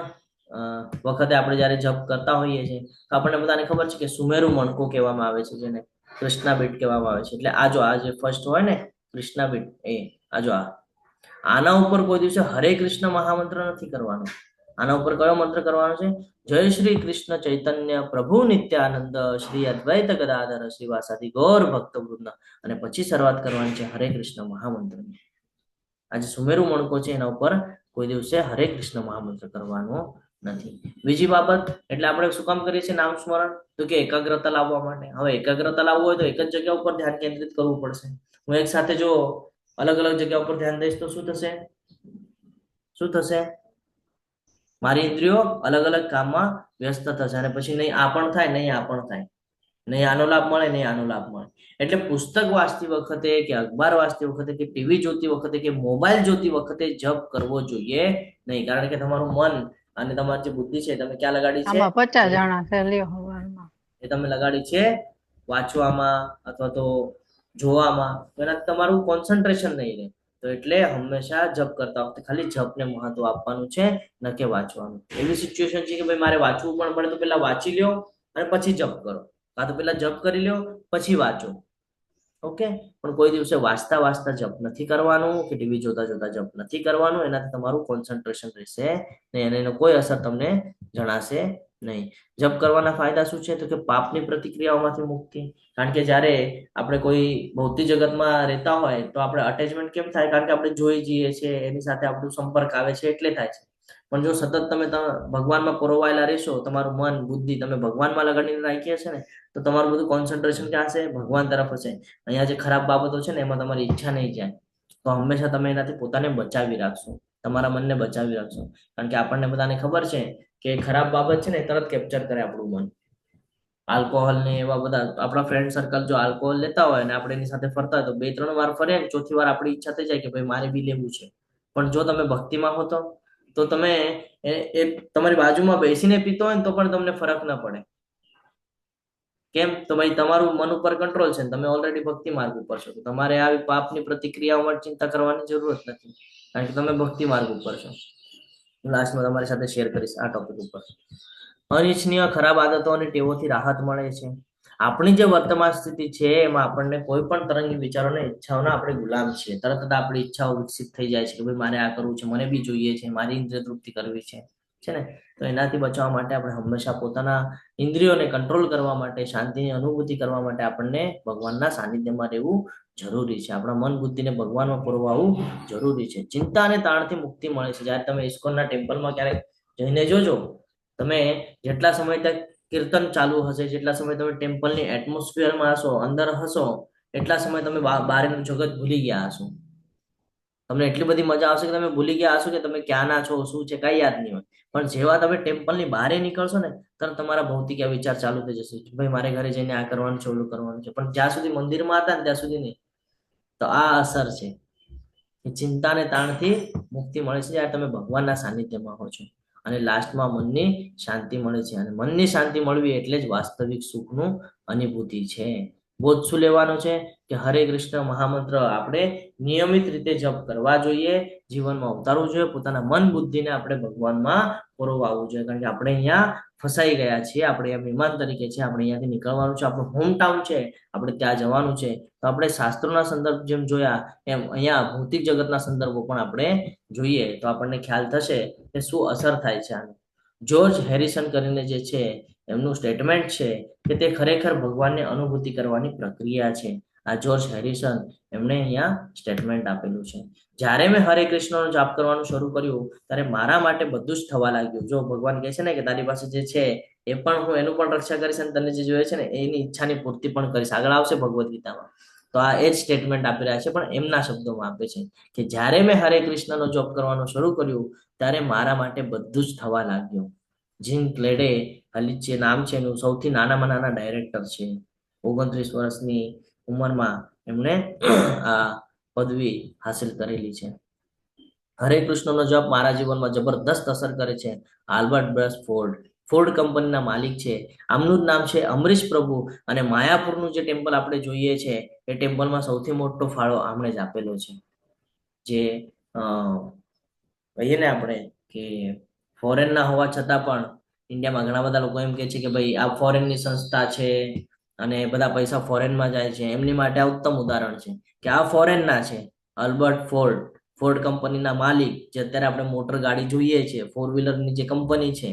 વખતે આપણે જ્યારે જપ કરતા હોઈએ છીએ તો આપણને બધાને ખબર છે કે સુમેરુ મણકો કહેવામાં આવે છે, જેને કૃષ્ણા બીટ કહેવામાં આવે છે. એટલે આ જે ફર્સ્ટ હોય ને કૃષ્ણા બીટ, આના ઉપર કોઈ દિવસે હરે કૃષ્ણ મહામંત્ર નથી કરવાનો. આના ઉપર કયો મંત્ર કરવાનો છે? જય શ્રી કૃષ્ણ ચૈતન્ય પ્રભુ નિત્યાનંદ શ્રી અદ્વૈત ગદાધર શ્રીવાસાદિ ગૌર ભક્ત વૃંદ, અને પછી શરૂઆત કરવાની છે હરે કૃષ્ણ મહામંત્રની. આજે સુમેરુ મણકો છે એના ઉપર કોઈ દિવસે હરે કૃષ્ણ મહામંત્ર કરવાનો નથી. બીજી બાબત, એટલે આપણે શું કામ કરીએ છીએ નામ સ્મરણ? તો કે એકાગ્રતા લાવવા માટે. હવે એકાગ્રતા લાવવું હોય તો એક જ જગ્યા ઉપર ધ્યાન કેન્દ્રિત કરવું પડશે. હું એક સાથે જો અલગ અલગ જગ્યા ઉપર ધ્યાન દઈશ તો શું થશે? મારી ઇન્દ્રિયો અલગ અલગ કામમાં વ્યસ્ત થશે, અને પછી નહીં આ પણ થાય, નહીં આ પણ થાય, નહીં આનો લાભ મળે, નહીં આનો લાભ મળે. એટલે પુસ્તક વાંચતી વખતે કે અખબાર વાંચતી વખતે કે ટીવી જોતી વખતે કે મોબાઈલ જોતી વખતે જપ કરવો જોઈએ નહીં. કારણ કે તમારું મન અને તમારી જે બુદ્ધિ છે તમે ક્યાં લગાડી છે? 50 જણા છે લ્યો હવારમાં. એ તમે લગાડી છે વાંચવામાં અથવા તો જોવામાં, એના તમારું કોન્સન્ટ્રેશન નહીં રહે. તો એટલે હંમેશા જપ કરતા વખતે ખાલી જપને મહત્વ આપવાનું છે, ન કે વાંચવાનું. એવી સિચ્યુએશન છે કે ભાઈ મારે વાંચવું પણ પડે તો પેલા વાંચી લ્યો અને પછી જપ કરો, કાં તો પેલા જપ કરી લ્યો પછી વાંચો. ઓકે, પણ કોઈ દિવસે વાંચતા વાંચતા જપ નથી કરવાનું કે ટીવી જોતા જોતા જપ નથી કરવાનું. એનાથી તમારું કોન્સન્ટ્રેશન રહેશે નહીં અને એનો કોઈ અસર તમને જણાશે નહીં. જપ કરવાના ફાયદા શું છે? તો કે પાપની પ્રતિક્રિયાઓમાંથી મુક્તિ. કારણ કે જ્યારે આપણે કોઈ ભૌતિક જગતમાં રહેતા હોય તો આપણે અટેચમેન્ટ કેમ થાય? કારણ કે આપણે જોઈ જઈએ છીએ, એની સાથે આપણો સંપર્ક આવે છે એટલે થાય છે. પણ જો સતત તમે ભગવાનમાં પરોવાયેલા રહેશો, તમારું મન બુદ્ધિ તમે ભગવાનમાં લગાડીને રાખી હશે ને, તો તમારું બધું કોન્સન્ટ્રેશન ક્યાં હશે? ભગવાન તરફ હશે. અહીંયા જે ખરાબ બાબતો છે ને એમાં તમારી ઈચ્છા નહીં જાય. તો હંમેશા તમે એનાથી પોતાને બચાવી રાખશો, તમારા મનને બચાવી રાખશો. કારણ કે આપણને બધાને ખબર છે કે ખરાબ બાબત છે ને તરત કેપ્ચર કરે આપણું મન. આલ્કોહોલ ને એવા બધા આપણા ફ્રેન્ડ સર્કલ જો આલ્કોહોલ લેતા હોય અને આપણે એની સાથે ફરતા હોય તો 2-3 વાર ફરે ને ચોથી વાર આપણી ઈચ્છા થઈ જાય કે ભાઈ મારે બી લેવું છે. પણ જો તમે ભક્તિમાં હો તો તમે એ તમારી બાજુમાં બેસીને પીતો હોય ને તો પણ તમને ફરક ના પડે. કેમ? તો ભાઈ તમારું મન ઉપર કંટ્રોલ છે, તમે ઓલરેડી ભક્તિ માર્ગ ઉપર છો. તમારે આવી પાપની પ્રતિક્રિયાઓ માટે ચિંતા કરવાની જરૂરત નથી, કારણ કે તમે ભક્તિ માર્ગ ઉપર છો. લાસ્ટમાં તમારી સાથે શેર કરીશ આ ટોપિક ઉપર. અનિચ્છનીય ખરાબ આદતો અને ટેવોથી રાહત મળે છે. આપણી જે વર્તમાન સ્થિતિ છે એમાં આપણને કોઈ પણ તરંગી વિચારોને ઈચ્છાઓના આપણે ગુલામ છીએ. તરત જ આપણી ઈચ્છાઓ વિકસિત થઈ જાય છે કે ભાઈ મારે આ કરવું છે, મને બી જોઈએ છે, મારી ઇન્દ્રિય તૃપ્તિ કરવી છે ને. તો એનાથી બચવા માટે આપણે હંમેશા પોતાના ઇન્દ્રિયોને કંટ્રોલ કરવા માટે, શાંતિની અનુભૂતિ કરવા માટે આપણને ભગવાનના સાનિધ્યમાં રહેવું જરૂરી છે. આપણા મન બુદ્ધિને ભગવાનમાં પુરવાવું જરૂરી છે. ચિંતા અને તાણથી મુક્તિ મળે છે. જ્યારે તમે ઇસ્કોનના ટેમ્પલમાં ક્યારેક જઈને જોજો, તમે જેટલા સમય તક કીર્તન ચાલુ હશે, જેટલા સમય તમે ટેમ્પલની એટમોસ્ફિયરમાં હશો, અંદર હશો, એટલા સમય તમે બહારનું જગત ભૂલી ગયા હશો. તમને એટલી બધી મજા આવશે કે તમે ભૂલી ગયા હશો કે તમે ક્યાંના છો, શું છે, કઈ યાદ નહીં હોય. પણ જેવા તમે ટેમ્પલની બહાર નીકળશો ને તરત તમારા ભૌતિક વિચાર ચાલુ થઈ જશે, ભાઈ મારે ઘરે જઈને આ કરવાનું છે, ઓલું કરવાનું છે. પણ જ્યાં સુધી મંદિરમાં હતા ને ત્યાં સુધી નહીં. તો આ અસર છે. ચિંતા અને તાણથી મુક્તિ મળે છે જ્યારે તમે ભગવાનના સાનિધ્યમાં હો છો. અને લાસ્ટમાં મનની શાંતિ મળે છે. અને મનની શાંતિ મળવી એટલે જ વાસ્તવિક સુખનું અનુભૂતિ છે. બોધ શું લેવાનો છે કે હરે કૃષ્ણ મહામંત્ર આપણે નિયમિત રીતે જપ કરવા જોઈએ, જીવનમાં ઉતારવું જોઈએ, પોતાના મન બુદ્ધિને આપણે ભગવાનમાં પરોવાવું જોઈએ. કારણ કે આપણે અહીંયા ફસાઈ ગયા છીએ, આપણે અહીંયા મહેમાન તરીકે છે, આપણે અહીંયાથી નીકળવાનું છે, આપણું હોમ ટાઉન છે, આપણે ત્યાં જવાનું છે. તો આપણે શાસ્ત્રોના સંદર્ભ જેમ જોયા એમ અહીંયા ભૌતિક જગતના સંદર્ભો પણ આપણે જોઈએ તો આપણને ખ્યાલ થશે કે શું અસર થાય છે આનો. જ્યોર્જ હેરિસન કરીને જે છે એમનું સ્ટેટમેન્ટ છે કે તે ખરેખર ભગવાનને અનુભૂતિ કરવાની પ્રક્રિયા છે. આ જ્યોર્જ હેરિસન એમણે અહીંયા સ્ટેટમેન્ટ આપેલું છે. જ્યારે મેં હરે કૃષ્ણનો જાપ કરવાનું શરૂ કર્યું ત્યારે મારા માટે બધું જ થવા લાગ્યું. જો ભગવાન કહે છે ને કે તારી પાસે જે છે એ પણ હું એનું પણ રક્ષા કરીશ અને તને જે જોઈએ છે ને એની ઈચ્છાની પૂર્તિ પણ કરીશ. આગળ આવશે ભગવદ્ ગીતામાં. તો આ એ જ સ્ટેટમેન્ટ આપી રહ્યા છે, પણ એમના શબ્દોમાં આપે છે કે જ્યારે મેં હરે કૃષ્ણનો જોપ કરવાનું શરૂ કર્યું ત્યારે મારા માટે બધું જ થવા લાગ્યું. જીન ક્લેડે જે નામ છે એનું સૌથી નાનામાં નાના ડાયરેક્ટર છે. 29 વર્ષની ઉંમરમાં એમણે આ પદવી હાસિલ કરેલી છે. હરે કૃષ્ણનો જપ મારા જીવનમાં જબરદસ્ત અસર કરે છે. આલ્બર્ટ બ્રશ ફોર્ડ કંપનીના માલિક છે. આમનું જ નામ છે અમરીશ પ્રભુ અને માયાપુરનું જે ટેમ્પલ આપણે જોઈએ છે એ ટેમ્પલમાં સૌથી મોટો ફાળો આમણે જ આપેલો છે. જે કહીએ ને આપણે કે ફોરેનના હોવા છતાં પણ ઇન્ડિયામાં ઘણા બધા લોકો એમ કહે છે કે ભાઈ આ ફોરેનની સંસ્થા છે અને બધા પૈસા ફોરેનમાં જાય છે. એમની માટે આ ઉત્તમ ઉદાહરણ છે કે આ ફોરેનના છે. આલ્બર્ટ ફોર્ડ કંપનીના માલિક, જે અત્યારે આપણે મોટર ગાડી જોઈએ છે, 4 વ્હીલરની જે કંપની છે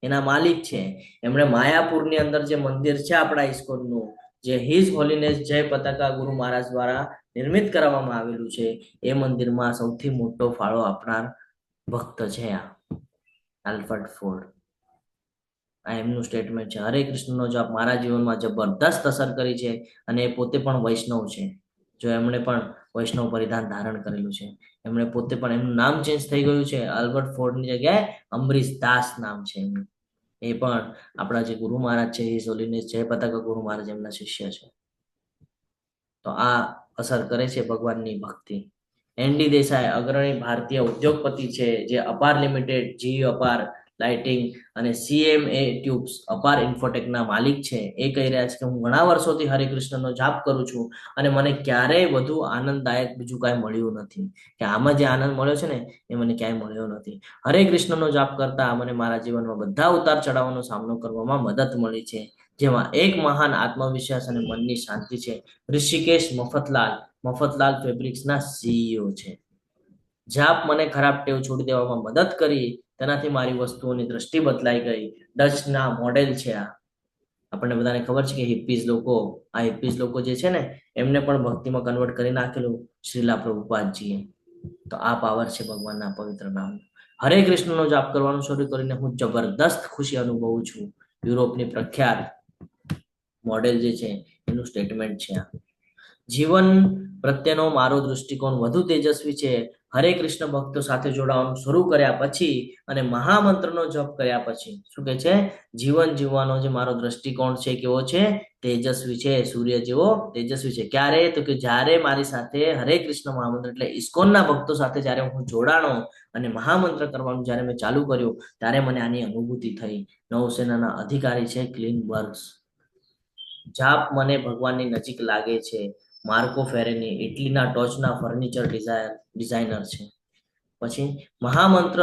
એના માલિક છે. એમણે માયાપુરની અંદર જે મંદિર છે આપણા ઇસ્કોનનું, જે હિઝ હોલીનેસ જય પતાકા ગુરુ મહારાજ દ્વારા નિર્મિત કરવામાં આવેલું છે, એ મંદિરમાં સૌથી મોટો ફાળો આપનાર ભક્ત છે આ આલ્બર્ટ ફોર્ડ. આ એમનું સ્ટેટમેન્ટ છે. હરે કૃષ્ણનો જાપ મારા જીવનમાં જબરદસ્ત અસર કરી છે અને એ પોતે પણ વૈષ્ણવ છે. જો એમણે પણ વૈષ્ણવ પરિધાન ધારણ કરેલું છે. એમણે પોતે પણ એમનું નામ ચેન્જ થઈ ગયું છે. આલ્બર્ટ ફોર્ડની જગ્યાએ અમરીશ દાસ નામ છે એમનું. એ પણ આપણા જે ગુરુ મહારાજ છે હિઝ હોલીનેસ જય પતાકા ગુરુ મહારાજ એમના શિષ્ય છે. તો આ અસર કરે છે ભગવાનની ભક્તિ. એનડી દેસાઈ અગ્રણી ભારતીય ઉદ્યોગપતિ છે, જે અપાર લિમિટેડ, જી અપાર લાઇટિંગ અને CMA ટ્યુબ્સ અપાર ઇન્ફોટેકના માલિક છે. એ કહી રહ્યા છે કે હું ઘણા વર્ષોથી હરે કૃષ્ણનો જાપ કરું છું અને મને ક્યારેય વધુ આનંદદાયક બીજું કાંઈ મળ્યું નથી. કે આમાં જે આનંદ મળ્યો છે ને એ મને ક્યાંય મળ્યો નથી. હરે કૃષ્ણનો જાપ કરતા મને મારા જીવનમાં બધા ઉતાર ચઢાવનો સામનો કરવામાં મદદ મળી છે, જેમાં એક મહાન આત્મવિશ્વાસ અને મનની શાંતિ છે. ઋષિકેશ મફતલાલ ફેબ્રિક્સના CEO છે. જાપ મને ખરાબ ટેવ છોડી દેવામાં મદદ કરી, તેનાથી મારી વસ્તુઓની દ્રષ્ટિ બદલાઈ ગઈ. ડચના મોડેલ છે આ. આપણને બધાને ખબર છે કે હિપ્પીઝ લોકો જે છે ને એમને પણ ભક્તિમાં કન્વર્ટ કરી નાખેલું શ્રીલા પ્રભુપાદજીએ. તો આ પાવર છે ભગવાનના પવિત્ર નામનો. હરે કૃષ્ણનો જાપ કરવાનું શરૂ કરીને હું જબરદસ્ત ખુશી અનુભવું છું. યુરોપની પ્રખ્યાત મોડેલ જે છે એનું સ્ટેટમેન્ટ છે આ. જીવન પ્રત્યેનો મારો દૃષ્ટિકોણ વધુ તેજસ્વી છે હરે કૃષ્ણ ભક્તો સાથે જોડાવાનું શરૂ કર્યા પછી અને મહામંત્રનો જપ કર્યા પછી. શું કે છે? જીવન જીવવાનો જે મારો દૃષ્ટિકોણ છે કેવો છે? તેજસ્વી છે, સૂર્ય જેવો તેજસ્વી છે. ક્યારે? તો કે જ્યારે મારી સાથે હરે કૃષ્ણ મહામંત્ર એટલે ઇસ્કોનના ભક્તો સાથે જ્યારે હું જોડાણો અને મહામંત્ર કરવાનું જ્યારે મેં ચાલુ કર્યું ત્યારે મને આની અનુભૂતિ થઈ. નૌસેનાના અધિકારી છે ક્લીન બર્ગ્સ. જાપ મને ભગવાનની નજીક લાગે છે. માર્કો ફેરેની ઇટલીના ટોચના ફર્નિચર ડિઝાઇનર છે. પછી મહામંત્ર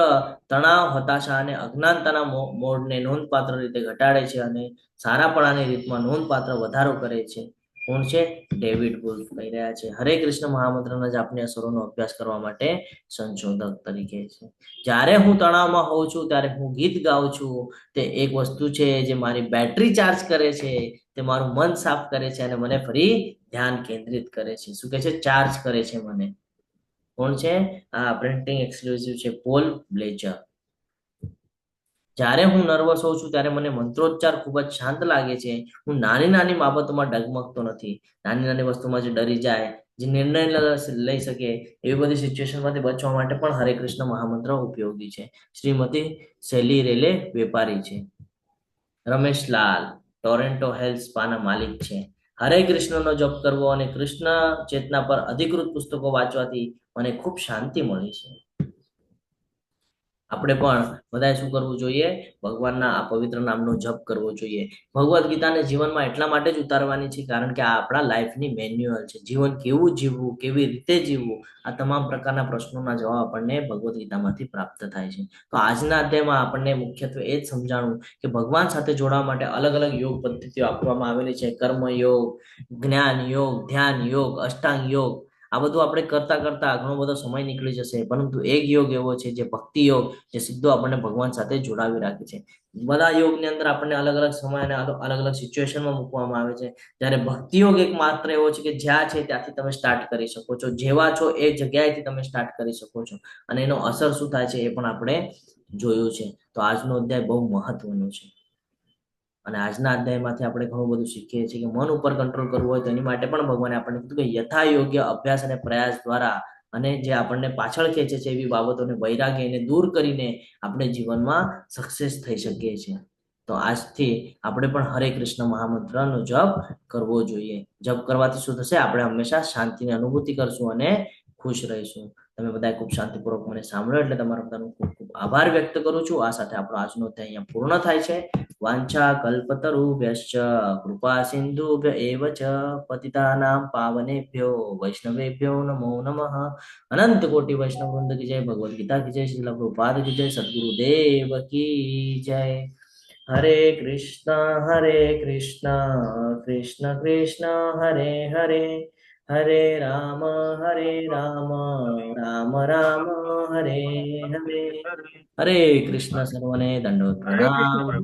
તણાવ, હતાશા અને અજ્ઞાનતાના મોડને નોંધપાત્ર રીતે ઘટાડે છે અને સારાપણાની રીતમાં નોંધપાત્ર વધારો કરે છે. કોણ છે? ડેવિડ વુલ્ફ કહી રહ્યા છે. હરે કૃષ્ણ મહામંત્રના જાપની અસરોનો અભ્યાસ કરવા માટે સંશોધક તરીકે છે. જ્યારે હું તણાવમાં હોઉં છું ત્યારે હું ગીત ગાઉં છું. તે એક વસ્તુ છે જે મારી બેટરી ચાર્જ કરે છે, તે મારું મન સાફ કરે છે અને મને ફરી ધ્યાન કેન્દ્રિત કરે છે. શું કહે છે? ચાર્જ કરે છે મને. કોણ છે? આ પ્રિન્ટિંગ એક્સક્લુઝિવ છે પોલ બ્લેચર. જ્યારે હું નર્વસ હોઉં છું ત્યારે મને મંત્રોચ્ચાર ખૂબ જ શાંત લાગે છે. હું નાની નાની બાબતોમાં ડગમગતો નથી. નાની નાની વસ્તુમાં જે ડરી જાય, જે નિર્ણય લઈ શકે એવી બધી સિચ્યુએશનમાંથી બચવા માટે પણ હરે કૃષ્ણ મહામંત્ર ઉપયોગી છે. શ્રીમતી શૈલી રેલે વેપારી છે. રમેશ લાલ ટોરેન્ટો હેલ્થ સ્પાના માલિક છે. હરે કૃષ્ણનો જપ કરવો અને કૃષ્ણ ચેતના પર અધિકૃત પુસ્તકો વાંચવાથી મને ખૂબ શાંતિ મળી છે. આપણે પણ બધાએ શું કરવું જોઈએ? ભગવાનના આ પવિત્ર નામનો જપ કરવો જોઈએ. ભગવદ્ ગીતાને જીવનમાં એટલા માટે જ ઉતારવાની છે કારણ કે આ આપણા લાઈફની મેન્યુઅલ છે. જીવન કેવું જીવવું, કેવી રીતે જીવવું, આ તમામ પ્રકારના પ્રશ્નોના જવાબ આપણને ભગવદ્ ગીતામાંથી પ્રાપ્ત થાય છે. તો આજના અધ્યાયમાં આપણને મુખ્યત્વે એ જ સમજાણું કે ભગવાન સાથે જોડાવા માટે અલગ અલગ યોગ પદ્ધતિઓ આપવામાં આવેલી છે. કર્મ યોગ, જ્ઞાન યોગ, ધ્યાન યોગ, અષ્ટાંગ યોગ. આ બધું આપણે કરતા કરતા ઘણો બધો સમય નીકળી જશે, પરંતુ એક યોગ એવો છે જે ભક્તિ યોગ, જે સીધો આપણને ભગવાન સાથે જોડાવી રાખે છે. બધા યોગની અંદર આપણને અલગ અલગ સમય અને અલગ અલગ સિચ્યુએશનમાં મૂકવામાં આવે છે. જ્યારે ભક્તિ યોગ એક માત્ર એવો છે કે જ્યાં છે ત્યાંથી તમે સ્ટાર્ટ કરી શકો છો, જેવા છો એ જગ્યાએથી તમે સ્ટાર્ટ કરી શકો છો, અને એનો અસર શું થાય છે એ પણ આપણે જોયું છે. તો આજનો અધ્યાય બહુ મહત્વનો છે, અને આજના અધ્યાયમાંથી આપણે ઘણું બધું શીખીએ છીએ કે મન ઉપર કંટ્રોલ કરવું હોય તો એની માટે પણ ભગવાને આપણને કીધું કે યથા યોગ્ય અભ્યાસ અને પ્રયાસ દ્વારા, અને જે આપણને પાછળ ખેંચે છે એવી બાબતોને વૈરાગ્ય એને દૂર કરીને આપણે જીવનમાં સક્સેસ થઈ શકીએ છીએ. તો આજથી આપણે પણ હરે કૃષ્ણ મહામંત્રનો જપ કરવો જોઈએ. જપ કરવાથી શું થશે? આપણે હંમેશા શાંતિની અનુભૂતિ કરશું અને ખુશ રહીશું. તમે બધા ખૂબ શાંતિપૂર્વક મને સાંભળ્યો એટલે તમારો બધાનો ખૂબ ખૂબ આભાર વ્યક્ત કરું છું. આ સાથે આપણો આજનો અધ્યાય અહીંયા પૂર્ણ થાય છે. વાંછા કલ્પતરુભ્યશ્ચ કૃપા સિંધુભ્ય એવ ચ પતિતાનાં પાવનેભ્યો વૈષ્ણવેભ્યો નમો નમઃ. અનંત કોટી વૈષ્ણવ વૃંદ કી જય. ભગવદ ગીતા કી જય. શ્રીલ પ્રભુપાદ કી જય. સદગુરુદેવ કી જય. હરે કૃષ્ણ કૃષ્ણ કૃષ્ણ હરે હરે, હરે રામ રામ રામ હરે હરે. હરે કૃષ્ણ. સર્વને દંડવત પ્રણામ.